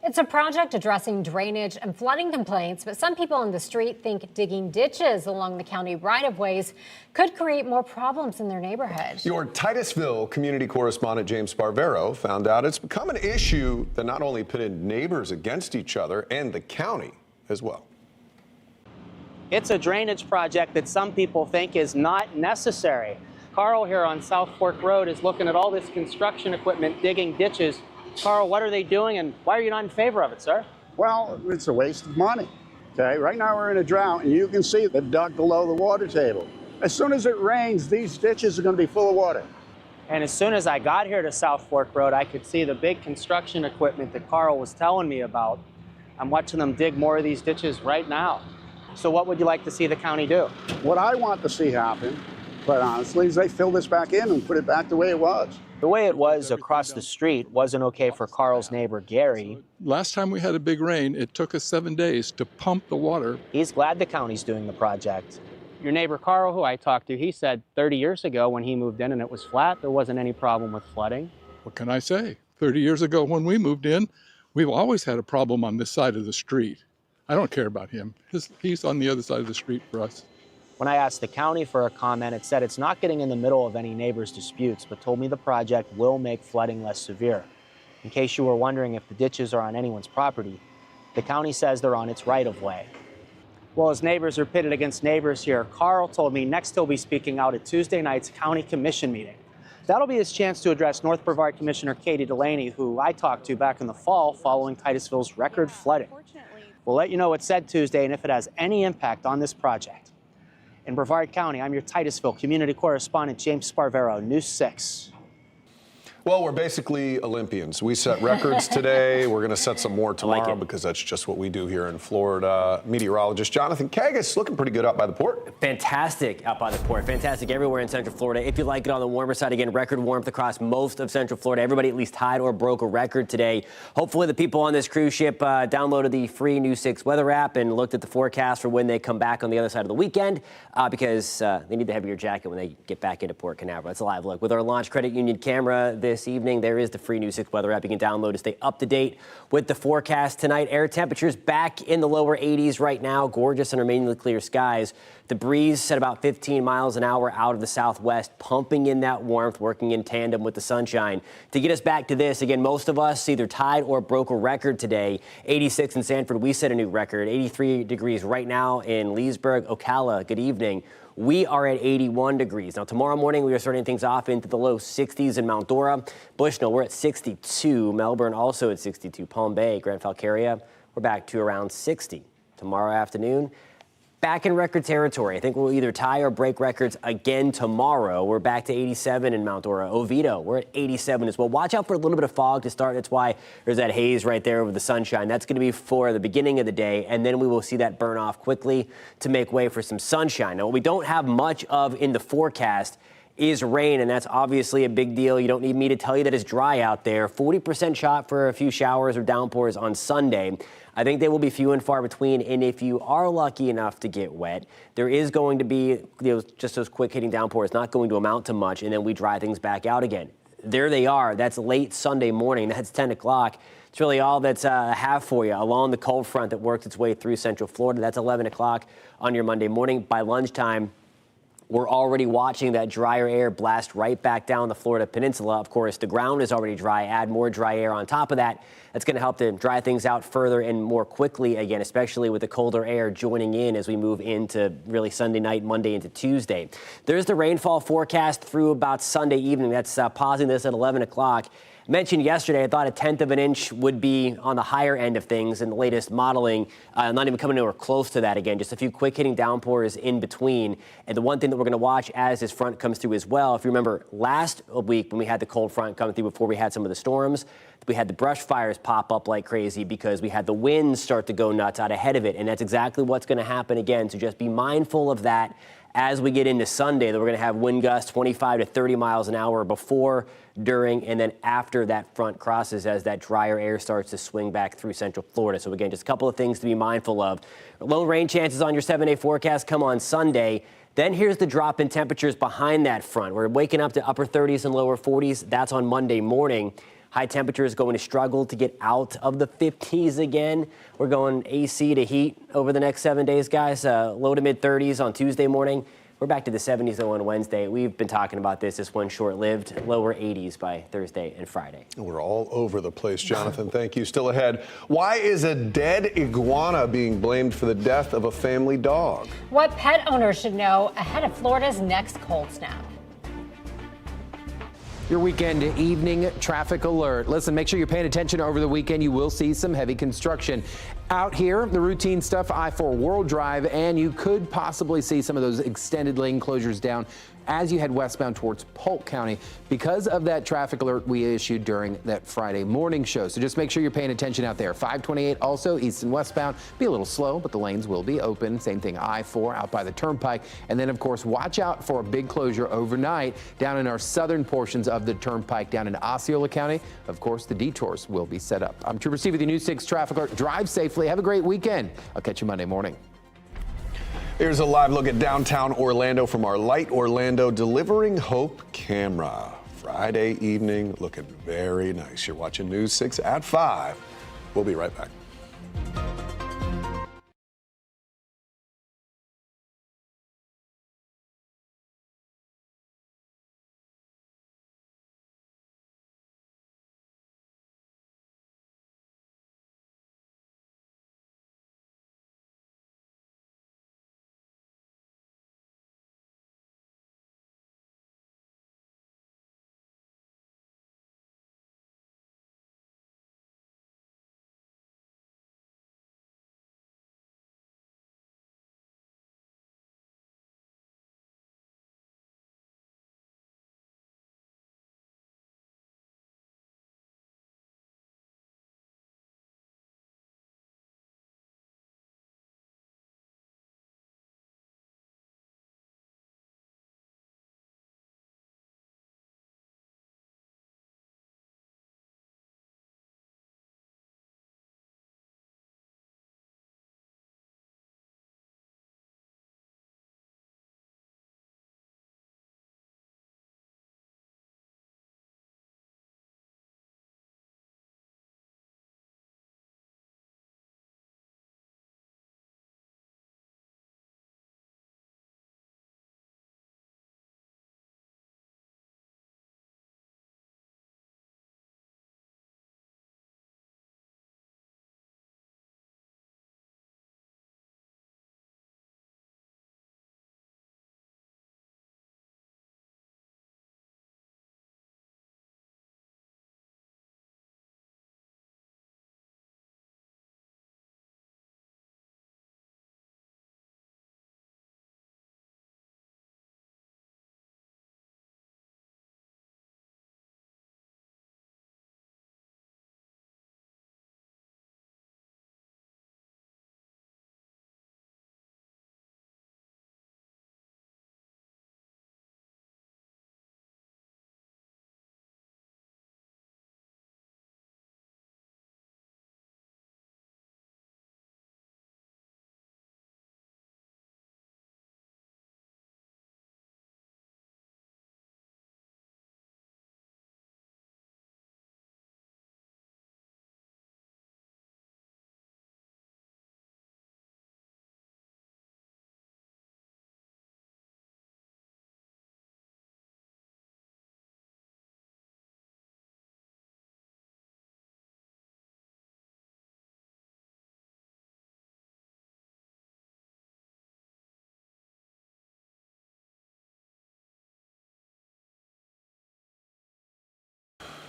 S2: It's a project addressing drainage and flooding complaints, but some people on the street think digging ditches along the county right-of-ways could create more problems in their neighborhood.
S1: Your Titusville community correspondent James Sparvero found out it's become an issue that not only pitted neighbors against each other and the county as well.
S4: It's a drainage project that some people think is not necessary. Carl here on South Fork Road is looking at all this construction equipment digging ditches. Carl, what are they doing and why are you not in favor of it, sir?
S11: Well, it's a waste of money. Okay, right now we're in a drought and you can see the duct below the water table. As soon as it rains, these ditches are going to be full of water.
S4: And as soon as I got here to South Fork Road, I could see the big construction equipment that Carl was telling me about. I'm watching them dig more of these ditches right now. So what would you like to see the county do?
S11: What I want to see happen, quite honestly, is they fill this back in and put it back the way it was.
S4: The way it was across the street wasn't okay for Carl's neighbor, Gary.
S12: Last time we had a big rain, it took us 7 days to pump the water.
S4: He's glad the county's doing the project. Your neighbor, Carl, who I talked to, he said 30 years ago when he moved in and it was flat, there wasn't any problem with flooding.
S12: What can I say? 30 years ago when we moved in, we've always had a problem on this side of the street. I don't care about him. He's on the other side of the street for us.
S4: When I asked the county for a comment, it said it's not getting in the middle of any neighbors' disputes, but told me the project will make flooding less severe. In case you were wondering if the ditches are on anyone's property, the county says they're on its right-of-way. Well, as neighbors are pitted against neighbors here, Carl told me next he'll be speaking out at Tuesday night's county commission meeting. That'll be his chance to address North Brevard Commissioner Katie Delaney, who I talked to back in the fall following Titusville's record flooding. We'll let you know what's said Tuesday and if it has any impact on this project. In Brevard County, I'm your Titusville community correspondent, James Sparvero, News 6.
S1: Well, we're basically Olympians. We set records today. We're going to set some more tomorrow because that's just what we do here in Florida. Meteorologist Jonathan Kagas looking pretty good out by the port.
S13: Fantastic out by the port. Fantastic everywhere in Central Florida. If you like it on the warmer side, again, record warmth across most of Central Florida. Everybody at least tied or broke a record today. Hopefully the people on this cruise ship downloaded the free News 6 weather app and looked at the forecast for when they come back on the other side of the weekend because they need the heavier jacket when they get back into Port Canaveral. That's a live look. With our Launch Credit Union camera this evening, there is the free News 6 weather app you can download to stay up to date with the forecast tonight. Air temperatures back in the lower 80s right now. Gorgeous and remainingly clear skies. The breeze at about 15 miles an hour out of the southwest, pumping in that warmth, working in tandem with the sunshine. To get us back to this, again, most of us either tied or broke a record today. 86 in Sanford, we set a new record. 83 degrees right now in Leesburg. Ocala, good evening. We are at 81 degrees. Now, tomorrow morning, we are starting things off into the low 60s in Mount Dora. Bushnell, we're at 62. Melbourne, also at 62. Palm Bay, Grand Falcaria, we're back to around 60. Tomorrow afternoon, back in record territory. I think we'll either tie or break records again tomorrow. We're back to 87 in Mount Dora. Oviedo, we're at 87 as well. Watch out for a little bit of fog to start. That's why there's that haze right there over the sunshine. That's going to be for the beginning of the day, and then we will see that burn off quickly to make way for some sunshine. Now, what we don't have much of in the forecast is rain, and that's obviously a big deal. You don't need me to tell you that it's dry out there. 40% shot for a few showers or downpours on Sunday. I think they will be few and far between, and if you are lucky enough to get wet, there is going to be just those quick hitting downpours, not going to amount to much, and then we dry things back out again. There they are. That's late Sunday morning. That's 10 o'clock. It's really all that's I have for you along the cold front that works its way through Central Florida. That's 11 o'clock on your Monday morning. By lunchtime, we're already watching that drier air blast right back down the Florida peninsula. Of course, the ground is already dry. Add more dry air on top of that. That's going to help to dry things out further and more quickly again, especially with the colder air joining in as we move into really Sunday night, Monday into Tuesday. There's the rainfall forecast through about Sunday evening. That's pausing this at 11 o'clock. Mentioned yesterday, I thought 1/10 of an inch would be on the higher end of things in the latest modeling. Not even coming anywhere close to that again. Just a few quick hitting downpours in between. And the one thing that we're going to watch as this front comes through as well, if you remember last week when we had the cold front coming through before we had some of the storms, we had the brush fires pop up like crazy because we had the winds start to go nuts out ahead of it. And that's exactly what's going to happen again. So just be mindful of that as we get into Sunday, that we're going to have wind gusts 25 to 30 miles an hour before, during, and then after that front crosses as that drier air starts to swing back through Central Florida. So again, just a couple of things to be mindful of. Low rain chances on your 7-day forecast come on Sunday. Then here's the drop in temperatures behind that front. We're waking up to upper 30s and lower 40s. That's on Monday morning. High temperatures going to struggle to get out of the 50s again. We're going AC to heat over the next 7 days, guys. Low to mid 30s on Tuesday morning. We're back to the 70s though on Wednesday. We've been talking about this. This one's short-lived. Lower 80s by Thursday and Friday.
S1: We're all over the place, Jonathan. Thank you. Still ahead. Why is a dead iguana being blamed for the death of a family dog?
S2: What pet owners should know ahead of Florida's next cold snap.
S16: Your weekend evening traffic alert. Listen, make sure you're paying attention over the weekend. You will see some heavy construction out here. The routine stuff, I-4 World Drive, and you could possibly see some of those extended lane closures down as you head westbound towards Polk County because of that traffic alert we issued during that Friday morning show. So just make sure you're paying attention out there. 528 also east and westbound. Be a little slow, but the lanes will be open. Same thing, I-4 out by the Turnpike. And then, of course, watch out for a big closure overnight down in our southern portions of the Turnpike down in Osceola County. Of course, the detours will be set up. I'm Trooper Steve with the News 6 traffic alert. Drive safely. Have a great weekend. I'll catch you Monday morning.
S1: Here's a live look at downtown Orlando from our Light Orlando Delivering Hope camera. Friday evening, looking very nice. You're watching News 6 at 5. We'll be right back.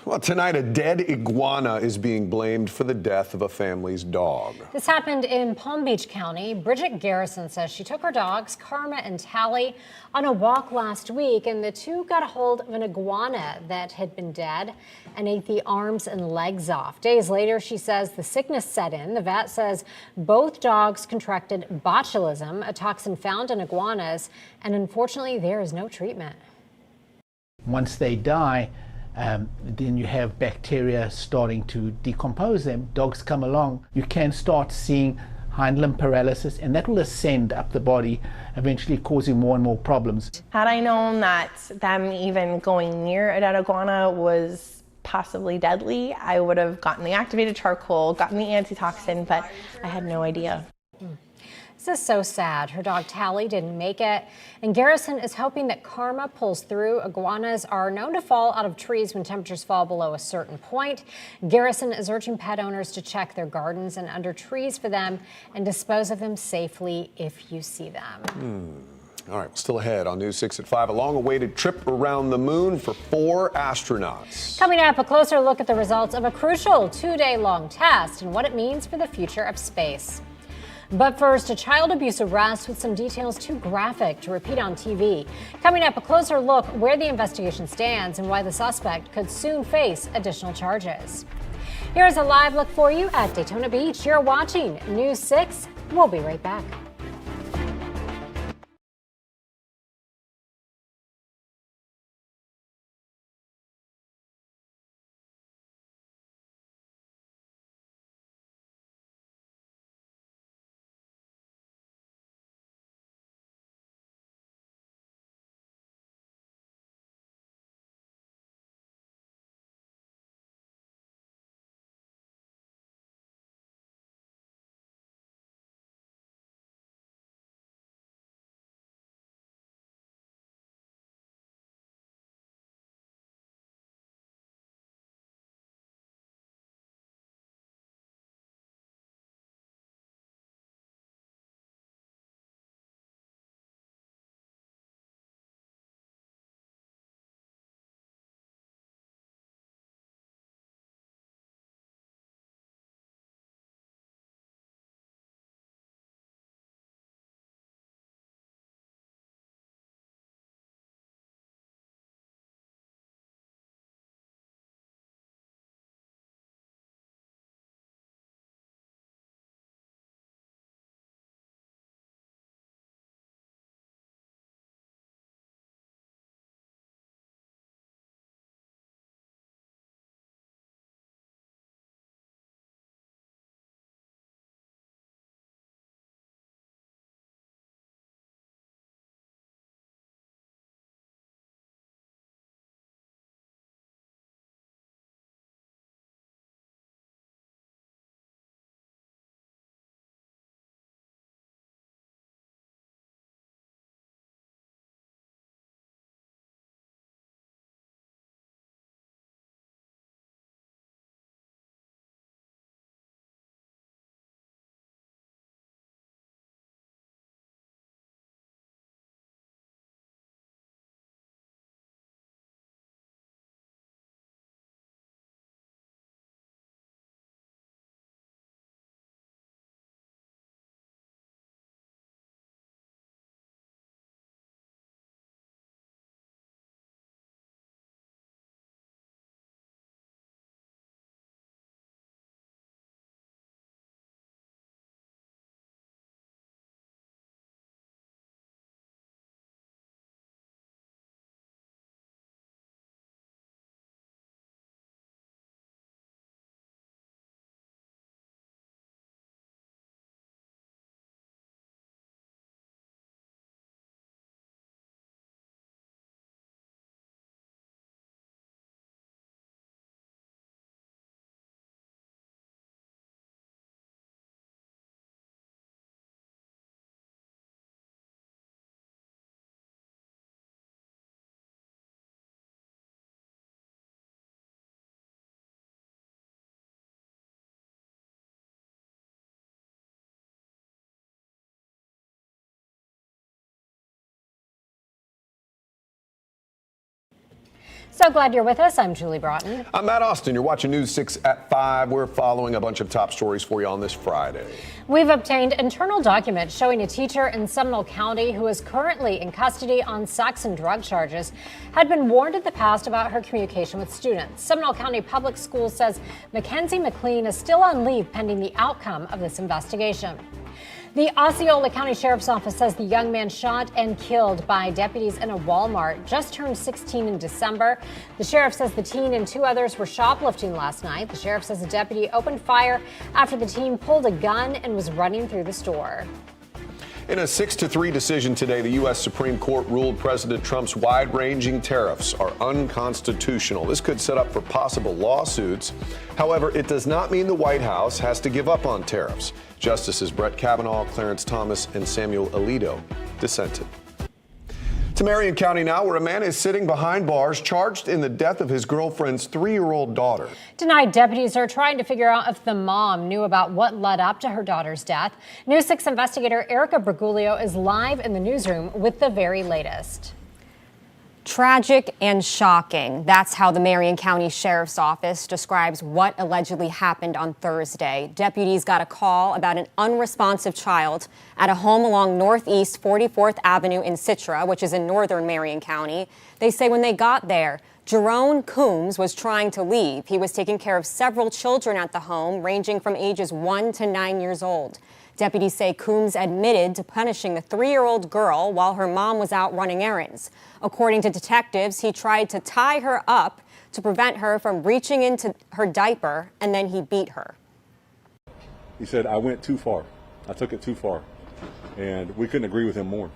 S1: Well, tonight, a dead iguana is being blamed for the death of a family's dog.
S2: This happened in Palm Beach County. Bridget Garrison says she took her dogs, Karma and Tally, on a walk last week, and the two got a hold of an iguana that had been dead and ate the arms and legs off. Days later, she says the sickness set in. The vet says both dogs contracted botulism, a toxin found in iguanas, and unfortunately, there is no treatment.
S17: Once they die, then you have bacteria starting to decompose them. Dogs come along, you can start seeing hind limb paralysis, and that will ascend up the body, eventually causing more and more problems.
S18: Had I known that them even going near a dead iguana was
S8: possibly deadly. I would have gotten the activated charcoal, gotten the antitoxin, but I had no idea.
S2: This is so sad. Her dog Tally didn't make it, and Garrison is hoping that karma pulls through. Iguanas are known to fall out of trees when temperatures fall below a certain point. Garrison is urging pet owners to check their gardens and under trees for them and dispose of them safely if you see them.
S1: All right, still ahead on News 6 at 5, a long-awaited trip around the moon for 4 astronauts.
S2: Coming up, a closer look at the results of a crucial 2-day-long test and what it means for the future of space. But first, a child abuse arrest with some details too graphic to repeat on TV. Coming up, a closer look where the investigation stands and why the suspect could soon face additional charges. Here's a live look for you at Daytona Beach. You're watching News 6. We'll be right back. So glad you're with us. I'm Julie Broughton.
S1: I'm Matt Austin. You're watching News 6 at 5. We're following a bunch of top stories for you on this Friday.
S2: We've obtained internal documents showing a teacher in Seminole County who is currently in custody on sex and drug charges had been warned in the past about her communication with students. Seminole County Public Schools says Mackenzie McLean is still on leave pending the outcome of this investigation. The Osceola County Sheriff's Office says the young man shot and killed by deputies in a Walmart just turned 16 in December. The sheriff says the teen and 2 others were shoplifting last night. The sheriff says a deputy opened fire after the teen pulled a gun and was running through the store.
S1: In a 6-3 decision today, the U.S. Supreme Court ruled President Trump's wide-ranging tariffs are unconstitutional. This could set up for possible lawsuits. However, it does not mean the White House has to give up on tariffs. Justices Brett Kavanaugh, Clarence Thomas, and Samuel Alito dissented. To Marion County now, where a man is sitting behind bars charged in the death of his girlfriend's 3-year-old daughter.
S2: Tonight, deputies are trying to figure out if the mom knew about what led up to her daughter's death. News 6 investigator Erica Briguglio is live in the newsroom with the very latest.
S9: Tragic and shocking. That's how the Marion County Sheriff's Office describes what allegedly happened on Thursday. Deputies got a call about an unresponsive child at a home along Northeast 44th Avenue in Citra, which is in northern Marion County. They say when they got there, Jerome Coombs was trying to leave. He was taking care of several children at the home, ranging from ages 1 to 9 years old. Deputies say Coombs admitted to punishing the 3-year-old girl while her mom was out running errands. According to detectives, he tried to tie her up to prevent her from reaching into her diaper, and then he beat her.
S10: He said, I went too far. I took it too far. And we couldn't agree with him more.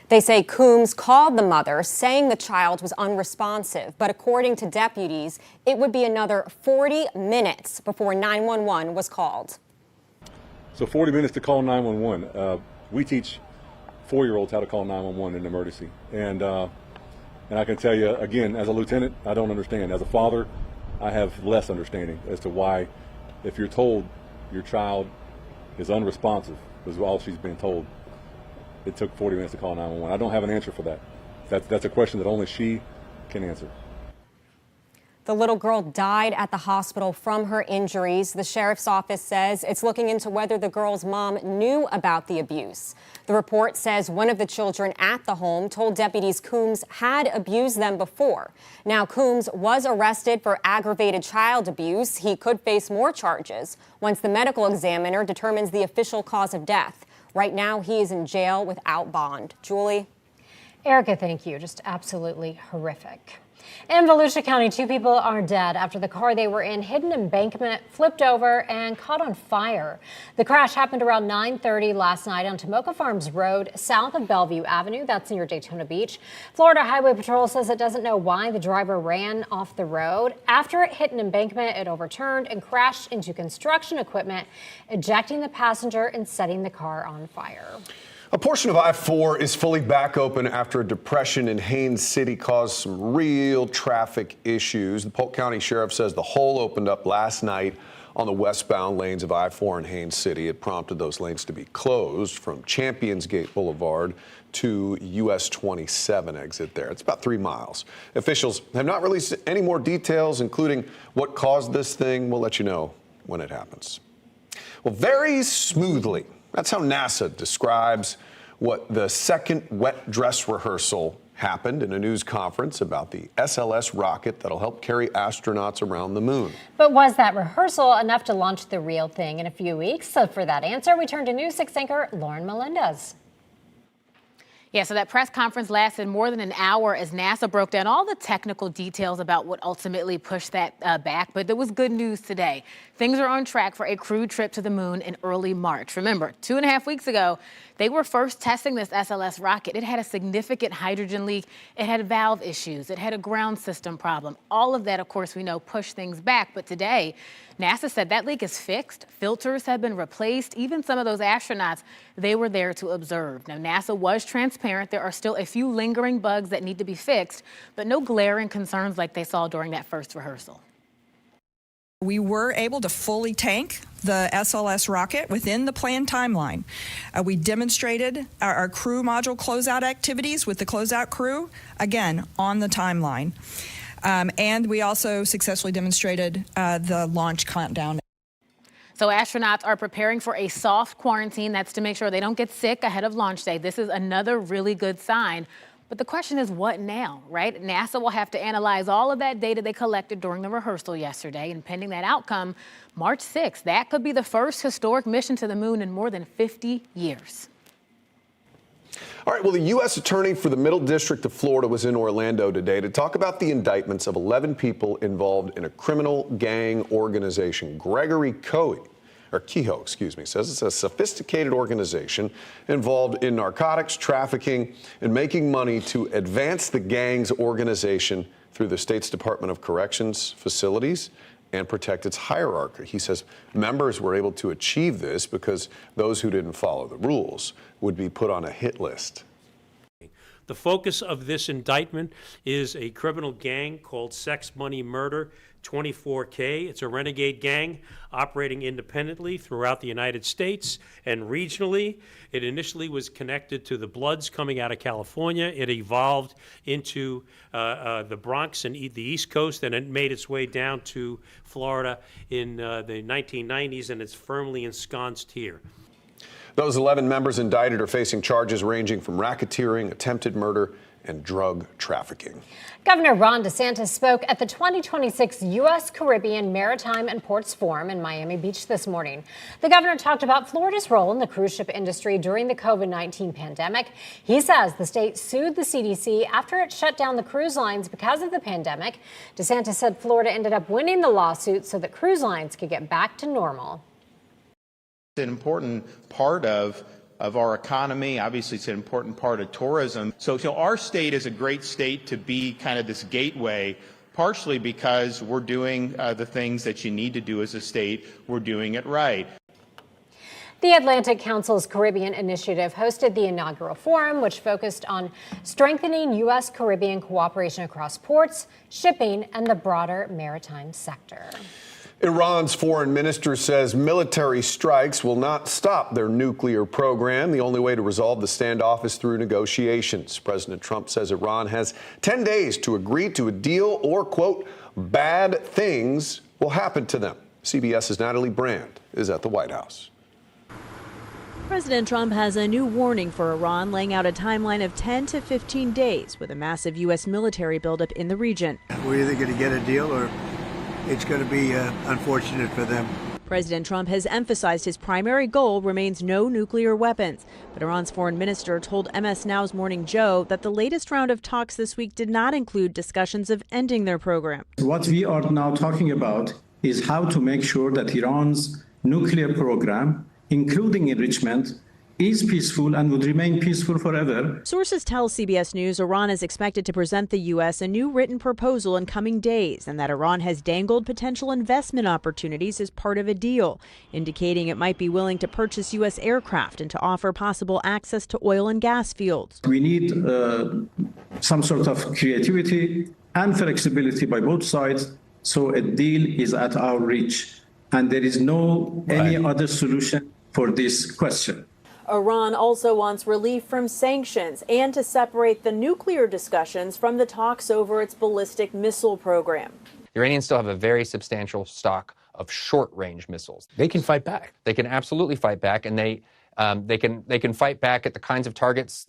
S9: They say Coombs called the mother, saying the child was unresponsive. But according to deputies, it would be another 40 minutes before 911 was called.
S10: So 40 minutes to call 911. We teach 4-year-olds how to call 911 in an emergency. And I can tell you, again, as a lieutenant, I don't understand. As a father, I have less understanding as to why, if you're told your child is unresponsive, is all she's been told, it took 40 minutes to call 911. I don't have an answer for that. That's a question that only she can answer.
S9: The little girl died at the hospital from her injuries. The sheriff's office says it's looking into whether the girl's mom knew about the abuse. The report says one of the children at the home told deputies Coombs had abused them before. Now, Coombs was arrested for aggravated child abuse. He could face more charges once the medical examiner determines the official cause of death. Right now, he is in jail without bond. Julie?
S2: Erica, thank you. Just absolutely horrific. In Volusia County, 2 people are dead after the car they were in hit an embankment, flipped over, and caught on fire. The crash happened around 9:30 last night on Tomoka Farms Road, south of Bellevue Avenue. That's near Daytona Beach. Florida Highway Patrol says it doesn't know why the driver ran off the road. After it hit an embankment, it overturned and crashed into construction equipment, ejecting the passenger and setting the car on fire.
S1: A portion of I-4 is fully back open after a depression in Haines City caused some real traffic issues. The Polk County Sheriff says the hole opened up last night on the westbound lanes of I-4 in Haines City. It prompted those lanes to be closed from Champions Gate Boulevard to US 27 exit there. It's about 3 miles. Officials have not released any more details, including what caused this thing. We'll let you know when it happens. Well, very smoothly. That's how NASA describes what the second wet dress rehearsal happened in a news conference about the SLS rocket that'll help carry astronauts around the moon.
S2: But was that rehearsal enough to launch the real thing in a few weeks? So for that answer, we turn to News 6 anchor Lauren Melendez.
S18: Yeah, so that press conference lasted more than an hour as NASA broke down all the technical details about what ultimately pushed that back. But there was good news today. Things are on track for a crewed trip to the moon in early March. Remember, 2.5 weeks ago, they were first testing this SLS rocket. It had a significant hydrogen leak. It had valve issues. It had a ground system problem. All of that, of course, we know pushed things back. But today, NASA said that leak is fixed. Filters have been replaced. Even some of those astronauts, they were there to observe. Now, NASA was transparent. There are still a few lingering bugs that need to be fixed, but no glaring concerns like they saw during that first rehearsal.
S19: We were able to fully tank the SLS rocket within the planned timeline. We demonstrated our crew module closeout activities with the closeout crew, again, on the timeline. And we also successfully demonstrated the launch countdown.
S18: So astronauts are preparing for a soft quarantine. That's to make sure they don't get sick ahead of launch day. This is another really good sign. But the question is, what now, right? NASA will have to analyze all of that data they collected during the rehearsal yesterday. And pending that outcome, March 6th, that could be the first historic mission to the moon in more than 50 years.
S1: All right, well, the U.S. Attorney for the Middle District of Florida was in Orlando today to talk about the indictments of 11 people involved in a criminal gang organization. Gregory Coe Kehoe, says it's a sophisticated organization involved in narcotics trafficking and making money to advance the gang's organization through the state's Department of Corrections facilities and protect its hierarchy. He says members were able to achieve this because those who didn't follow the rules would be put on a hit list.
S3: The focus of this indictment is a criminal gang called Sex Money Murder 24K. It's a renegade gang operating independently throughout the United States and regionally. It initially was connected to the Bloods coming out of California. It evolved into the Bronx and the East Coast, and it made its way down to Florida in the 1990s, and it's firmly ensconced here.
S1: Those 11 members indicted are facing charges ranging from racketeering, attempted murder, and drug trafficking.
S2: Governor Ron DeSantis spoke at the 2026 U.S. Caribbean Maritime and Ports Forum in Miami Beach this morning. The governor talked about Florida's role in the cruise ship industry during the COVID-19 pandemic. He says the state sued the CDC after it shut down the cruise lines because of the pandemic. DeSantis said Florida ended up winning the lawsuit so that cruise lines could get back to normal.
S20: It's an important part of our economy. Obviously, it's an important part of tourism. So our state is a great state to be kind of this gateway, partially because we're doing the things that you need to do as a state. We're doing it right.
S2: The Atlantic Council's Caribbean Initiative hosted the inaugural forum, which focused on strengthening U.S. Caribbean cooperation across ports, shipping, and the broader maritime sector.
S1: Iran's foreign minister says military strikes will not stop their nuclear program. The only way to resolve the standoff is through negotiations. President Trump says Iran has 10 days to agree to a deal or, quote, bad things will happen to them. CBS's Natalie Brand is at the White House.
S21: President Trump has a new warning for Iran, laying out a timeline of 10 to 15 days with a massive U.S. military buildup in the region.
S24: We're either going to get a deal or it's going to be unfortunate for them.
S21: President Trump has emphasized his primary goal remains no nuclear weapons. But Iran's foreign minister told MS Now's Morning Joe that the latest round of talks this week did not include discussions of ending their program.
S25: What we are now talking about is how to make sure that Iran's nuclear program, including enrichment, is peaceful and would remain peaceful forever.
S21: Sources tell CBS News Iran is expected to present the U.S. a new written proposal in coming days, and that Iran has dangled potential investment opportunities as part of a deal, indicating it might be willing to purchase U.S. aircraft and to offer possible access to oil and gas fields.
S25: We need some sort of creativity and flexibility by both sides, so a deal is at our reach, and there is any other solution for this question.
S21: Iran also wants relief from sanctions and to separate the nuclear discussions from the talks over its ballistic missile program.
S26: The Iranians still have a very substantial stock of short-range missiles. They can fight back. They can absolutely fight back, and they can fight back at the kinds of targets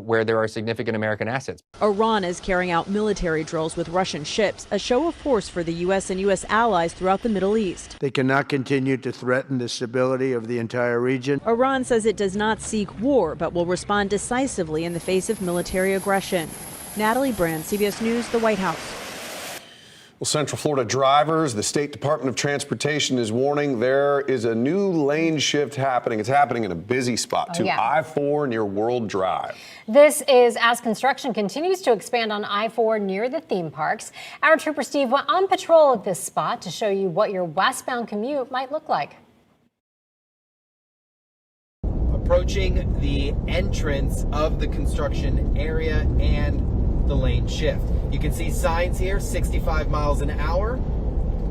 S26: where there are significant American assets.
S21: Iran is carrying out military drills with Russian ships, a show of force for the U.S. and U.S. allies throughout the Middle East.
S24: They cannot continue to threaten the stability of the entire region.
S21: Iran says it does not seek war, but will respond decisively in the face of military aggression. Natalie Brand, CBS News, the White House.
S1: Well, Central Florida drivers, the State Department of Transportation is warning there is a new lane shift happening. It's happening in a busy spot to I-4 near World Drive.
S2: This is as construction continues to expand on I-4 near the theme parks. Our trooper Steve went on patrol at this spot to show you what your westbound commute might look like.
S27: Approaching the entrance of the construction area and the lane shift. You can see signs here, 65 miles an hour.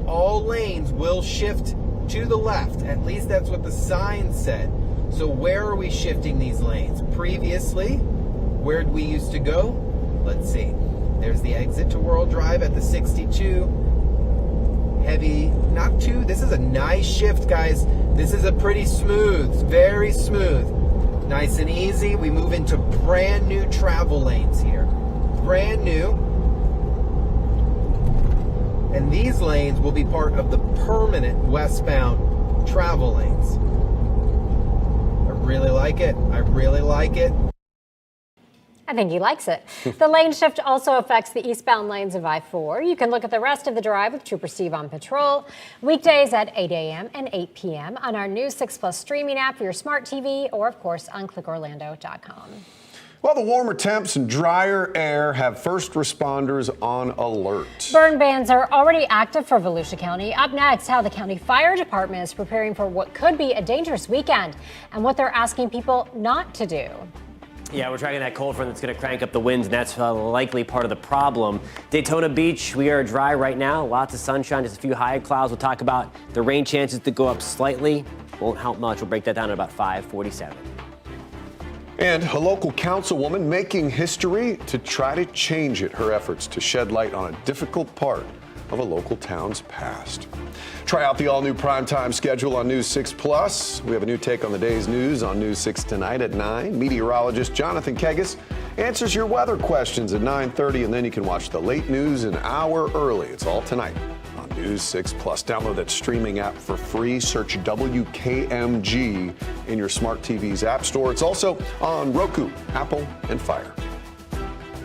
S27: All lanes will shift to the left. At least that's what the sign said. So where are we shifting these lanes? Previously, where did we used to go? Let's see. There's the exit to World Drive at the 62. Heavy, not too, this is a nice shift, guys. This is a pretty smooth, very smooth. Nice and easy. We move into brand new travel lanes here. Brand new, and these lanes will be part of the permanent westbound travel lanes. I really like it. I really like it.
S2: I think he likes it. The lane shift also affects the eastbound lanes of I-4. You can look at the rest of the drive with Trooper Steve on patrol. Weekdays at 8 a.m. and 8 p.m. on our new 6 Plus streaming app for your smart TV or, of course, on clickorlando.com.
S1: Well, the warmer temps and drier air have first responders on alert.
S2: Burn bans are already active for Volusia County. Up next, how the county fire department is preparing for what could be a dangerous weekend and what they're asking people not to do.
S13: Yeah, we're tracking that cold front that's going to crank up the winds, and that's likely part of the problem. Daytona Beach, we are dry right now. Lots of sunshine, just a few high clouds. We'll talk about the rain chances to go up slightly. Won't help much. We'll break that down at about 5:47.
S1: And a local councilwoman making history to try to change it. Her efforts to shed light on a difficult part of a local town's past. Try out the all-new primetime schedule on News 6 Plus. We have a new take on the day's news on News 6 tonight at 9. Meteorologist Jonathan Kegas answers your weather questions at 9:30, and then you can watch the late news an hour early. It's all tonight on News 6 Plus. Download that streaming app for free. Search WKMG in your smart TV's app store. It's also on Roku, Apple, and Fire.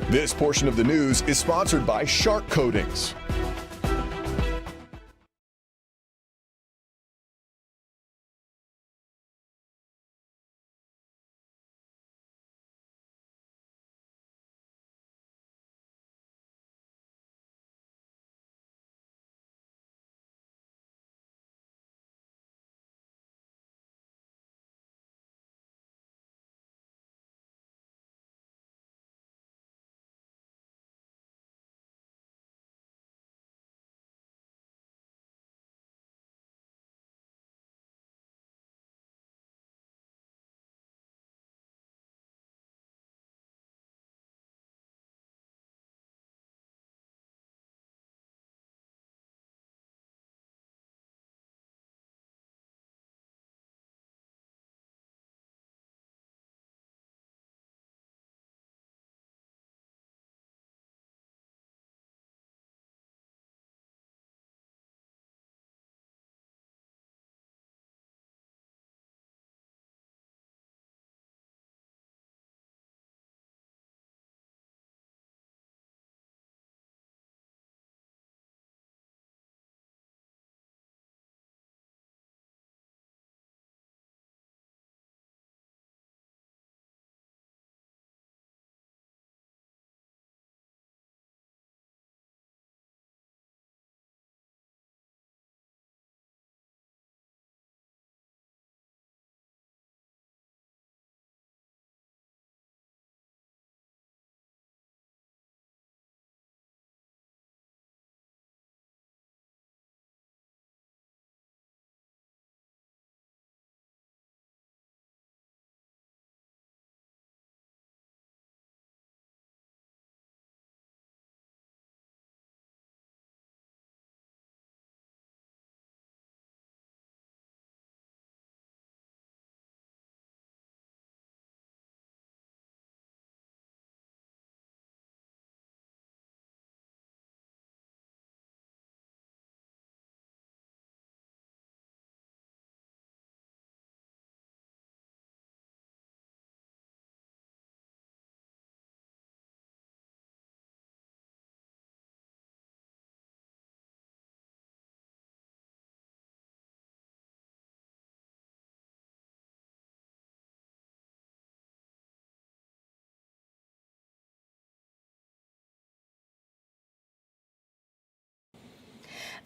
S1: This portion of the news is sponsored by Shark Coatings.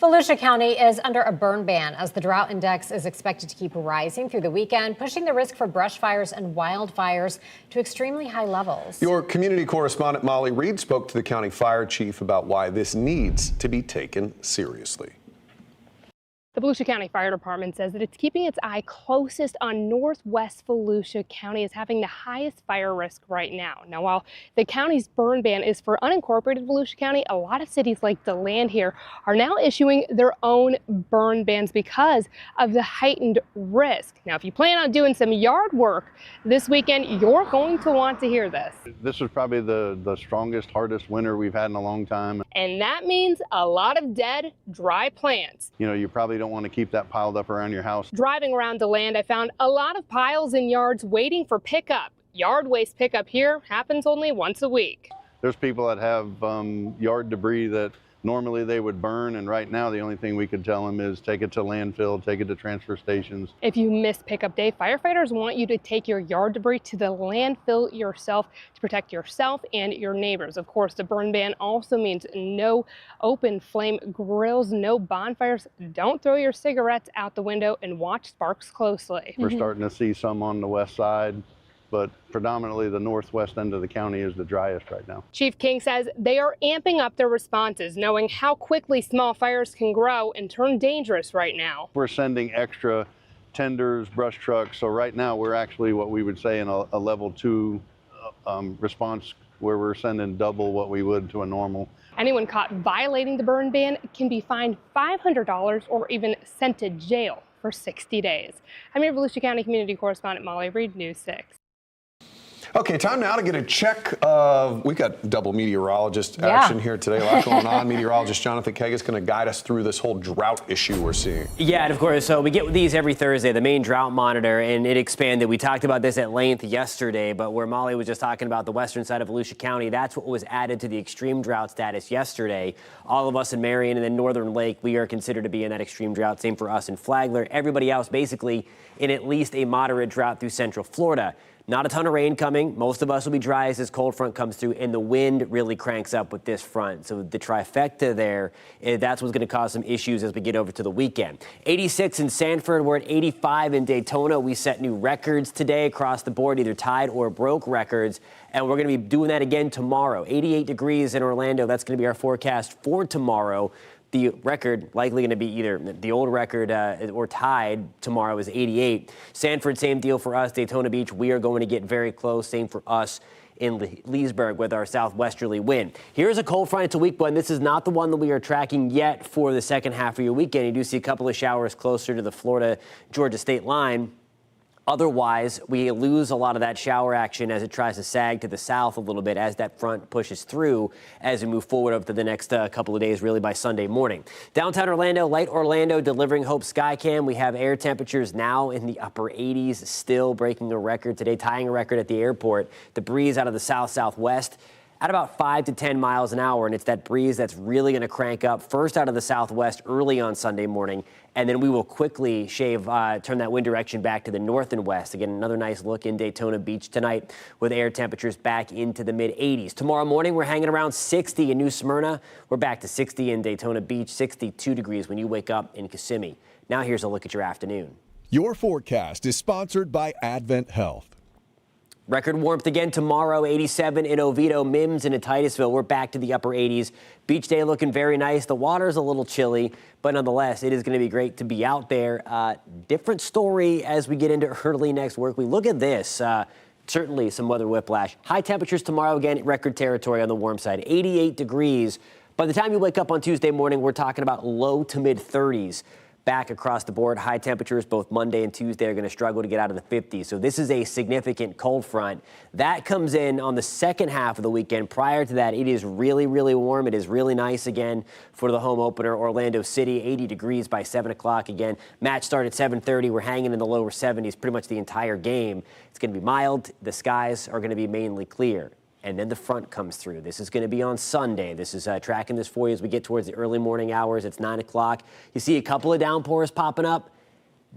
S2: Volusia County is under a burn ban as the drought index is expected to keep rising through the weekend, pushing the risk for brush fires and wildfires to extremely high levels.
S1: Your community correspondent Molly Reed spoke to the county fire chief about why this needs to be taken seriously.
S5: The Volusia County Fire Department says that it's keeping its eye closest on northwest Volusia County as having the highest fire risk right now. Now, while the county's burn ban is for unincorporated Volusia County, a lot of cities like DeLand here are now issuing their own burn bans because of the heightened risk. Now, if you plan on doing some yard work this weekend, you're going to want to hear this.
S6: This is probably the strongest, hardest winter we've had in a long time.
S5: And that means a lot of dead, dry plants.
S6: You know, you probably don't want to keep that piled up around your house.
S5: Driving around DeLand, I found a lot of piles in yards waiting for pickup. Yard waste pickup here happens only once a week.
S6: There's people that have yard debris that normally they would burn, and right now the only thing we could tell them is take it to landfill, take it to transfer stations.
S5: If you miss pickup day, firefighters want you to take your yard debris to the landfill yourself to protect yourself and your neighbors. Of course, the burn ban also means no open flame grills, no bonfires. Don't throw your cigarettes out the window, and watch sparks closely.
S6: We're starting to see some on the west side, but predominantly the northwest end of the county is the driest right now.
S5: Chief King says they are amping up their responses, knowing how quickly small fires can grow and turn dangerous right now.
S6: We're sending extra tenders, brush trucks, so right now we're actually what we would say in a level 2 response, where we're sending double what we would to a normal.
S5: Anyone caught violating the burn ban can be fined $500 or even sent to jail for 60 days. I'm your Volusia County Community Correspondent Molly Reed, News 6.
S1: Okay, time now to get a check of, we got double meteorologist action here today. A lot going on. Meteorologist Jonathan Keg is going to guide us through this whole drought issue we're seeing.
S13: Yeah, and of course, so we get these every Thursday, the main drought monitor, and it expanded. We talked about this at length yesterday, but where Molly was just talking about the western side of Volusia County, that's what was added to the extreme drought status yesterday. All of us in Marion and then Northern Lake, we are considered to be in that extreme drought. Same for us in Flagler. Everybody else basically in at least a moderate drought through central Florida. Not a ton of rain coming. Most of us will be dry as this cold front comes through, and the wind really cranks up with this front. So the trifecta there, that's what's going to cause some issues as we get over to the weekend. 86 in Sanford. We're at 85 in Daytona. We set new records today across the board, either tied or broke records. And we're going to be doing that again tomorrow. 88 degrees in Orlando. That's going to be our forecast for tomorrow. The record likely going to be either the old record or tied tomorrow is 88. Sanford, same deal for us. Daytona Beach, we are going to get very close. Same for us in Leesburg with our southwesterly wind. Here's a cold front. It's a weak one. This is not the one that we are tracking yet for the second half of your weekend. You do see a couple of showers closer to the Florida-Georgia state line. Otherwise, we lose a lot of that shower action as it tries to sag to the south a little bit as that front pushes through as we move forward up to the next couple of days, really by Sunday morning. Downtown Orlando, light Orlando delivering Hope Skycam. We have air temperatures now in the upper 80s, still breaking a record today, tying a record at the airport. The breeze out of the south-southwest at about 5 to 10 miles an hour, and it's that breeze that's really going to crank up first out of the southwest early on Sunday morning, and then we will quickly turn that wind direction back to the north and west. Again, another nice look in Daytona Beach tonight with air temperatures back into the mid-80s. Tomorrow morning, we're hanging around 60 in New Smyrna. We're back to 60 in Daytona Beach, 62 degrees when you wake up in Kissimmee. Now here's a look at your afternoon.
S7: Your forecast is sponsored by Advent Health.
S13: Record warmth again tomorrow, 87 in Oviedo, Mims, and in Titusville. We're back to the upper 80s. Beach day looking very nice. The water's a little chilly, but nonetheless, it is going to be great to be out there. Different story as we get into early next work week. Look at this. Certainly some weather whiplash. High temperatures tomorrow, again, record territory on the warm side, 88 degrees. By the time you wake up on Tuesday morning, we're talking about low to mid 30s. Back across the board, high temperatures both Monday and Tuesday are going to struggle to get out of the 50s. So this is a significant cold front. That comes in on the second half of the weekend. Prior to that, it is really, really warm. It is really nice again for the home opener, Orlando City, 80 degrees by 7 o'clock again. Match start at 7:30. We're hanging in the lower 70s pretty much the entire game. It's going to be mild. The skies are going to be mainly clear. And then the front comes through. This is going to be on Sunday. This is tracking this for you as we get towards the early morning hours. It's 9 o'clock. You see a couple of downpours popping up.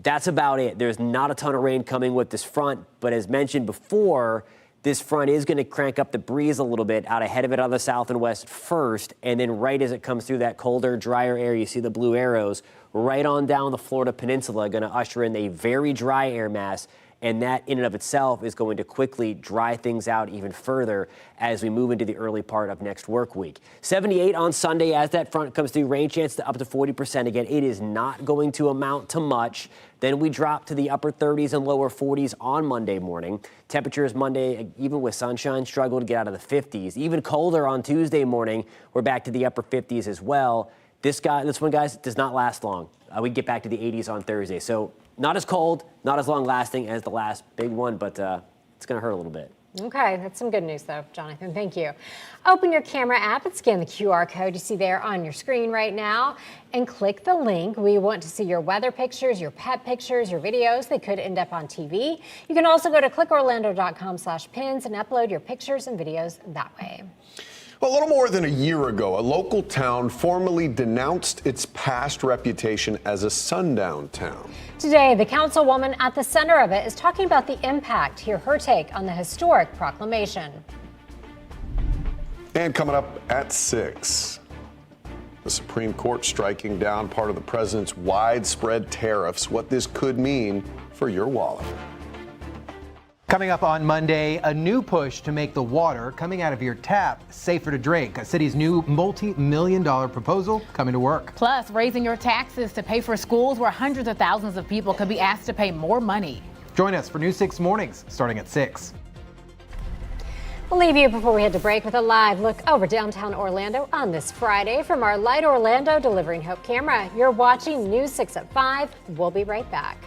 S13: That's about it. There's not a ton of rain coming with this front, but as mentioned before, this front is going to crank up the breeze a little bit out ahead of it on the south and west first, and then right as it comes through that colder, drier air, you see the blue arrows, right on down the Florida Peninsula, going to usher in a very dry air mass. And that in and of itself is going to quickly dry things out even further as we move into the early part of next work week. 78 on Sunday as that front comes through, rain chance to up to 40%. Again, it is not going to amount to much. Then we drop to the upper 30s and lower 40s on Monday morning. Temperatures Monday, even with sunshine, struggle to get out of the 50s. Even colder on Tuesday morning. We're back to the upper 50s as well. This one, guys, does not last long. We get back to the 80s on Thursday. So not as cold, not as long lasting as the last big one, but it's going to hurt a little bit.
S2: Okay, that's some good news, though, Jonathan. Thank you. Open your camera app and scan the QR code you see there on your screen right now and click the link. We want to see your weather pictures, your pet pictures, your videos. They could end up on TV. You can also go to clickorlando.com/pins and upload your pictures and videos that way.
S1: Well, a little more than a year ago, a local town formally denounced its past reputation as a sundown town.
S2: Today, the councilwoman at the center of it is talking about the impact. Hear her take on the historic proclamation.
S1: And coming up at 6, the Supreme Court striking down part of the president's widespread tariffs, what this could mean for your wallet.
S16: Coming up on Monday, a new push to make the water coming out of your tap safer to drink. A city's new multi-million-dollar proposal coming to work.
S18: Plus, raising your taxes to pay for schools where hundreds of thousands of people could be asked to pay more money.
S16: Join us for News 6 Mornings, starting at 6.
S2: We'll leave you before we head to break with a live look over downtown Orlando on this Friday from our Light Orlando Delivering Hope camera. You're watching News 6 at 5. We'll be right back.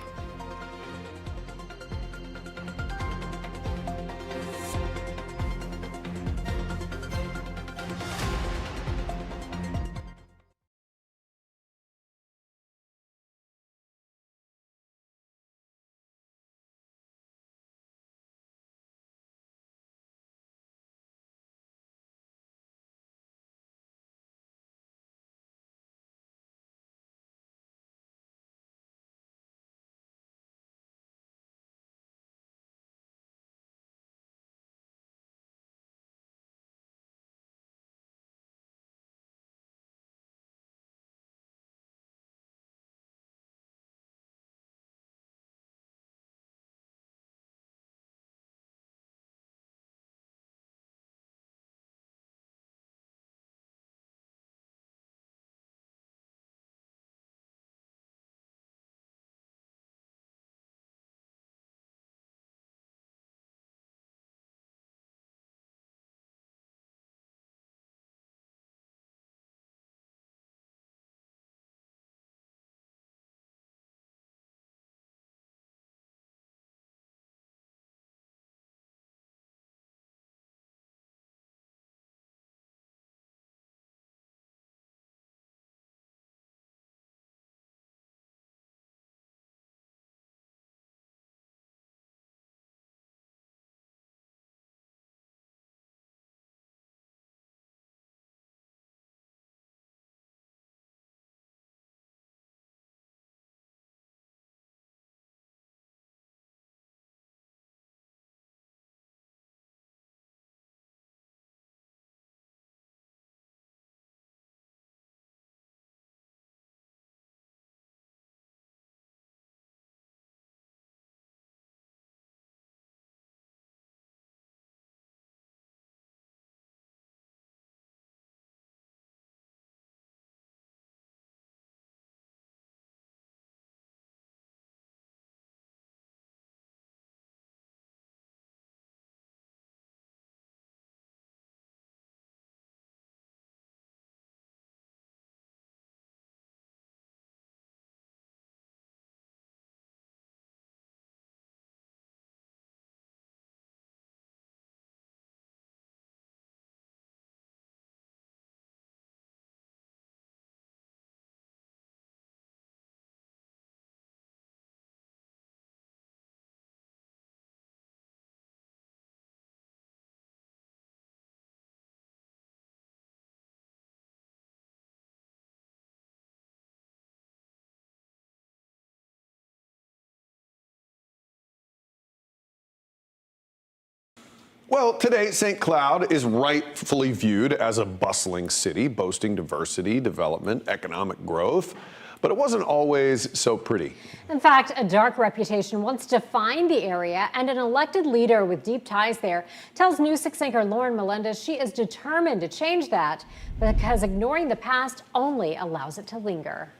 S1: Well, today, St. Cloud is rightfully viewed as a bustling city, boasting diversity, development, economic growth. But it wasn't always so pretty.
S2: In fact, a dark reputation once defined the area, and an elected leader with deep ties there tells News 6 anchor Lauren Melendez she is determined to change that because ignoring the past only allows it to linger.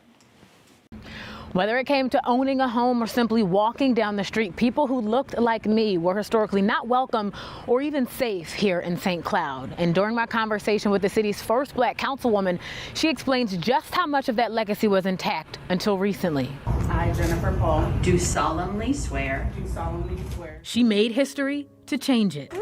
S18: Whether it came to owning a home or simply walking down the street, people who looked like me were historically not welcome or even safe here in St. Cloud. And during my conversation with the city's first black councilwoman, she explains just how much of that legacy was intact until recently.
S4: I, Jennifer Paul, do solemnly swear.
S18: She made history to change it.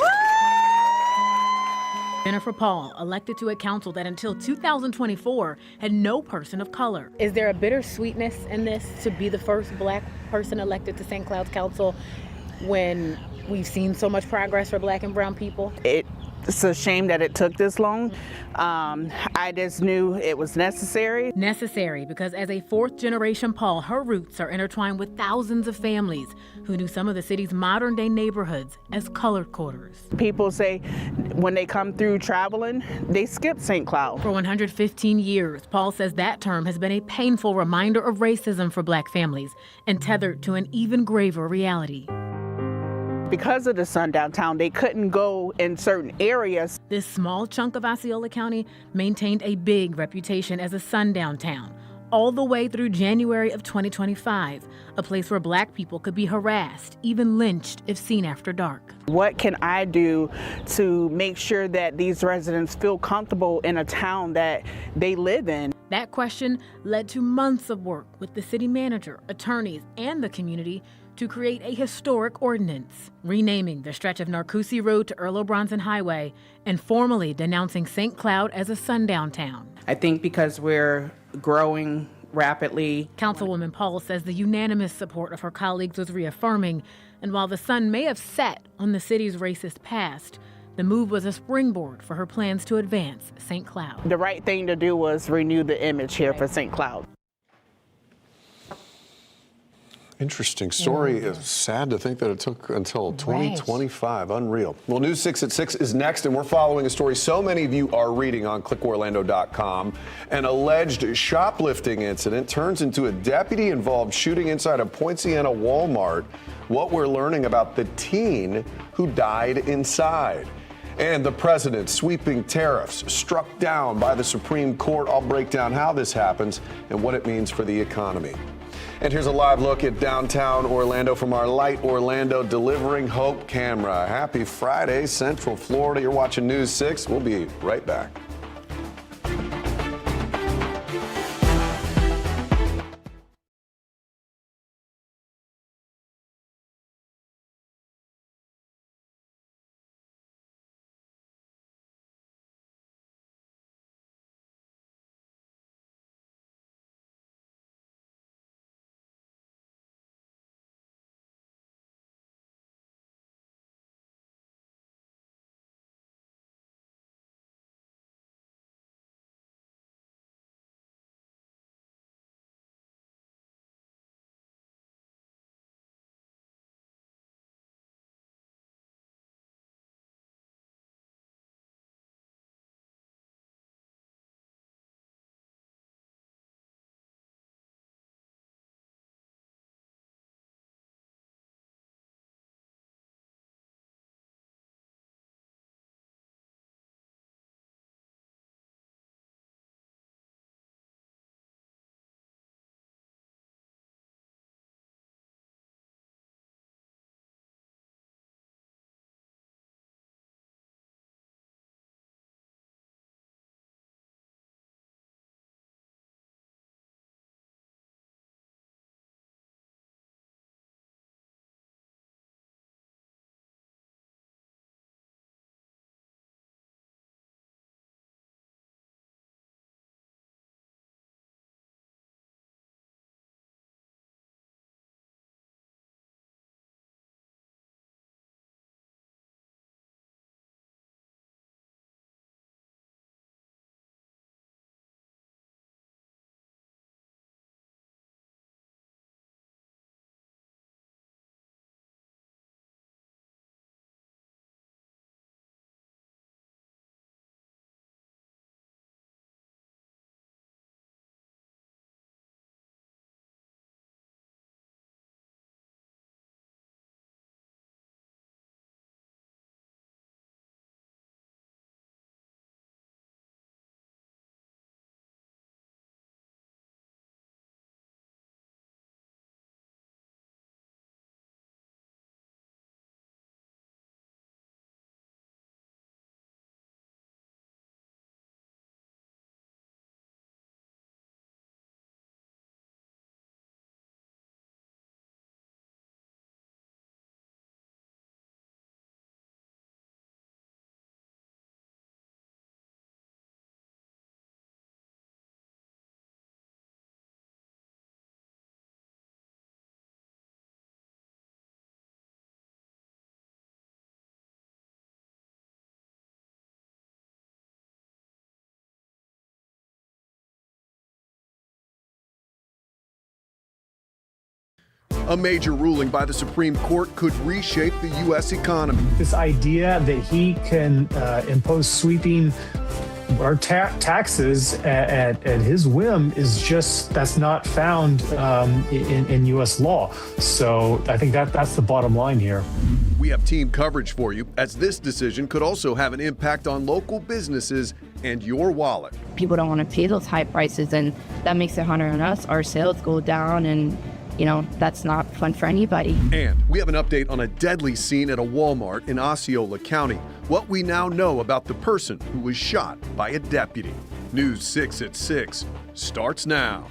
S18: Jennifer Paul, elected to a council that until 2024 had no person of color. Is there a bittersweetness in this to be the first black person elected to St. Cloud's Council when we've seen so much progress for black and brown people?
S4: It's a shame that it took this long. I just knew it was necessary.
S18: Necessary because as a fourth-generation Paul, her roots are intertwined with thousands of families who knew some of the city's modern-day neighborhoods as colored quarters.
S4: People say when they come through traveling, they skip St. Cloud.
S18: For 115 years, Paul says that term has been a painful reminder of racism for black families and tethered to an even graver reality.
S4: Because of the sundown town, they couldn't go in certain areas.
S18: This small chunk of Osceola County maintained a big reputation as a sundown town, all the way through January of 2025, a place where black people could be harassed, even lynched if seen after dark.
S4: What can I do to make sure that these residents feel comfortable in a town that they live in?
S18: That question led to months of work with the city manager, attorneys, and the community to create a historic ordinance, renaming the stretch of Narcoossee Road to Earl O'Bronson Highway and formally denouncing St. Cloud as a sundown town.
S4: I think because we're growing rapidly.
S18: Councilwoman Paul says the unanimous support of her colleagues was reaffirming, and while the sun may have set on the city's racist past, the move was a springboard for her plans to advance St. Cloud.
S4: The right thing to do was renew the image here for St. Cloud.
S1: Interesting story. It's sad to think that it took until 2025. Unreal. Well, News 6 at 6 is next, and we're following a story so many of you are reading on clickorlando.com. An alleged shoplifting incident turns into a deputy-involved shooting inside a Poinciana Walmart. What we're learning about the teen who died inside. And the president sweeping tariffs struck down by the Supreme Court. I'll break down how this happens and what it means for the economy. And here's a live look at downtown Orlando from our Light Orlando Delivering Hope camera. Happy Friday, Central Florida. You're watching News 6. We'll be right back. A major ruling by the Supreme Court could reshape the U.S. economy.
S11: This idea that he can impose sweeping or taxes at his whim is just, that's not found in U.S. law. So I think that's the bottom line here.
S1: We have team coverage for you, as this decision could also have an impact on local businesses and your wallet.
S12: People don't want to pay those high prices, and that makes it harder on us. Our sales go down, and that's not fun for anybody.
S1: And we have an update on a deadly scene at a Walmart in Osceola County. What we now know about the person who was shot by a deputy. News 6 at 6 starts now.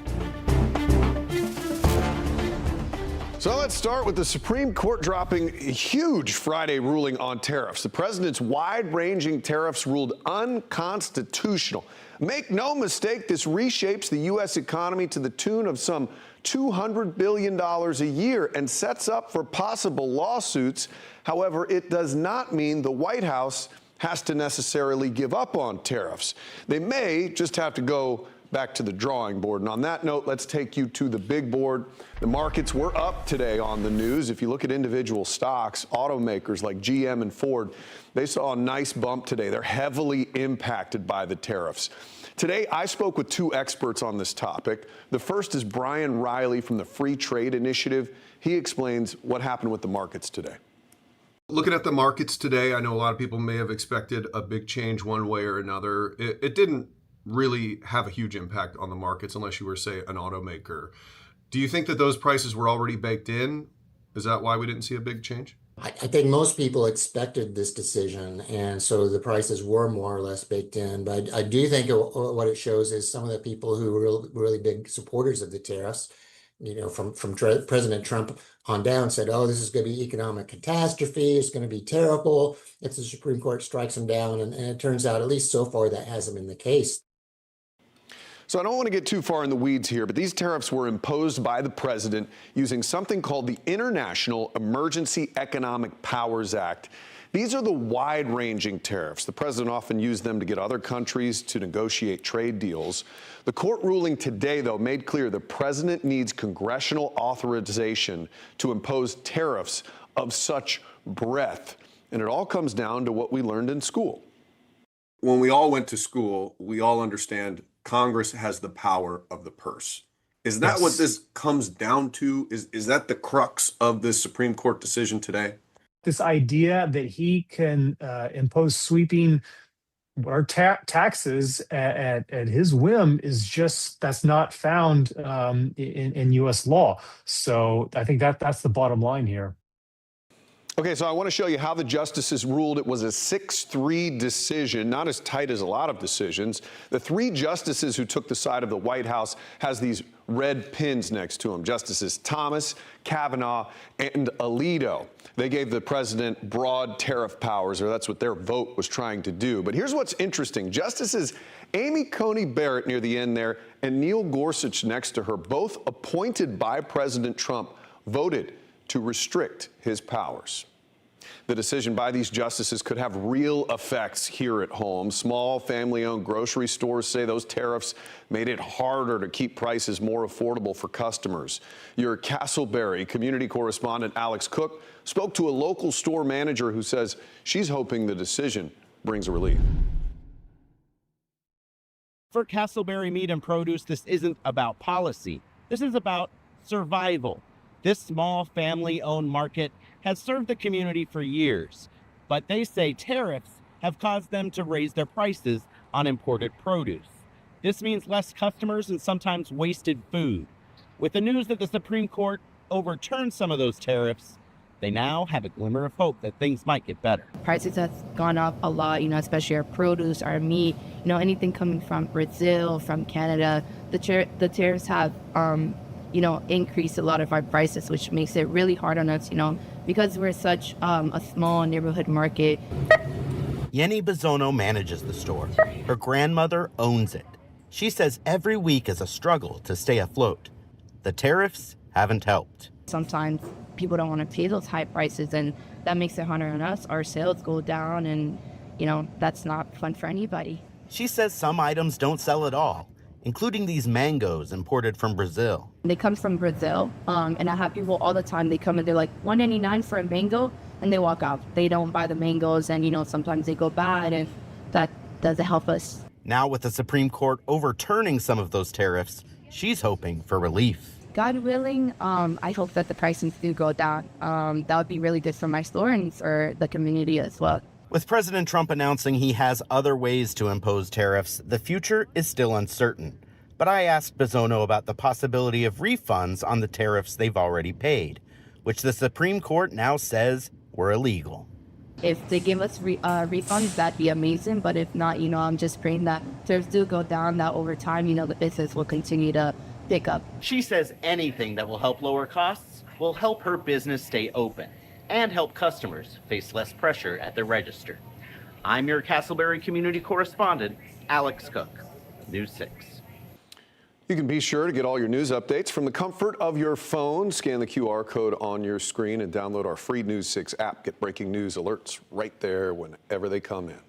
S1: So let's start with the Supreme Court dropping a huge Friday ruling on tariffs. The president's wide-ranging tariffs ruled unconstitutional. Make no mistake, this reshapes the U.S. economy to the tune of some $200 billion a year and sets up for possible lawsuits. However, it does not mean the White House has to necessarily give up on tariffs. They may just have to go back to the drawing board. And on that note, let's take you to the big board. The markets were up today on the news. If you look at individual stocks, automakers like GM and Ford, they saw a nice bump today. They're heavily impacted by the tariffs. Today, I spoke with two experts on this topic. The first is Brian Riley from the Free Trade Initiative. He explains what happened with the markets today. Looking at the markets today, I know a lot of people may have expected a big change one way or another. It didn't really have a huge impact on the markets unless you were, say, an automaker. Do you think that those prices were already baked in? Is that why we didn't see a big change?
S14: I think most people expected this decision, and so the prices were more or less baked in. But I do think what it shows is some of the people who were really big supporters of the tariffs, from President Trump on down, said, oh, this is going to be economic catastrophe. It's going to be terrible if the Supreme Court strikes them down. And it turns out, at least so far, that hasn't been the case.
S1: So I don't want to get too far in the weeds here, but these tariffs were imposed by the president using something called the International Emergency Economic Powers Act. These are the wide-ranging tariffs. The president often used them to get other countries to negotiate trade deals. The court ruling today, though, made clear the president needs congressional authorization to impose tariffs of such breadth. And it all comes down to what we learned in school. When we all went to school, we all understand Congress has the power of the purse. Is that what this comes down to? Is that the crux of this Supreme Court decision today?
S11: This idea that he can impose sweeping or taxes at his whim is just, that's not found in U.S. law. So I think that's the bottom line here.
S1: Okay, so I want to show you how the justices ruled. It was a 6-3 decision, not as tight as a lot of decisions. The three justices who took the side of the White House has these red pins next to them. Justices Thomas, Kavanaugh, and Alito. They gave the president broad tariff powers, or that's what their vote was trying to do. But here's what's interesting. Justices Amy Coney Barrett near the end there and Neil Gorsuch next to her, both appointed by President Trump, voted to restrict his powers. The decision by these justices could have real effects here at home. Small family-owned grocery stores say those tariffs made it harder to keep prices more affordable for customers. Your Castleberry community correspondent Alex Cook spoke to a local store manager who says she's hoping the decision brings relief.
S15: For Castleberry Meat and Produce, this isn't about policy. This is about survival. This small family-owned market has served the community for years, but they say tariffs have caused them to raise their prices on imported produce. This means less customers and sometimes wasted food. With the news that the Supreme Court overturned some of those tariffs, they now have a glimmer of hope that things might get better.
S12: Prices have gone up a lot, especially our produce, our meat, anything coming from Brazil, from Canada. The tariffs have increase a lot of our prices, which makes it really hard on us, because we're such a small neighborhood market.
S17: Yenny Bizono manages the store. Her grandmother owns it. She says every week is a struggle to stay afloat. The tariffs haven't helped.
S12: Sometimes people don't want to pay those high prices, and that makes it harder on us. Our sales go down, and, that's not fun for anybody.
S17: She says some items don't sell at all, including these mangoes imported from Brazil.
S12: They come from Brazil, and I have people all the time. They come and they're like $1.99 for a mango, and they walk out. They don't buy the mangoes, and sometimes they go bad, and that doesn't help us.
S17: Now with the Supreme Court overturning some of those tariffs, she's hoping for relief.
S12: God willing, I hope that the prices do go down. That would be really good for my store and for the community as well.
S17: With President Trump announcing he has other ways to impose tariffs, the future is still uncertain. But I asked Bisono about the possibility of refunds on the tariffs they've already paid, which the Supreme Court now says were illegal.
S12: If they give us refunds, that'd be amazing. But if not, I'm just praying that tariffs do go down, that over time, the business will continue to pick up.
S27: She says anything that will help lower costs will help her business stay open and help customers face less pressure at the register. I'm your Castleberry community correspondent, Alex Cook, News 6.
S1: You can be sure to get all your news updates from the comfort of your phone. Scan the QR code on your screen and download our free News 6 app. Get breaking news alerts right there whenever they come in.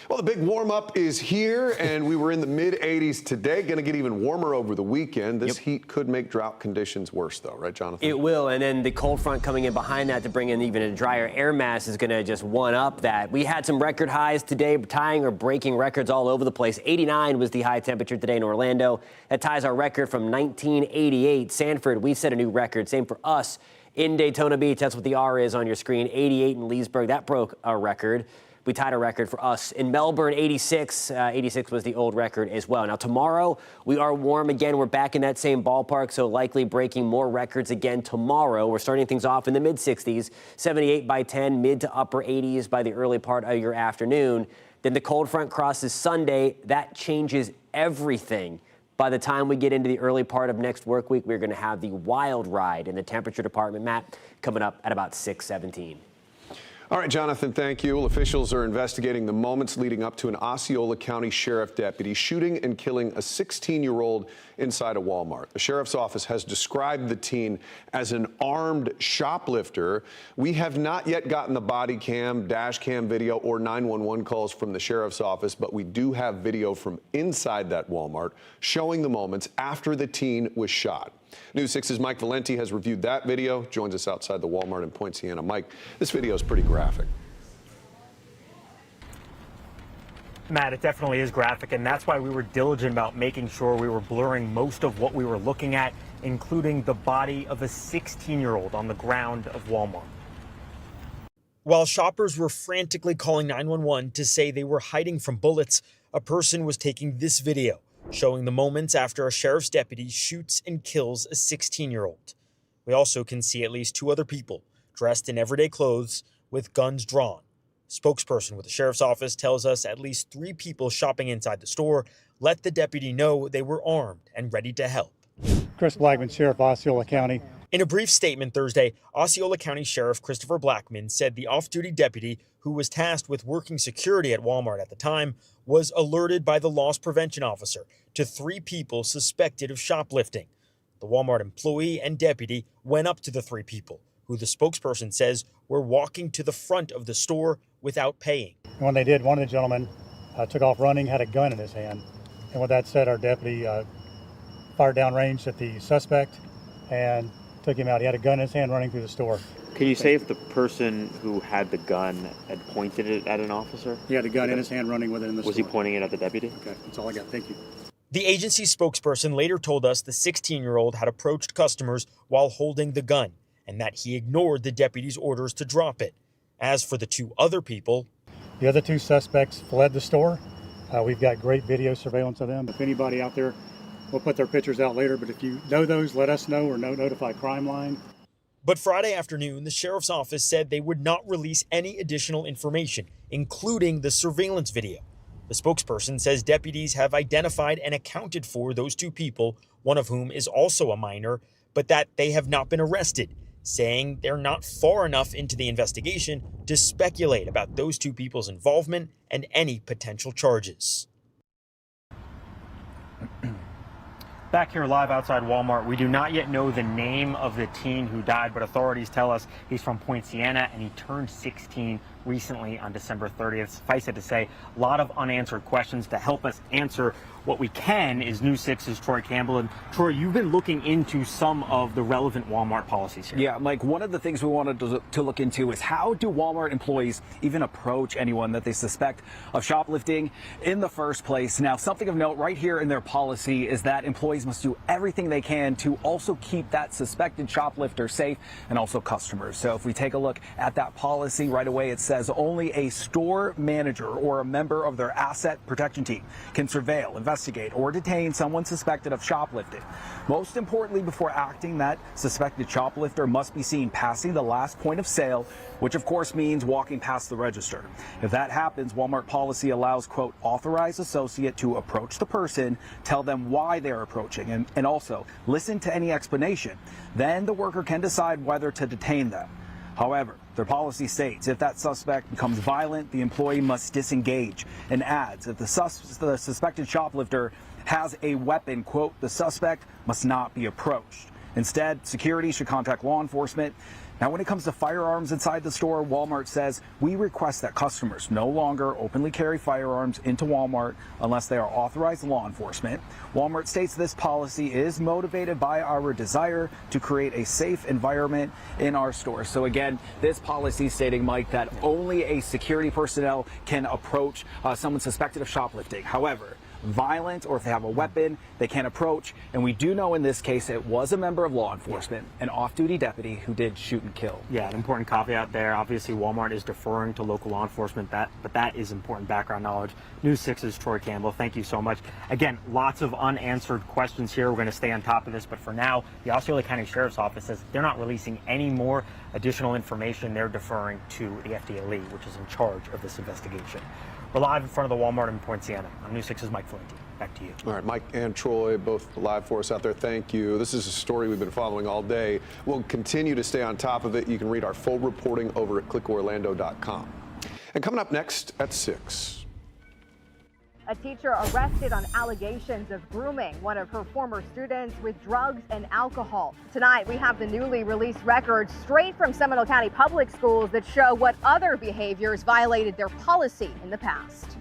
S1: Well, the big warm-up is here, and we were in the mid-80s today. Going to get even warmer over the weekend. This heat could make drought conditions worse, though, right, Jonathan?
S13: It will, and then the cold front coming in behind that to bring in even a drier air mass is going to just one-up that. We had some record highs today, tying or breaking records all over the place. 89 was the high temperature today in Orlando. That ties our record from 1988. Sanford, we set a new record. Same for us in Daytona Beach. That's what the R is on your screen. 88 in Leesburg. That broke our record. We tied a record for us in Melbourne, 86. 86 was the old record as well. Now, tomorrow, we are warm again. We're back in that same ballpark, so likely breaking more records again tomorrow. We're starting things off in the mid-60s, 78 by 10, mid to upper 80s by the early part of your afternoon. Then the cold front crosses Sunday. That changes everything. By the time we get into the early part of next work week, we're going to have the wild ride in the temperature department, Matt, coming up at about 6:17.
S1: All right, Jonathan, thank you. Well, officials are investigating the moments leading up to an Osceola County Sheriff deputy shooting and killing a 16-year-old inside a Walmart. The sheriff's office has described the teen as an armed shoplifter. We have not yet gotten the body cam, dash cam video, or 911 calls from the sheriff's office, but we do have video from inside that Walmart showing the moments after the teen was shot. News 6's Mike Valenti has reviewed that video, joins us outside the Walmart in Point Siena. Mike, this video is pretty graphic.
S3: Matt, it definitely is graphic, and that's why we were diligent about making sure we were blurring most of what we were looking at, including the body of a 16-year-old on the ground of Walmart. While shoppers were frantically calling 911 to say they were hiding from bullets, a person was taking this video, showing the moments after a sheriff's deputy shoots and kills a 16-year-old. We also can see at least two other people dressed in everyday clothes with guns drawn. Spokesperson with the sheriff's office tells us at least 3 people shopping inside the store let the deputy know they were armed and ready to help.
S8: Chris Blackman, Sheriff, Osceola County.
S3: In a brief statement Thursday, Osceola County Sheriff Christopher Blackman said the off-duty deputy, who was tasked with working security at Walmart at the time, was alerted by the loss prevention officer to 3 people suspected of shoplifting. The Walmart employee and deputy went up to the 3 people, who the spokesperson says were walking to the front of the store without paying.
S8: And when they did, one of the gentlemen took off running, had a gun in his hand. And with that said, our deputy fired downrange at the suspect and took him out. He had a gun in his hand running through the store.
S9: Can you say if the person who had the gun had pointed it at an officer?
S8: He had a gun in his hand running with it in the store.
S9: Was he pointing it at the deputy?
S8: Okay, that's all I got. Thank you.
S3: The agency spokesperson later told us the 16-year-old had approached customers while holding the gun and that he ignored the deputy's orders to drop it. As for the 2 other people,
S8: the other 2 suspects fled the store. We've got great video surveillance of them. If anybody out there, we'll put their pictures out later, but if you know those, let us know or notify Crime Line.
S3: But Friday afternoon, the sheriff's office said they would not release any additional information, including the surveillance video. The spokesperson says deputies have identified and accounted for those 2 people, one of whom is also a minor, but that they have not been arrested, saying they're not far enough into the investigation to speculate about those 2 people's involvement and any potential charges. Back here live outside Walmart, we do not yet know the name of the teen who died, but authorities tell us he's from Point Siena and he turned 16 recently on December 30th. Suffice it to say, a lot of unanswered questions. To help us answer what we can is News 6's Troy Campbell. And Troy, you've been looking into some of the relevant Walmart policies here.
S10: Yeah, Mike, one of the things we wanted to look into is how do Walmart employees even approach anyone that they suspect of shoplifting in the first place? Now, something of note right here in their policy is that employees must do everything they can to also keep that suspected shoplifter safe and also customers. So if we take a look at that policy right away, it says only a store manager or a member of their asset protection team can surveil, investigate, or detain someone suspected of shoplifting. Most importantly, before acting, that suspected shoplifter must be seen passing the last point of sale, which of course means walking past the register. If that happens, Walmart policy allows, quote, authorized associate to approach the person, tell them why they're approaching, and also listen to any explanation. Then the worker can decide whether to detain them. However, their policy states if that suspect becomes violent, the employee must disengage, and adds if the suspected shoplifter has a weapon, quote, the suspect must not be approached. Instead, security should contact law enforcement. Now, when it comes to firearms inside the store, Walmart says we request that customers no longer openly carry firearms into Walmart unless they are authorized law enforcement. Walmart states this policy is motivated by our desire to create a safe environment in our stores. So again, this policy stating, Mike, that only a security personnel can approach someone suspected of shoplifting. However, violent or if they have a weapon, they can't approach. And we do know in this case it was a member of law enforcement, an off-duty deputy who did shoot and kill.
S3: Yeah, an important caveat there. Obviously, Walmart is deferring to local law enforcement, but that is important background knowledge. News 6's Troy Campbell, thank you so much. Again, lots of unanswered questions here. We're going to stay on top of this, but for now, the Osceola County Sheriff's Office says they're not releasing any more additional information. They're deferring to the FDLE, which is in charge of this investigation. We're live in front of the Walmart in Poinciana. I'm News 6's Mike Valenti. Back to you.
S1: All right, Mike and Troy, both live for us out there. Thank you. This is a story we've been following all day. We'll continue to stay on top of it. You can read our full reporting over at clickorlando.com. And coming up next at 6.
S19: A teacher arrested on allegations of grooming one of her former students with drugs and alcohol. Tonight, we have the newly released records straight from Seminole County Public Schools that show what other behaviors violated their policy in the past.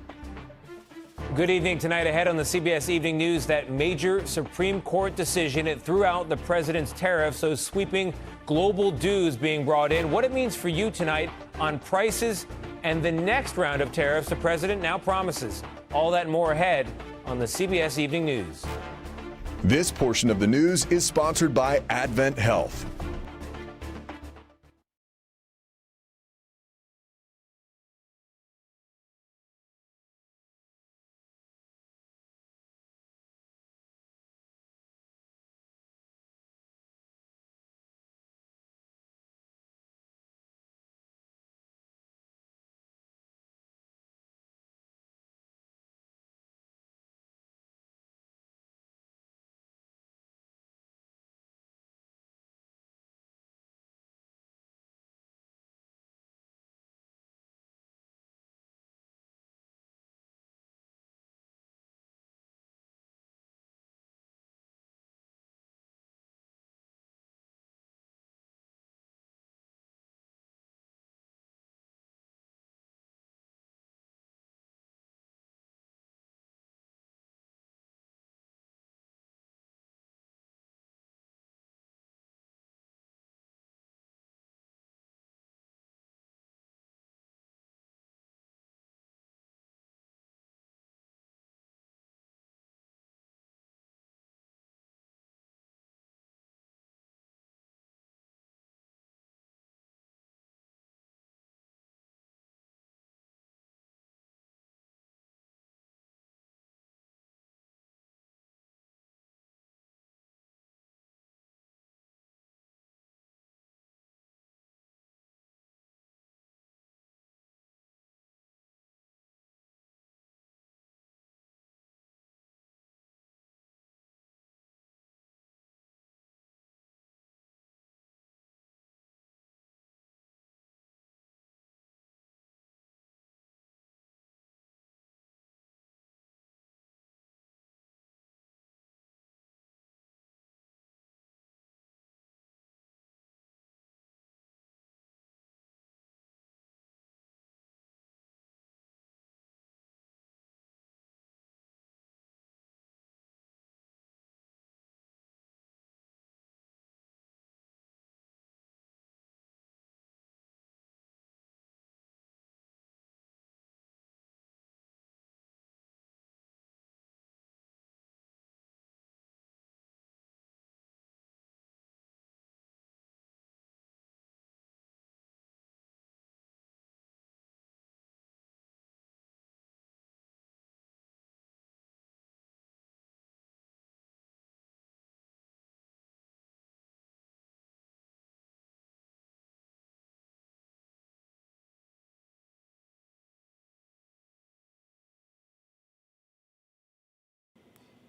S20: Good evening. Tonight ahead on the CBS Evening News, that major Supreme Court decision. It threw out the president's tariffs, those sweeping global dues being brought in. What it means for you tonight on prices and the next round of tariffs the president now promises. All that and more ahead on the CBS Evening News.
S7: This portion of the news is sponsored by Advent Health.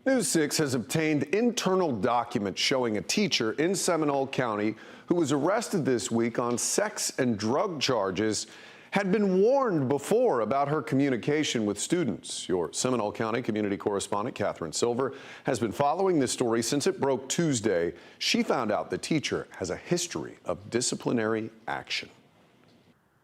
S1: News 6 has obtained internal documents showing a teacher in Seminole County who was arrested this week on sex and drug charges had been warned before about her communication with students. Your Seminole County community correspondent, Catherine Silver, has been following this story since it broke Tuesday. She found out the teacher has a history of disciplinary action.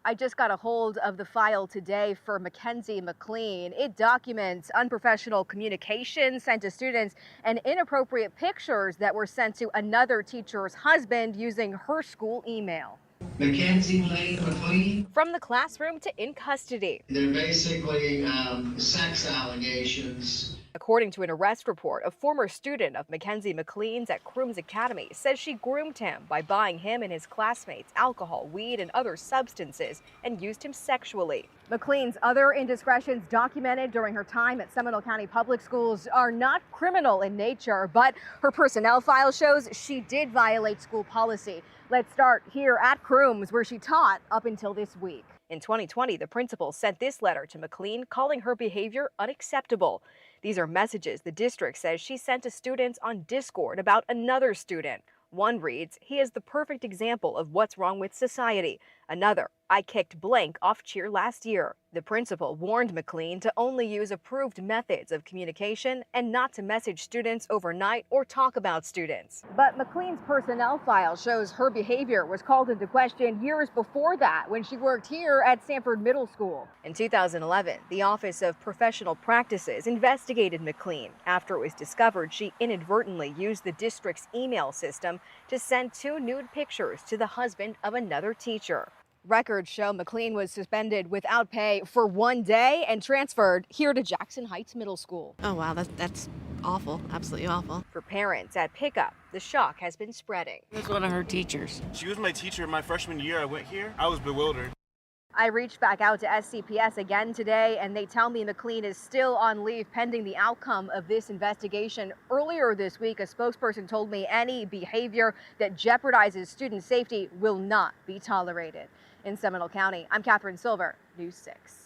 S19: I just got a hold of the file today for Mackenzie McLean. It documents unprofessional communication sent to students and inappropriate pictures that were sent to another teacher's husband using her school email.
S6: Mackenzie McLean.
S19: From the classroom to in custody.
S6: They're basically sex allegations.
S19: According to an arrest report, a former student of Mackenzie McLean's at Crooms Academy says she groomed him by buying him and his classmates alcohol, weed, and other substances and used him sexually. McLean's other indiscretions documented during her time at Seminole County Public Schools are not criminal in nature, but her personnel file shows she did violate school policy. Let's start here at Crooms, where she taught up until this week. In 2020, the principal sent this letter to McLean calling her behavior unacceptable. These are messages the district says she sent to students on Discord about another student. One reads, "He is the perfect example of what's wrong with society." Another, "I kicked blank off cheer last year." The principal warned McLean to only use approved methods of communication and not to message students overnight or talk about students. But McLean's personnel file shows her behavior was called into question years before that when she worked here at Sanford Middle School. In 2011, the Office of Professional Practices investigated McLean after it was discovered she inadvertently used the district's email system to send 2 nude pictures to the husband of another teacher. Records show McLean was suspended without pay for 1 day and transferred here to Jackson Heights Middle School.
S21: Oh, wow, that's awful, absolutely awful.
S19: For parents at Pickup, the shock has been spreading.
S21: That's one of her teachers.
S22: She was my teacher my freshman year I went here. I was bewildered.
S19: I reached back out to SCPS again today, and they tell me McLean is still on leave pending the outcome of this investigation. Earlier this week, a spokesperson told me any behavior that jeopardizes student safety will not be tolerated. In Seminole County, I'm Catherine Silver, News 6.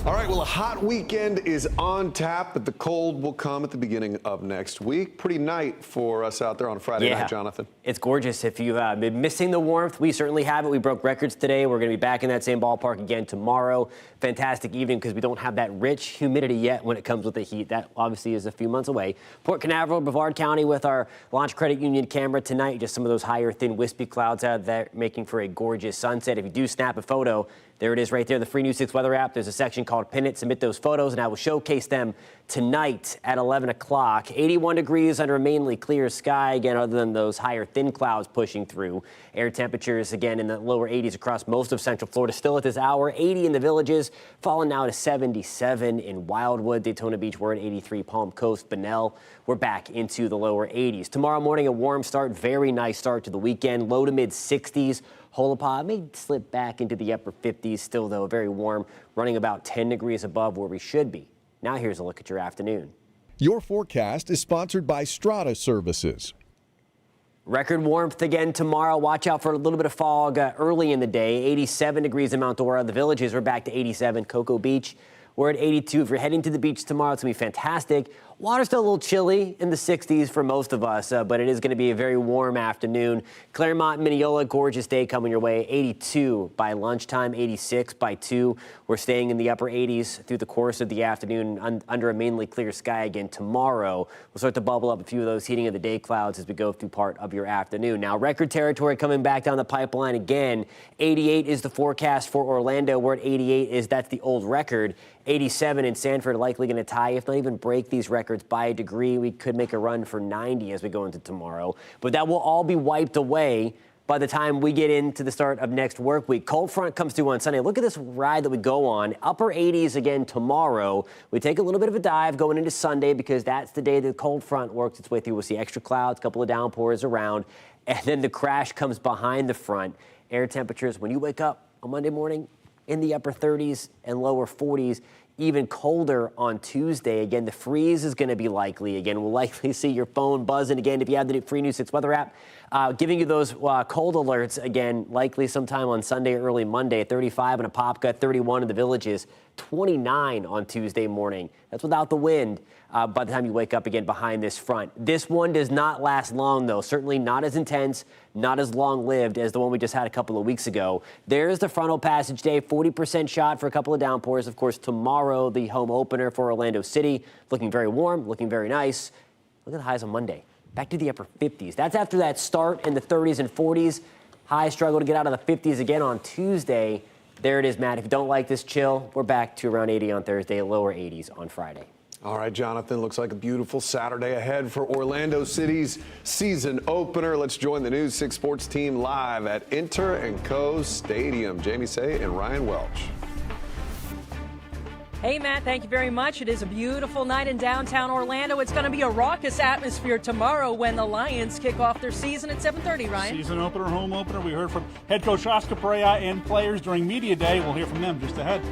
S1: All right, well, a hot weekend is on tap, but the cold will come at the beginning of next week. Pretty night for us out there on Friday night, Jonathan.
S13: It's gorgeous. If you've been missing the warmth, we certainly have it. We broke records today. We're going to be back in that same ballpark again tomorrow. Fantastic evening because we don't have that rich humidity yet when it comes with the heat. That obviously is a few months away. Port Canaveral, Brevard County with our Launch Credit Union camera tonight. Just some of those higher, thin, wispy clouds out there making for a gorgeous sunset. If you do snap a photo, there it is right there, the free News 6 weather app. There's a section called Pin It. Submit those photos, and I will showcase them tonight at 11 o'clock. 81 degrees under a mainly clear sky, again, other than those higher thin clouds pushing through. Air temperatures, again, in the lower 80s across most of Central Florida still at this hour. 80 in the Villages, falling now to 77 in Wildwood. Daytona Beach, we're at 83. Palm Coast, Bunnell, we're back into the lower 80s. Tomorrow morning, a warm start, very nice start to the weekend. Low to mid 60s. Holopod may slip back into the upper 50s, still though very warm, running about 10 degrees above where we should be. Now here's a look at your afternoon.
S7: Your forecast is sponsored by Strata Services.
S13: Record warmth again tomorrow. Watch out for a little bit of fog early in the day. 87 degrees in Mount Dora. The Villages, we're back to 87. Cocoa Beach, we're at 82. If you're heading to the beach tomorrow, it's going to be fantastic. Water's still a little chilly in the 60s for most of us, but it is going to be a very warm afternoon. Claremont, Mineola, gorgeous day coming your way. 82 by lunchtime, 86 by 2. We're staying in the upper 80s through the course of the afternoon under a mainly clear sky again tomorrow. We'll start to bubble up a few of those heating of the day clouds as we go through part of your afternoon. Now, record territory coming back down the pipeline again. 88 is the forecast for Orlando. We're at 88 that's the old record. 87 in Sanford, likely going to tie, if not even break these records by a degree. We could make a run for 90 as we go into tomorrow. But that will all be wiped away by the time we get into the start of next work week. Cold front comes through on Sunday. Look at this ride that we go on. Upper 80s again tomorrow. We take a little bit of a dive going into Sunday because that's the day the cold front works its way through. We'll see extra clouds, a couple of downpours around, and then the crash comes behind the front. Air temperatures, when you wake up on Monday morning, in the upper 30s and lower 40s. even colder on Tuesday. Again, the freeze is going to be likely. Again, we'll likely see your phone buzzing again if you have the free News 6 weather app, giving you those cold alerts again, likely sometime on Sunday, early Monday. 35 in Apopka, 31 in the Villages, 29 on Tuesday morning. That's without the wind by the time you wake up again behind this front. This one does not last long, though. Certainly not as intense, not as long-lived as the one we just had a couple of weeks ago. There's the frontal passage day, 40% shot for a couple of downpours. Of course, tomorrow, the home opener for Orlando City. Looking very warm, looking very nice. Look at the highs on Monday. Back to the upper 50s. That's after that start in the 30s and 40s. Highs struggle to get out of the 50s again on Tuesday. There it is, Matt. If you don't like this chill, we're back to around 80 on Thursday, lower 80s on Friday.
S1: All right, Jonathan, looks like a beautiful Saturday ahead for Orlando City's season opener. Let's join the News 6 Sports team live at Inter & Co Stadium. Jamie Say and Ryan Welch.
S2: Hey, Matt, thank you very much. It is a beautiful night in downtown Orlando. It's going to be a raucous atmosphere tomorrow when the Lions kick off their season at 7:30, Ryan.
S5: Season opener, home opener. We heard from head coach Oscar Perea and players during media day. We'll hear from them just ahead.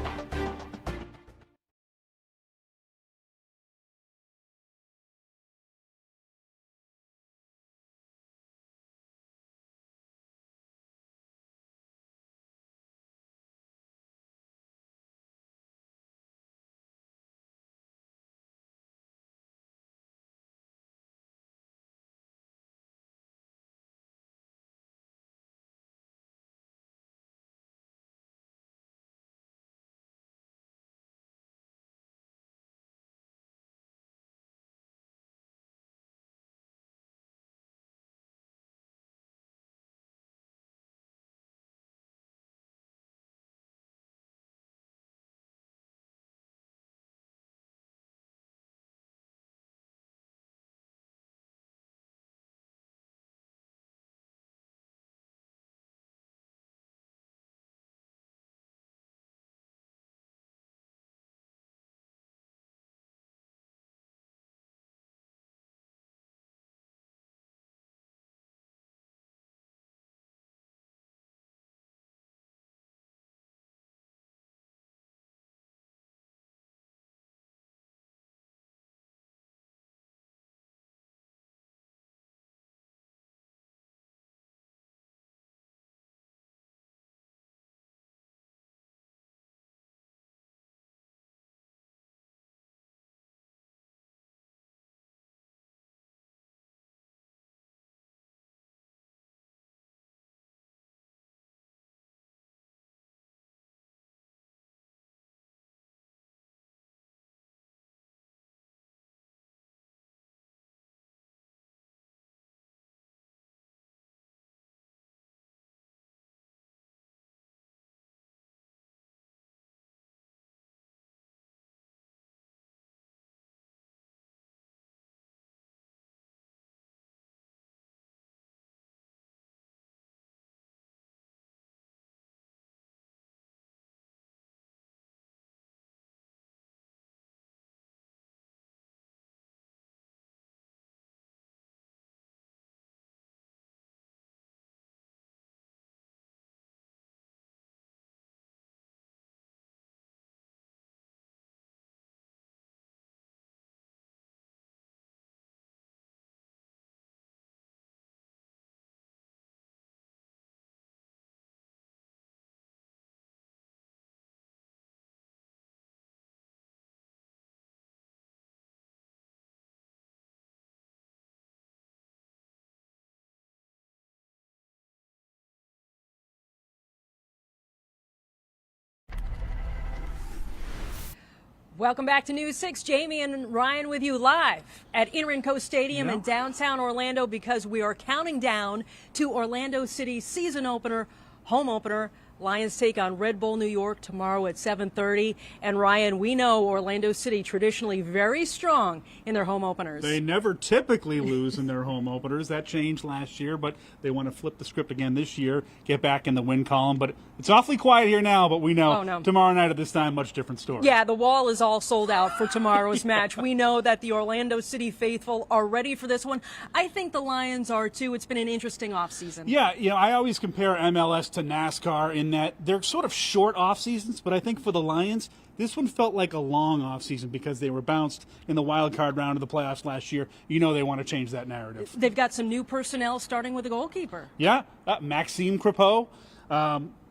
S2: Welcome back to News 6. Jamie and Ryan with you live at Inter & Co Stadium in downtown Orlando because we are counting down to Orlando City's season opener, home opener. Lions take on Red Bull New York tomorrow at 7:30. And Ryan, we know Orlando City traditionally very strong in their home openers.
S5: They never typically lose in their home openers. That changed last year, but they want to flip the script again this year, get back in the win column. But it's awfully quiet here now, but we know tomorrow night at this time, much different story.
S2: Yeah, the wall is all sold out for tomorrow's match. We know that the Orlando City faithful are ready for this one. I think the Lions are too. It's been an interesting offseason.
S5: Yeah, I always compare MLS to NASCAR in that they're sort of short off seasons, but I think for the Lions, this one felt like a long offseason because they were bounced in the wild card round of the playoffs last year. You know they want to change that narrative.
S2: They've got some new personnel, starting with the goalkeeper.
S5: Yeah, Maxime Crepeau,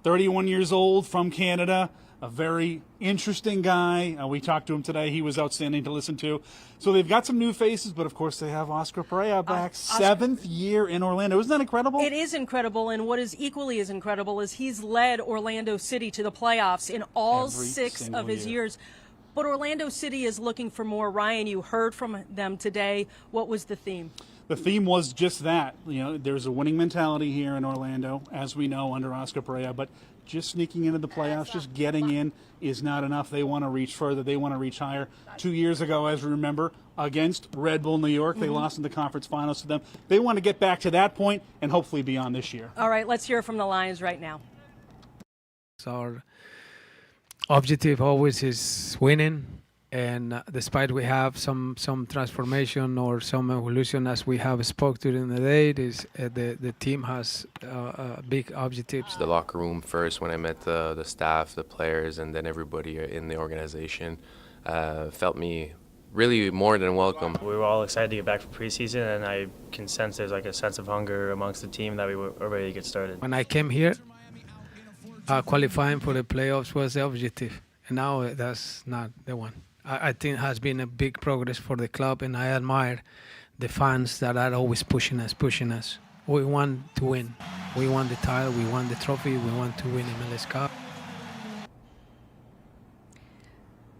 S5: 31 years old, from Canada, a very interesting guy. We talked to him today. He was outstanding to listen to. So they've got some new faces, but of course they have Oscar Pereira back, seventh year in Orlando. Isn't that incredible?
S2: It is incredible, and what is equally as incredible is he's led Orlando City to the playoffs in all
S5: Every
S2: 6 of his
S5: year.
S2: years. But Orlando City is looking for more. Ryan, you heard from them today. What was the theme?
S5: The theme was just that. You know, there's a winning mentality here in Orlando, as we know, under Oscar Pereira, but just sneaking into the playoffs, just getting in is not enough. They want to reach further. They want to reach higher. 2 years ago, as we remember, against Red Bull New York, they lost in the conference finals to them. They want to get back to that point and hopefully beyond this year.
S2: All right, let's hear from the Lions right now.
S4: Our objective always is winning. And despite we have some transformation or some evolution, as we have spoke during the day, the team has big objectives.
S16: The locker room first, when I met the staff, the players, and then everybody in the organization felt me really more than welcome.
S18: We were all excited to get back from preseason, and I can sense there's like a sense of hunger amongst the team that we were ready to get started.
S4: When I came here, qualifying for the playoffs was the objective, and now that's not the one. I think it has been a big progress for the club, and I admire the fans that are always pushing us. We want to win. We want the title, we want the trophy, we want to win MLS Cup.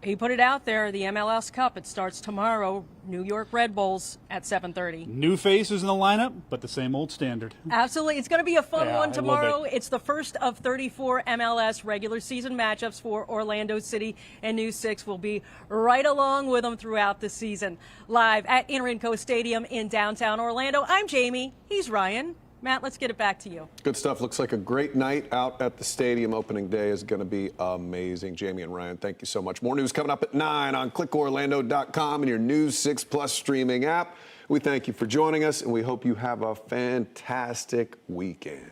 S2: He put it out there, the MLS Cup. It starts tomorrow, New York Red Bulls at 7:30.
S5: New faces in the lineup, but the same old standard.
S2: Absolutely. It's going to be a fun
S5: Yeah,
S2: one tomorrow.
S5: I love it.
S2: It's the first of 34 MLS regular season matchups for Orlando City, and News 6 will be right along with them throughout the season. Live at Inter Stadium in downtown Orlando, I'm Jamie. He's Ryan. Matt, let's get it back to you.
S1: Good stuff. Looks like a great night out at the stadium. Opening day is going to be amazing. Jamie and Ryan, thank you so much. More news coming up at 9 on clickorlando.com and your News 6 Plus streaming app. We thank you for joining us, and we hope you have a fantastic weekend.